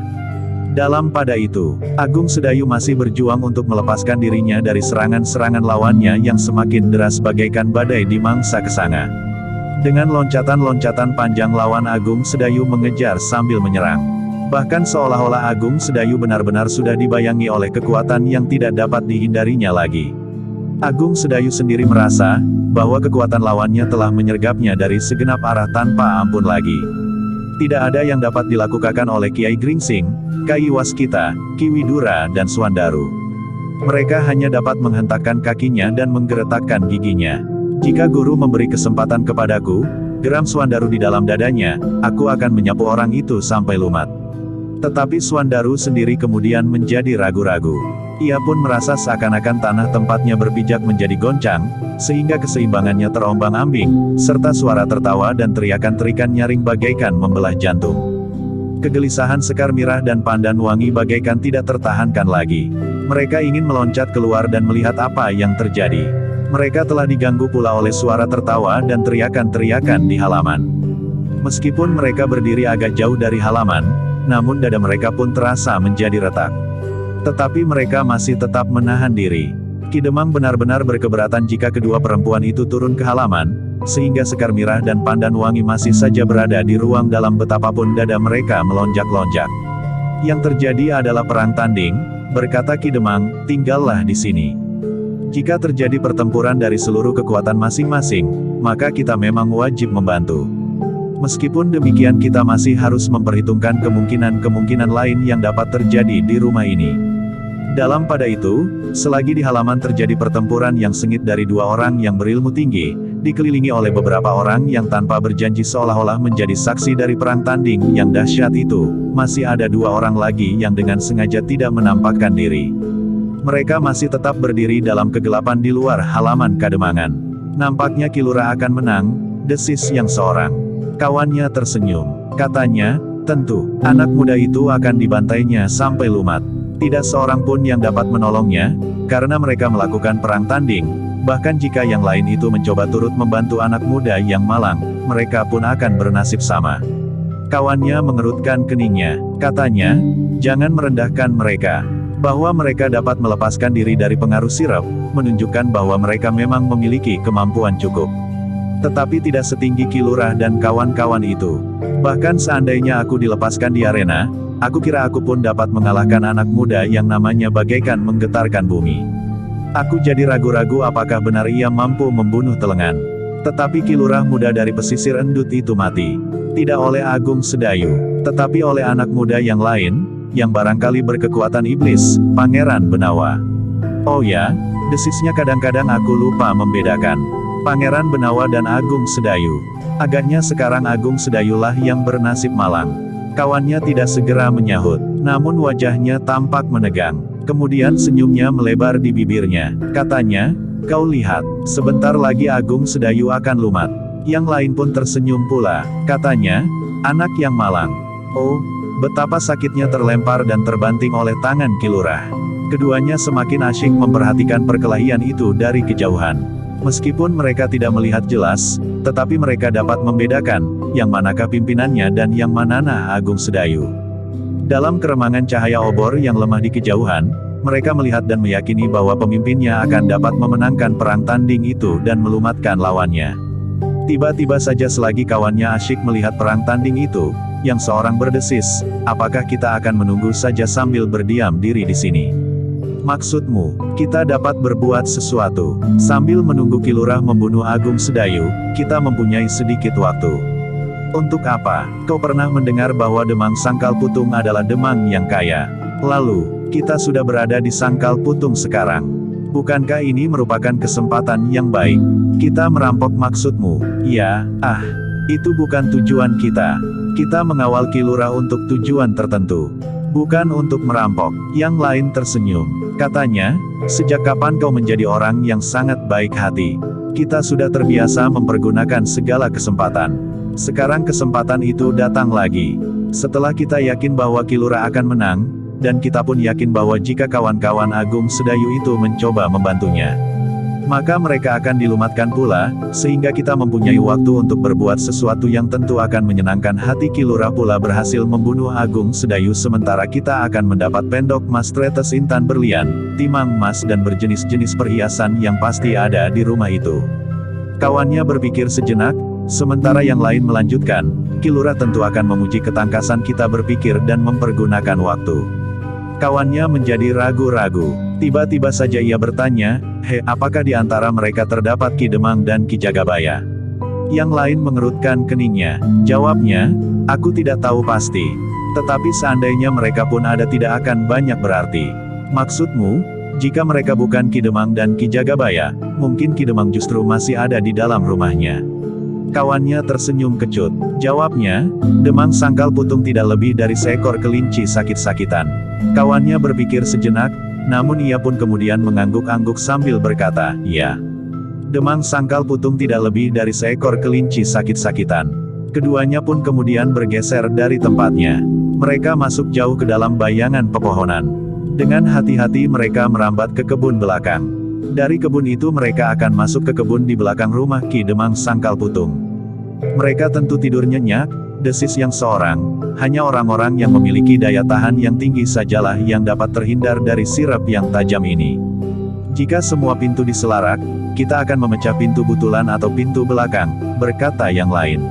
Dalam pada itu, Agung Sedayu masih berjuang untuk melepaskan dirinya dari serangan-serangan lawannya yang semakin deras bagaikan badai di mangsa kesanga. Dengan loncatan-loncatan panjang lawan Agung Sedayu mengejar sambil menyerang. Bahkan seolah-olah Agung Sedayu benar-benar sudah dibayangi oleh kekuatan yang tidak dapat dihindarinya lagi. Agung Sedayu sendiri merasa bahwa kekuatan lawannya telah menyergapnya dari segenap arah tanpa ampun lagi. Tidak ada yang dapat dilakukan oleh Kiai Gringsing, Ki Waskita, Ki Widura dan Swandaru. Mereka hanya dapat menghentakkan kakinya dan menggeretakkan giginya. Jika guru memberi kesempatan kepadaku, geram Swandaru di dalam dadanya, aku akan menyapu orang itu sampai lumat. Tetapi Swandaru sendiri kemudian menjadi ragu-ragu. Ia pun merasa seakan-akan tanah tempatnya berpijak menjadi goncang, sehingga keseimbangannya terombang-ambing, serta suara tertawa dan teriakan-teriakan nyaring bagaikan membelah jantung. Kegelisahan Sekar Mirah dan Pandan Wangi bagaikan tidak tertahankan lagi. Mereka ingin meloncat keluar dan melihat apa yang terjadi. Mereka telah diganggu pula oleh suara tertawa dan teriakan-teriakan di halaman. Meskipun mereka berdiri agak jauh dari halaman, namun dada mereka pun terasa menjadi retak. Tetapi mereka masih tetap menahan diri. Ki Demang benar-benar berkeberatan jika kedua perempuan itu turun ke halaman, sehingga Sekar Mirah dan Pandan Wangi masih saja berada di ruang dalam betapapun dada mereka melonjak-lonjak. Yang terjadi adalah perang tanding, berkata Ki Demang, tinggallah di sini. Jika terjadi pertempuran dari seluruh kekuatan masing-masing, maka kita memang wajib membantu. Meskipun demikian kita masih harus memperhitungkan kemungkinan-kemungkinan lain yang dapat terjadi di rumah ini. Dalam pada itu, selagi di halaman terjadi pertempuran yang sengit dari dua orang yang berilmu tinggi, dikelilingi oleh beberapa orang yang tanpa berjanji seolah-olah menjadi saksi dari perang tanding yang dahsyat itu, masih ada dua orang lagi yang dengan sengaja tidak menampakkan diri. Mereka masih tetap berdiri dalam kegelapan di luar halaman Kademangan. Nampaknya Ki Lurah akan menang, desis yang seorang. Kawannya tersenyum. Katanya, tentu, anak muda itu akan dibantainya sampai lumat. Tidak seorang pun yang dapat menolongnya, karena mereka melakukan perang tanding. Bahkan jika yang lain itu mencoba turut membantu anak muda yang malang, mereka pun akan bernasib sama. Kawannya mengerutkan keningnya. Katanya, jangan merendahkan mereka. Bahwa mereka dapat melepaskan diri dari pengaruh sirep, menunjukkan bahwa mereka memang memiliki kemampuan cukup. Tetapi tidak setinggi Ki Lurah dan kawan-kawan itu. Bahkan seandainya aku dilepaskan di arena, aku kira aku pun dapat mengalahkan anak muda yang namanya bagaikan menggetarkan bumi. Aku jadi ragu-ragu apakah benar ia mampu membunuh Telengan. Tetapi Ki Lurah muda dari pesisir endut itu mati. Tidak oleh Agung Sedayu, tetapi oleh anak muda yang lain, yang barangkali berkekuatan iblis, Pangeran Benawa. Oh ya, desisnya kadang-kadang aku lupa membedakan Pangeran Benawa dan Agung Sedayu. Agaknya sekarang Agung Sedayulah yang bernasib malang. Kawannya tidak segera menyahut, namun wajahnya tampak menegang. Kemudian senyumnya melebar di bibirnya. Katanya, kau lihat, sebentar lagi Agung Sedayu akan lumat. Yang lain pun tersenyum pula. Katanya, anak yang malang. Oh, betapa sakitnya terlempar dan terbanting oleh tangan Ki Lurah. Keduanya semakin asyik memperhatikan perkelahian itu dari kejauhan. Meskipun mereka tidak melihat jelas, tetapi mereka dapat membedakan, yang manakah pimpinannya dan yang manana Agung Sedayu. Dalam keremangan cahaya obor yang lemah di kejauhan, mereka melihat dan meyakini bahwa pemimpinnya akan dapat memenangkan perang tanding itu dan melumatkan lawannya. Tiba-tiba saja selagi kawannya asyik melihat perang tanding itu, yang seorang berdesis, apakah kita akan menunggu saja sambil berdiam diri di sini? Maksudmu, kita dapat berbuat sesuatu. Sambil menunggu Ki Lurah membunuh Agung Sedayu, kita mempunyai sedikit waktu. Untuk apa? Kau pernah mendengar bahwa Demang Sangkal Putung adalah Demang yang kaya. Lalu, kita sudah berada di Sangkal Putung sekarang. Bukankah ini merupakan kesempatan yang baik? Kita merampok maksudmu? Ya, itu bukan tujuan kita. Kita mengawal Ki Lurah untuk tujuan tertentu. Bukan untuk merampok. Yang lain tersenyum. Katanya, sejak kapan kau menjadi orang yang sangat baik hati? Kita sudah terbiasa mempergunakan segala kesempatan. Sekarang kesempatan itu datang lagi. Setelah kita yakin bahwa Ki Lurah akan menang, dan kita pun yakin bahwa jika kawan-kawan Agung Sedayu itu mencoba membantunya, maka mereka akan dilumatkan pula, sehingga kita mempunyai waktu untuk berbuat sesuatu yang tentu akan menyenangkan hati. Ki Lurah pula berhasil membunuh Agung Sedayu sementara kita akan mendapat pendok mas tretes intan berlian, timang emas dan berjenis-jenis perhiasan yang pasti ada di rumah itu. Kawannya berpikir sejenak, sementara yang lain melanjutkan, Ki Lurah tentu akan memuji ketangkasan kita berpikir dan mempergunakan waktu. Kawannya menjadi ragu-ragu. Tiba-tiba saja ia bertanya, apakah di antara mereka terdapat Ki Demang dan Ki Jagabaya? Yang lain mengerutkan keningnya. Jawabnya, aku tidak tahu pasti. Tetapi seandainya mereka pun ada tidak akan banyak berarti. Maksudmu, jika mereka bukan Ki Demang dan Ki Jagabaya, mungkin Ki Demang justru masih ada di dalam rumahnya. Kawannya tersenyum kecut. Jawabnya, Demang Sangkal Putung tidak lebih dari seekor kelinci sakit-sakitan. Kawannya berpikir sejenak, namun ia pun kemudian mengangguk-angguk sambil berkata, "Ya." Demang Sangkal Putung tidak lebih dari seekor kelinci sakit-sakitan. Keduanya pun kemudian bergeser dari tempatnya. Mereka masuk jauh ke dalam bayangan pepohonan. Dengan hati-hati mereka merambat ke kebun belakang. Dari kebun itu mereka akan masuk ke kebun di belakang rumah Ki Demang Sangkal Putung. Mereka tentu tidur nyenyak, desis yang seorang. Hanya orang-orang yang memiliki daya tahan yang tinggi sajalah yang dapat terhindar dari sirap yang tajam ini. "Jika semua pintu diselarak, kita akan memecah pintu butulan atau pintu belakang," berkata yang lain.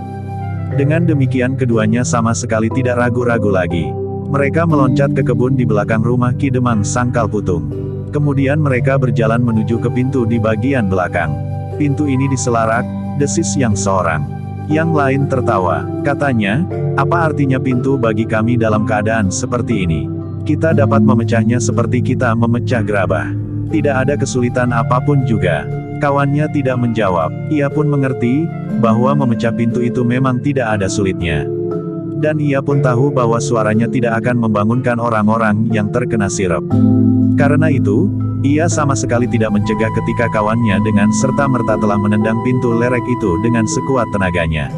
Dengan demikian keduanya sama sekali tidak ragu-ragu lagi. Mereka meloncat ke kebun di belakang rumah Ki Demang Sangkal Putung. Kemudian mereka berjalan menuju ke pintu di bagian belakang. "Pintu ini diselarak," desis yang seorang. Yang lain tertawa. Katanya, "Apa artinya pintu bagi kami dalam keadaan seperti ini? Kita dapat memecahnya seperti kita memecah gerabah. Tidak ada kesulitan apapun juga." Kawannya tidak menjawab. Ia pun mengerti bahwa memecah pintu itu memang tidak ada sulitnya. Dan ia pun tahu bahwa suaranya tidak akan membangunkan orang-orang yang terkena sirap. Karena itu, ia sama sekali tidak mencegah ketika kawannya dengan serta-merta telah menendang pintu lerek itu dengan sekuat tenaganya.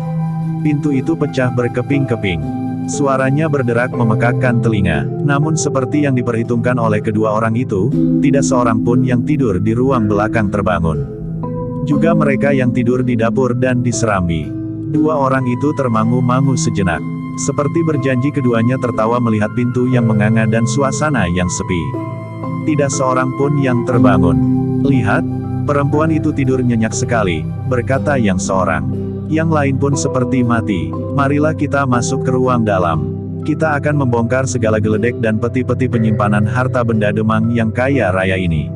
Pintu itu pecah berkeping-keping. Suaranya berderak memekakkan telinga. Namun seperti yang diperhitungkan oleh kedua orang itu, tidak seorang pun yang tidur di ruang belakang terbangun. Juga mereka yang tidur di dapur dan di serambi. Dua orang itu termangu-mangu sejenak. Seperti berjanji keduanya tertawa melihat pintu yang menganga dan suasana yang sepi. Tidak seorang pun yang terbangun. "Lihat, perempuan itu tidur nyenyak sekali," berkata yang seorang. Yang lain pun seperti mati. "Marilah kita masuk ke ruang dalam. Kita akan membongkar segala geledek dan peti-peti penyimpanan harta benda Demang yang kaya raya ini."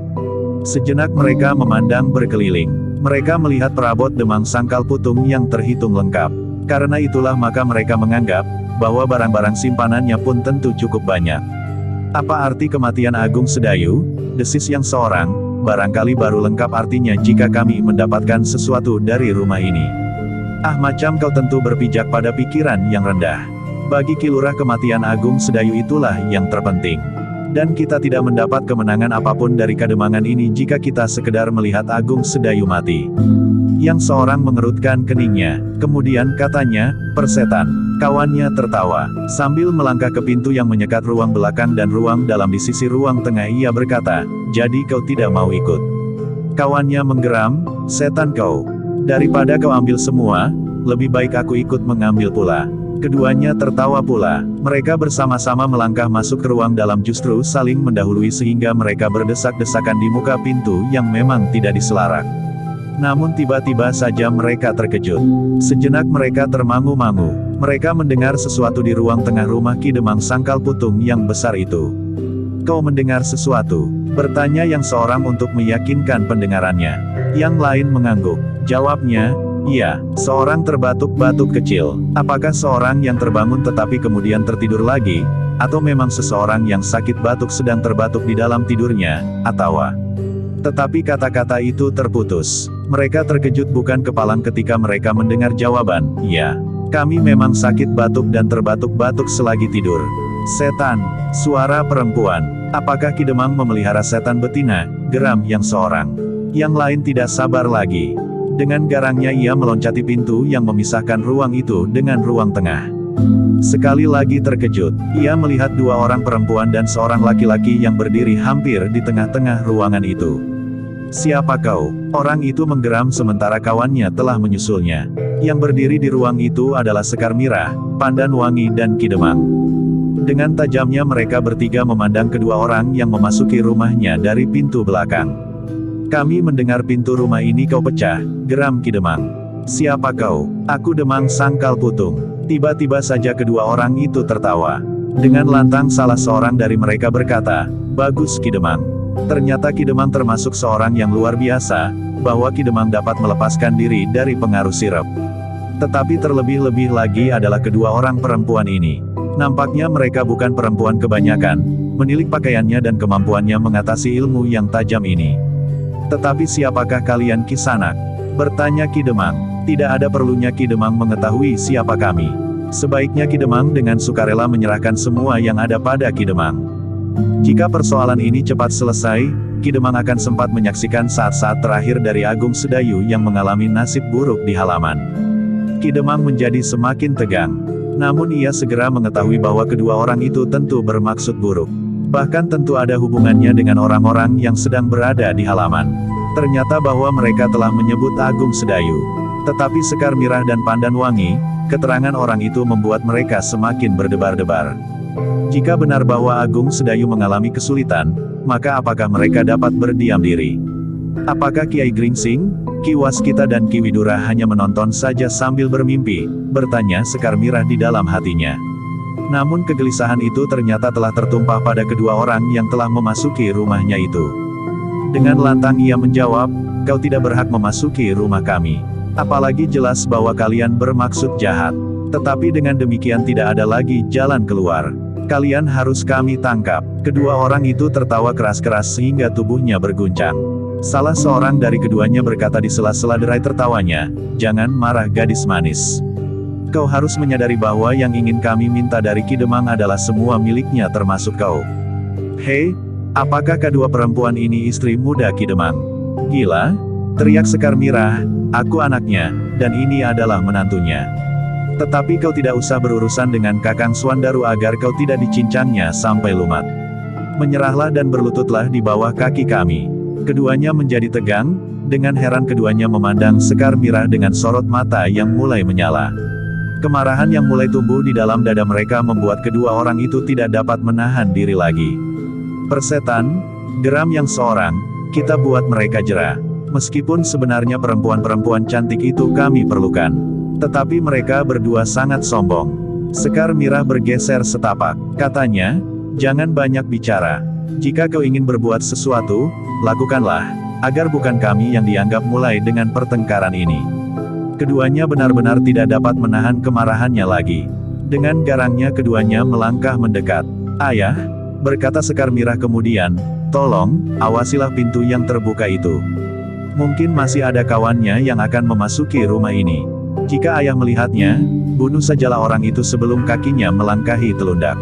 Sejenak mereka memandang berkeliling. Mereka melihat perabot Demang Sangkal Putung yang terhitung lengkap. Karena itulah maka mereka menganggap bahwa barang-barang simpanannya pun tentu cukup banyak. "Apa arti kematian Agung Sedayu?" desis yang seorang. "Barangkali baru lengkap artinya jika kami mendapatkan sesuatu dari rumah ini." "Ah, macam kau tentu berpijak pada pikiran yang rendah. Bagi Ki Lurah kematian Agung Sedayu itulah yang terpenting. Dan kita tidak mendapat kemenangan apapun dari kademangan ini jika kita sekedar melihat Agung Sedayu mati." Yang seorang mengerutkan keningnya. Kemudian katanya, "Persetan." Kawannya tertawa. Sambil melangkah ke pintu yang menyekat ruang belakang dan ruang dalam di sisi ruang tengah ia berkata, "Jadi kau tidak mau ikut?" Kawannya menggeram, "Setan kau. Daripada kau ambil semua, lebih baik aku ikut mengambil pula." Keduanya tertawa pula. Mereka bersama-sama melangkah masuk ke ruang dalam justru saling mendahului sehingga mereka berdesak-desakan di muka pintu yang memang tidak diselarak. Namun tiba-tiba saja mereka terkejut. Sejenak mereka termangu-mangu. Mereka mendengar sesuatu di ruang tengah rumah Ki Demang Sangkal Putung yang besar itu. "Kau mendengar sesuatu?" bertanya yang seorang untuk meyakinkan pendengarannya. Yang lain mengangguk. Jawabnya, "Iya." Seorang terbatuk-batuk kecil. Apakah seorang yang terbangun tetapi kemudian tertidur lagi? Atau memang seseorang yang sakit batuk sedang terbatuk di dalam tidurnya? Tetapi kata-kata itu terputus. Mereka terkejut bukan kepalang ketika mereka mendengar jawaban, "Ya, kami memang sakit batuk dan terbatuk-batuk selagi tidur." "Setan!" suara perempuan. "Apakah Ki Demang memelihara setan betina?" geram yang seorang. Yang lain tidak sabar lagi. Dengan garangnya ia meloncati pintu yang memisahkan ruang itu dengan ruang tengah. Sekali lagi terkejut, ia melihat dua orang perempuan dan seorang laki-laki yang berdiri hampir di tengah-tengah ruangan itu. "Siapa kau?" orang itu menggeram sementara kawannya telah menyusulnya. Yang berdiri di ruang itu adalah Sekar Mirah, Pandan Wangi dan Ki Demang. Dengan tajamnya mereka bertiga memandang kedua orang yang memasuki rumahnya dari pintu belakang. "Kami mendengar pintu rumah ini kau pecah," geram Ki Demang. "Siapa kau?" "Aku Demang Sangkal Putung." Tiba-tiba saja kedua orang itu tertawa. Dengan lantang salah seorang dari mereka berkata, "Bagus Ki Demang. Ternyata Ki Demang termasuk seorang yang luar biasa, bahwa Ki Demang dapat melepaskan diri dari pengaruh sirap." Tetapi terlebih-lebih lagi adalah kedua orang perempuan ini. Nampaknya mereka bukan perempuan kebanyakan, menilik pakaiannya dan kemampuannya mengatasi ilmu yang tajam ini. "Tetapi siapakah kalian Kisanak?" bertanya Ki Demang. "Tidak ada perlunya Ki Demang mengetahui siapa kami. Sebaiknya Ki Demang dengan sukarela menyerahkan semua yang ada pada Ki Demang." Jika persoalan ini cepat selesai, Ki Demang akan sempat menyaksikan saat-saat terakhir dari Agung Sedayu yang mengalami nasib buruk di halaman. Ki Demang menjadi semakin tegang. Namun ia segera mengetahui bahwa kedua orang itu tentu bermaksud buruk. Bahkan tentu ada hubungannya dengan orang-orang yang sedang berada di halaman. Ternyata bahwa mereka telah menyebut Agung Sedayu. Tetapi Sekar Mirah dan Pandan Wangi, keterangan orang itu membuat mereka semakin berdebar-debar. Jika benar bahwa Agung Sedayu mengalami kesulitan, maka apakah mereka dapat berdiam diri? Apakah Kiai Gringsing, Ki Waskita dan Ki Widura hanya menonton saja sambil bermimpi? Bertanya Sekar Mirah di dalam hatinya. Namun kegelisahan itu ternyata telah tertumpah pada kedua orang yang telah memasuki rumahnya itu. Dengan lantang ia menjawab, "Kau tidak berhak memasuki rumah kami. Apalagi jelas bahwa kalian bermaksud jahat. Tetapi dengan demikian tidak ada lagi jalan keluar. Kalian harus kami tangkap." Kedua orang itu tertawa keras-keras sehingga tubuhnya berguncang. Salah seorang dari keduanya berkata di sela-sela derai tertawanya, "Jangan marah gadis manis. Kau harus menyadari bahwa yang ingin kami minta dari Ki Demang adalah semua miliknya termasuk kau." "Hei, apakah kedua perempuan ini istri muda Ki Demang?" "Gila?" teriak Sekar Mirah, "Aku anaknya, dan ini adalah menantunya. Tetapi kau tidak usah berurusan dengan Kakang Swandaru agar kau tidak dicincangnya sampai lumat. Menyerahlah dan berlututlah di bawah kaki kami." Keduanya menjadi tegang, dengan heran keduanya memandang Sekar Mirah dengan sorot mata yang mulai menyala. Kemarahan yang mulai tumbuh di dalam dada mereka membuat kedua orang itu tidak dapat menahan diri lagi. "Persetan, geram yang seorang, kita buat mereka jera. Meskipun sebenarnya perempuan-perempuan cantik itu kami perlukan. Tetapi mereka berdua sangat sombong." Sekar Mirah bergeser setapak. Katanya, "Jangan banyak bicara. Jika kau ingin berbuat sesuatu, lakukanlah, agar bukan kami yang dianggap mulai dengan pertengkaran ini." Keduanya benar-benar tidak dapat menahan kemarahannya lagi. Dengan garangnya keduanya melangkah mendekat. "Ayah," berkata Sekar Mirah kemudian, "tolong, awasilah pintu yang terbuka itu. Mungkin masih ada kawannya yang akan memasuki rumah ini. Jika ayah melihatnya, bunuh sajalah orang itu sebelum kakinya melangkahi telundak."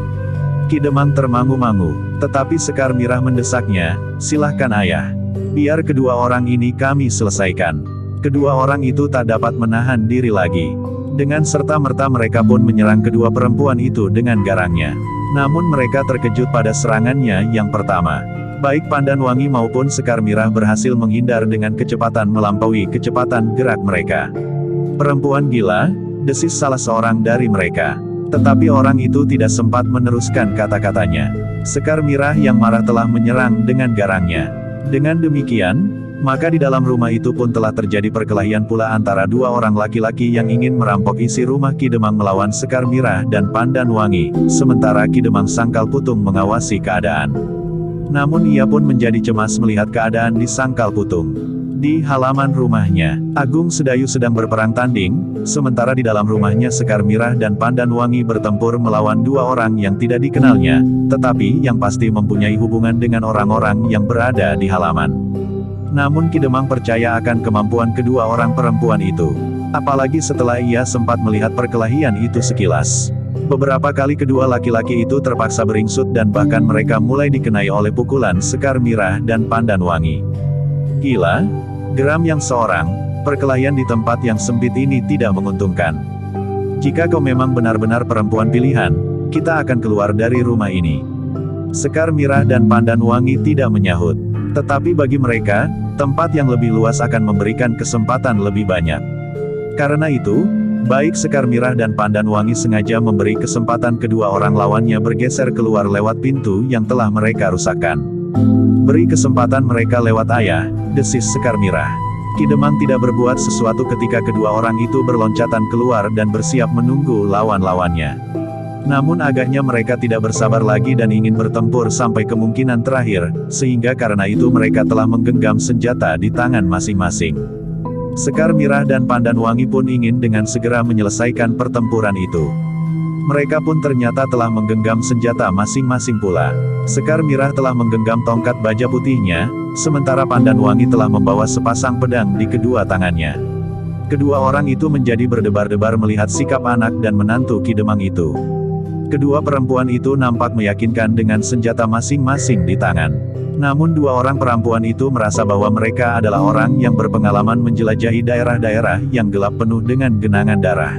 Ki Demang termangu-mangu, tetapi Sekar Mirah mendesaknya, "Silahkan ayah. Biar kedua orang ini kami selesaikan." Kedua orang itu tak dapat menahan diri lagi. Dengan serta-merta mereka pun menyerang kedua perempuan itu dengan garangnya. Namun mereka terkejut pada serangannya yang pertama. Baik Pandan Wangi maupun Sekar Mirah berhasil menghindar dengan kecepatan melampaui kecepatan gerak mereka. "Perempuan gila," desis salah seorang dari mereka. Tetapi orang itu tidak sempat meneruskan kata-katanya. Sekar Mirah yang marah telah menyerang dengan garangnya. Dengan demikian, maka di dalam rumah itu pun telah terjadi perkelahian pula antara dua orang laki-laki yang ingin merampok isi rumah Ki Demang melawan Sekar Mirah dan Pandan Wangi, sementara Ki Demang Sangkal Putung mengawasi keadaan. Namun ia pun menjadi cemas melihat keadaan di Sangkal Putung. Di halaman rumahnya, Agung Sedayu sedang berperang tanding, sementara di dalam rumahnya Sekar Mirah dan Pandan Wangi bertempur melawan dua orang yang tidak dikenalnya, tetapi yang pasti mempunyai hubungan dengan orang-orang yang berada di halaman. Namun Ki Demang percaya akan kemampuan kedua orang perempuan itu. Apalagi setelah ia sempat melihat perkelahian itu sekilas. Beberapa kali kedua laki-laki itu terpaksa beringsut dan bahkan mereka mulai dikenai oleh pukulan Sekar Mirah dan Pandan Wangi. "Gila?" geram yang seorang, "perkelahian di tempat yang sempit ini tidak menguntungkan. Jika kau memang benar-benar perempuan pilihan, kita akan keluar dari rumah ini." Sekar Mirah dan Pandan Wangi tidak menyahut. Tetapi bagi mereka, tempat yang lebih luas akan memberikan kesempatan lebih banyak. Karena itu, baik Sekar Mirah dan Pandan Wangi sengaja memberi kesempatan kedua orang lawannya bergeser keluar lewat pintu yang telah mereka rusakkan. "Beri kesempatan mereka lewat ayah," desis Sekar Mirah. Ki Demang tidak berbuat sesuatu ketika kedua orang itu berloncatan keluar dan bersiap menunggu lawan-lawannya. Namun agaknya mereka tidak bersabar lagi dan ingin bertempur sampai kemungkinan terakhir, sehingga karena itu mereka telah menggenggam senjata di tangan masing-masing. Sekar Mirah dan Pandan Wangi pun ingin dengan segera menyelesaikan pertempuran itu. Mereka pun ternyata telah menggenggam senjata masing-masing pula. Sekar Mirah telah menggenggam tongkat baja putihnya, sementara Pandan Wangi telah membawa sepasang pedang di kedua tangannya. Kedua orang itu menjadi berdebar-debar melihat sikap anak dan menantu Ki Demang itu. Kedua perempuan itu nampak meyakinkan dengan senjata masing-masing di tangan. Namun dua orang perempuan itu merasa bahwa mereka adalah orang yang berpengalaman menjelajahi daerah-daerah yang gelap penuh dengan genangan darah.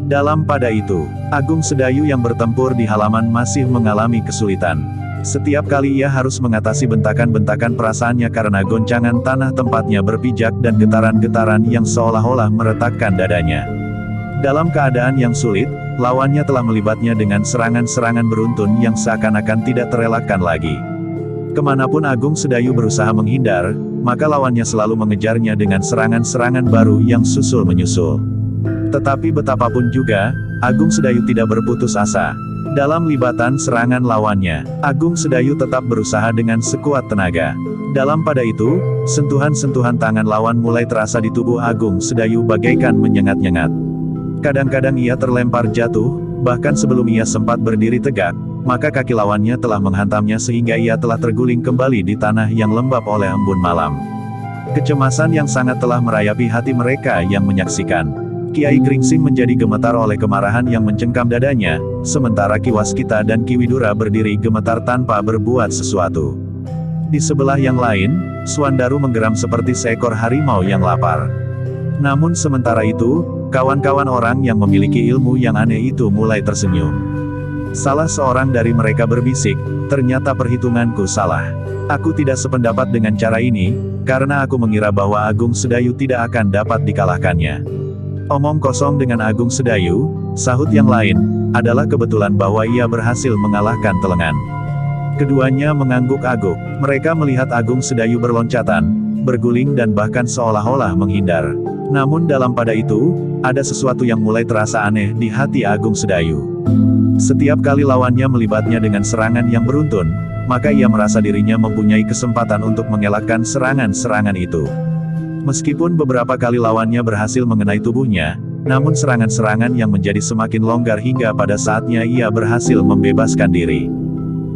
Dalam pada itu, Agung Sedayu yang bertempur di halaman masih mengalami kesulitan. Setiap kali ia harus mengatasi bentakan-bentakan perasaannya karena goncangan tanah tempatnya berpijak dan getaran-getaran yang seolah-olah meretakkan dadanya. Dalam keadaan yang sulit, lawannya telah melibatnya dengan serangan-serangan beruntun yang seakan-akan tidak terelakkan lagi. Kemanapun Agung Sedayu berusaha menghindar, maka lawannya selalu mengejarnya dengan serangan-serangan baru yang susul-menyusul. Tetapi betapapun juga, Agung Sedayu tidak berputus asa. Dalam libatan serangan lawannya, Agung Sedayu tetap berusaha dengan sekuat tenaga. Dalam pada itu, sentuhan-sentuhan tangan lawan mulai terasa di tubuh Agung Sedayu bagaikan menyengat-nyengat. Kadang-kadang ia terlempar jatuh, bahkan sebelum ia sempat berdiri tegak, maka kaki lawannya telah menghantamnya sehingga ia telah terguling kembali di tanah yang lembab oleh embun malam. Kecemasan yang sangat telah merayapi hati mereka yang menyaksikan. Kiai Gringsing menjadi gemetar oleh kemarahan yang mencengkam dadanya, sementara Ki Waskita dan Ki Widura berdiri gemetar tanpa berbuat sesuatu. Di sebelah yang lain, Swandaru menggeram seperti seekor harimau yang lapar. Namun sementara itu, kawan-kawan orang yang memiliki ilmu yang aneh itu mulai tersenyum. Salah seorang dari mereka berbisik, ternyata perhitunganku salah. Aku tidak sependapat dengan cara ini, karena aku mengira bahwa Agung Sedayu tidak akan dapat dikalahkannya. Omong kosong dengan Agung Sedayu, sahut yang lain, adalah kebetulan bahwa ia berhasil mengalahkan Telengan. Keduanya mengangguk-angguk, mereka melihat Agung Sedayu berloncatan, berguling dan bahkan seolah-olah menghindar. Namun dalam pada itu, ada sesuatu yang mulai terasa aneh di hati Agung Sedayu. Setiap kali lawannya melibatnya dengan serangan yang beruntun, maka ia merasa dirinya mempunyai kesempatan untuk mengelakkan serangan-serangan itu. Meskipun beberapa kali lawannya berhasil mengenai tubuhnya, namun serangan-serangan yang menjadi semakin longgar hingga pada saatnya ia berhasil membebaskan diri.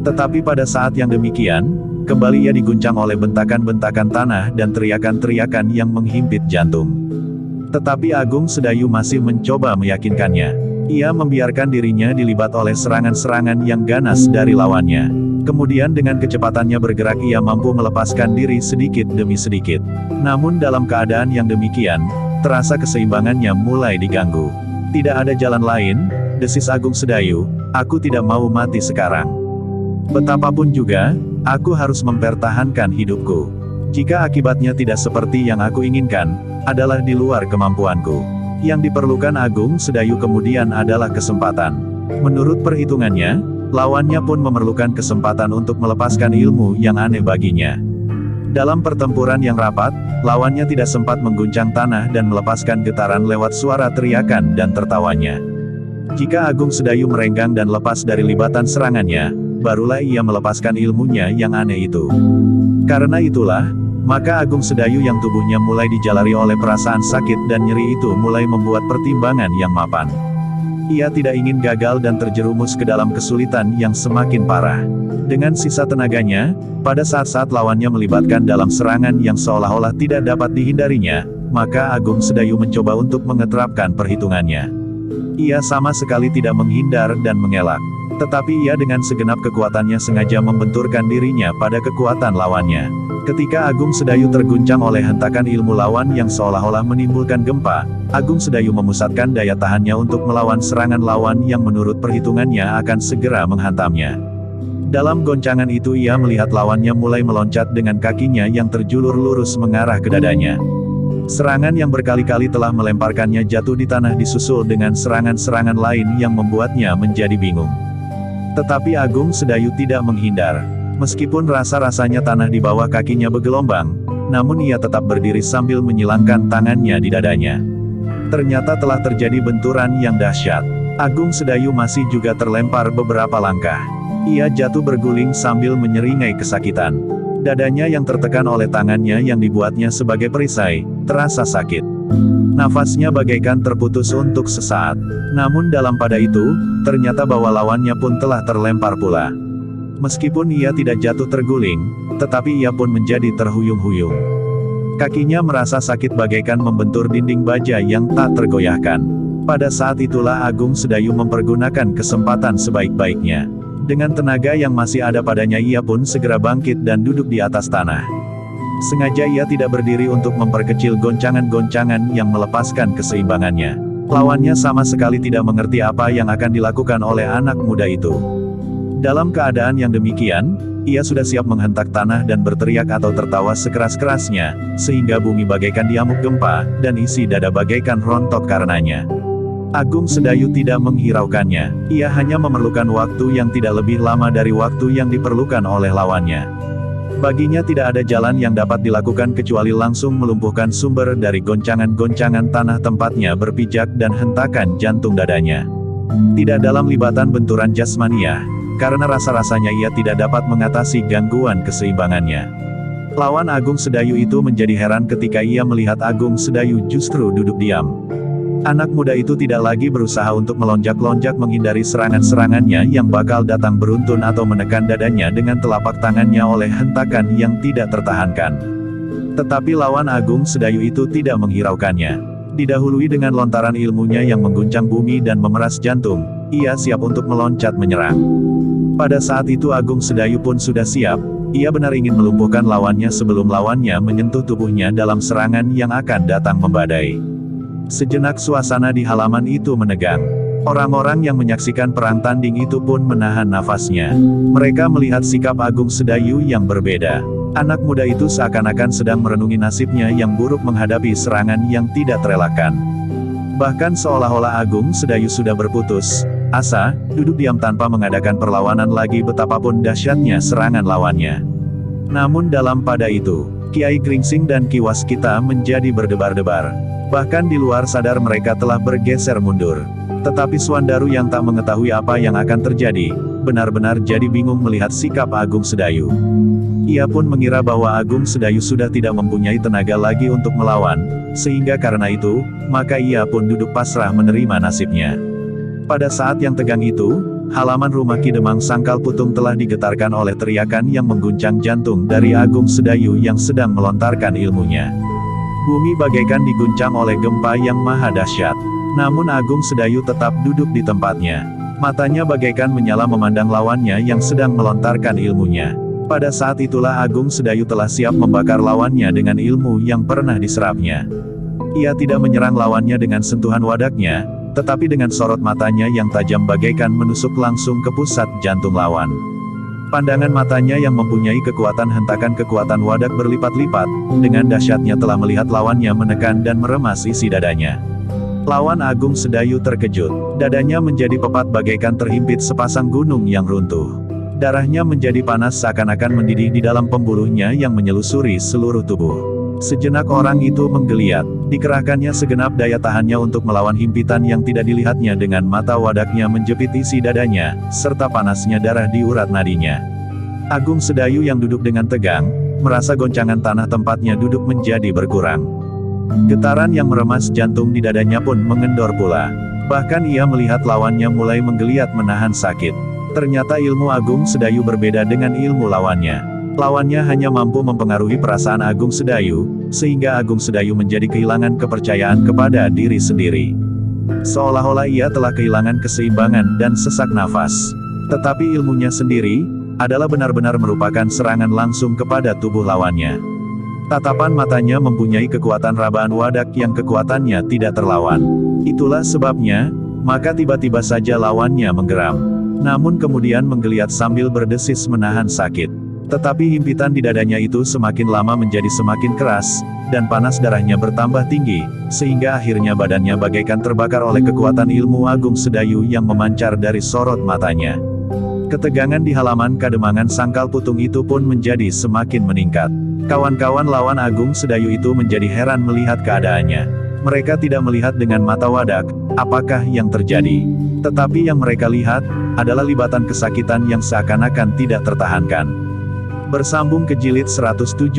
Tetapi pada saat yang demikian, kembali ia diguncang oleh bentakan-bentakan tanah dan teriakan-teriakan yang menghimpit jantung. Tetapi Agung Sedayu masih mencoba meyakinkannya. Ia membiarkan dirinya dilibat oleh serangan-serangan yang ganas dari lawannya. Kemudian dengan kecepatannya bergerak ia mampu melepaskan diri sedikit demi sedikit. Namun dalam keadaan yang demikian, terasa keseimbangannya mulai diganggu. Tidak ada jalan lain, desis Agung Sedayu, aku tidak mau mati sekarang. Betapapun juga, aku harus mempertahankan hidupku. Jika akibatnya tidak seperti yang aku inginkan, adalah di luar kemampuanku. Yang diperlukan Agung Sedayu kemudian adalah kesempatan. Menurut perhitungannya, lawannya pun memerlukan kesempatan untuk melepaskan ilmu yang aneh baginya. Dalam pertempuran yang rapat, lawannya tidak sempat mengguncang tanah dan melepaskan getaran lewat suara teriakan dan tertawanya. Jika Agung Sedayu merenggang dan lepas dari libatan serangannya, barulah ia melepaskan ilmunya yang aneh itu. Karena itulah, maka Agung Sedayu yang tubuhnya mulai dijalari oleh perasaan sakit dan nyeri itu mulai membuat pertimbangan yang mapan. Ia tidak ingin gagal dan terjerumus ke dalam kesulitan yang semakin parah. Dengan sisa tenaganya, pada saat-saat lawannya melibatkan dalam serangan yang seolah-olah tidak dapat dihindarinya, maka Agung Sedayu mencoba untuk mengeterapkan perhitungannya. Ia sama sekali tidak menghindar dan mengelak. Tetapi ia dengan segenap kekuatannya sengaja membenturkan dirinya pada kekuatan lawannya. Ketika Agung Sedayu terguncang oleh hentakan ilmu lawan yang seolah-olah menimbulkan gempa, Agung Sedayu memusatkan daya tahannya untuk melawan serangan lawan yang menurut perhitungannya akan segera menghantamnya. Dalam goncangan itu ia melihat lawannya mulai meloncat dengan kakinya yang terjulur lurus mengarah ke dadanya. Serangan yang berkali-kali telah melemparkannya jatuh di tanah disusul dengan serangan-serangan lain yang membuatnya menjadi bingung. Tetapi Agung Sedayu tidak menghindar. Meskipun rasa-rasanya tanah di bawah kakinya bergelombang, namun ia tetap berdiri sambil menyilangkan tangannya di dadanya. Ternyata telah terjadi benturan yang dahsyat. Agung Sedayu masih juga terlempar beberapa langkah. Ia jatuh berguling sambil menyeringai kesakitan. Dadanya yang tertekan oleh tangannya yang dibuatnya sebagai perisai, terasa sakit. Nafasnya bagaikan terputus untuk sesaat. Namun dalam pada itu, ternyata bahwa lawannya pun telah terlempar pula. Meskipun ia tidak jatuh terguling, tetapi ia pun menjadi terhuyung-huyung. Kakinya merasa sakit bagaikan membentur dinding baja yang tak tergoyahkan. Pada saat itulah Agung Sedayu mempergunakan kesempatan sebaik-baiknya. Dengan tenaga yang masih ada padanya ia pun segera bangkit dan duduk di atas tanah. Sengaja ia tidak berdiri untuk memperkecil goncangan-goncangan yang melepaskan keseimbangannya. Lawannya sama sekali tidak mengerti apa yang akan dilakukan oleh anak muda itu. Dalam keadaan yang demikian, ia sudah siap menghentak tanah dan berteriak atau tertawa sekeras-kerasnya, sehingga bumi bagaikan diamuk gempa, dan isi dada bagaikan rontok karenanya. Agung Sedayu tidak menghiraukannya, ia hanya memerlukan waktu yang tidak lebih lama dari waktu yang diperlukan oleh lawannya. Baginya tidak ada jalan yang dapat dilakukan kecuali langsung melumpuhkan sumber dari goncangan-goncangan tanah tempatnya berpijak dan hentakan jantung dadanya. Tidak dalam libatan benturan jasmaniah, karena rasa-rasanya ia tidak dapat mengatasi gangguan keseimbangannya. Lawan Agung Sedayu itu menjadi heran ketika ia melihat Agung Sedayu justru duduk diam. Anak muda itu tidak lagi berusaha untuk melonjak-lonjak menghindari serangan-serangannya yang bakal datang beruntun atau menekan dadanya dengan telapak tangannya oleh hentakan yang tidak tertahankan. Tetapi lawan Agung Sedayu itu tidak menghiraukannya. Didahului dengan lontaran ilmunya yang mengguncang bumi dan memeras jantung, ia siap untuk meloncat menyerang. Pada saat itu Agung Sedayu pun sudah siap, ia benar ingin melumpuhkan lawannya sebelum lawannya menyentuh tubuhnya dalam serangan yang akan datang membadai. Sejenak suasana di halaman itu menegang. Orang-orang yang menyaksikan perang tanding itu pun menahan nafasnya. Mereka melihat sikap Agung Sedayu yang berbeda. Anak muda itu seakan-akan sedang merenungi nasibnya yang buruk menghadapi serangan yang tidak terelakkan. Bahkan seolah-olah Agung Sedayu sudah berputus asa, duduk diam tanpa mengadakan perlawanan lagi betapapun dahsyatnya serangan lawannya. Namun dalam pada itu, Kiai Gringsing dan Ki Waskita menjadi berdebar-debar. Bahkan di luar sadar mereka telah bergeser mundur. Tetapi Swandaru yang tak mengetahui apa yang akan terjadi, benar-benar jadi bingung melihat sikap Agung Sedayu. Ia pun mengira bahwa Agung Sedayu sudah tidak mempunyai tenaga lagi untuk melawan, sehingga karena itu, maka ia pun duduk pasrah menerima nasibnya. Pada saat yang tegang itu, halaman rumah Ki Demang Sangkal Putung telah digetarkan oleh teriakan yang mengguncang jantung dari Agung Sedayu yang sedang melontarkan ilmunya. Bumi bagaikan diguncang oleh gempa yang maha dahsyat. Namun Agung Sedayu tetap duduk di tempatnya. Matanya bagaikan menyala memandang lawannya yang sedang melontarkan ilmunya. Pada saat itulah Agung Sedayu telah siap membakar lawannya dengan ilmu yang pernah diserapnya. Ia tidak menyerang lawannya dengan sentuhan wadaknya, tetapi dengan sorot matanya yang tajam bagaikan menusuk langsung ke pusat jantung lawan. Pandangan matanya yang mempunyai kekuatan hentakan kekuatan wadak berlipat-lipat, dengan dahsyatnya telah melihat lawannya menekan dan meremas isi dadanya. Lawan Agung Sedayu terkejut, dadanya menjadi pepat bagaikan terhimpit sepasang gunung yang runtuh. Darahnya menjadi panas seakan-akan mendidih di dalam pembuluhnya yang menyelusuri seluruh tubuh. Sejenak orang itu menggeliat, dikerahkannya segenap daya tahannya untuk melawan himpitan yang tidak dilihatnya dengan mata wadaknya menjepit isi dadanya, serta panasnya darah di urat nadinya. Agung Sedayu yang duduk dengan tegang, merasa goncangan tanah tempatnya duduk menjadi berkurang. Getaran yang meremas jantung di dadanya pun mengendor pula. Bahkan ia melihat lawannya mulai menggeliat menahan sakit. Ternyata ilmu Agung Sedayu berbeda dengan ilmu lawannya. Lawannya hanya mampu mempengaruhi perasaan Agung Sedayu, sehingga Agung Sedayu menjadi kehilangan kepercayaan kepada diri sendiri. Seolah-olah ia telah kehilangan keseimbangan dan sesak nafas. Tetapi ilmunya sendiri, adalah benar-benar merupakan serangan langsung kepada tubuh lawannya. Tatapan matanya mempunyai kekuatan rabaan wadak yang kekuatannya tidak terlawan. Itulah sebabnya, maka tiba-tiba saja lawannya menggeram. Namun kemudian menggeliat sambil berdesis menahan sakit. Tetapi himpitan di dadanya itu semakin lama menjadi semakin keras, dan panas darahnya bertambah tinggi, sehingga akhirnya badannya bagaikan terbakar oleh kekuatan ilmu Agung Sedayu yang memancar dari sorot matanya. Ketegangan di halaman Kademangan Sangkal Putung itu pun menjadi semakin meningkat. Kawan-kawan lawan Agung Sedayu itu menjadi heran melihat keadaannya. Mereka tidak melihat dengan mata wadak, apakah yang terjadi. Tetapi yang mereka lihat, adalah libatan kesakitan yang seakan-akan tidak tertahankan. Bersambung ke jilid 117.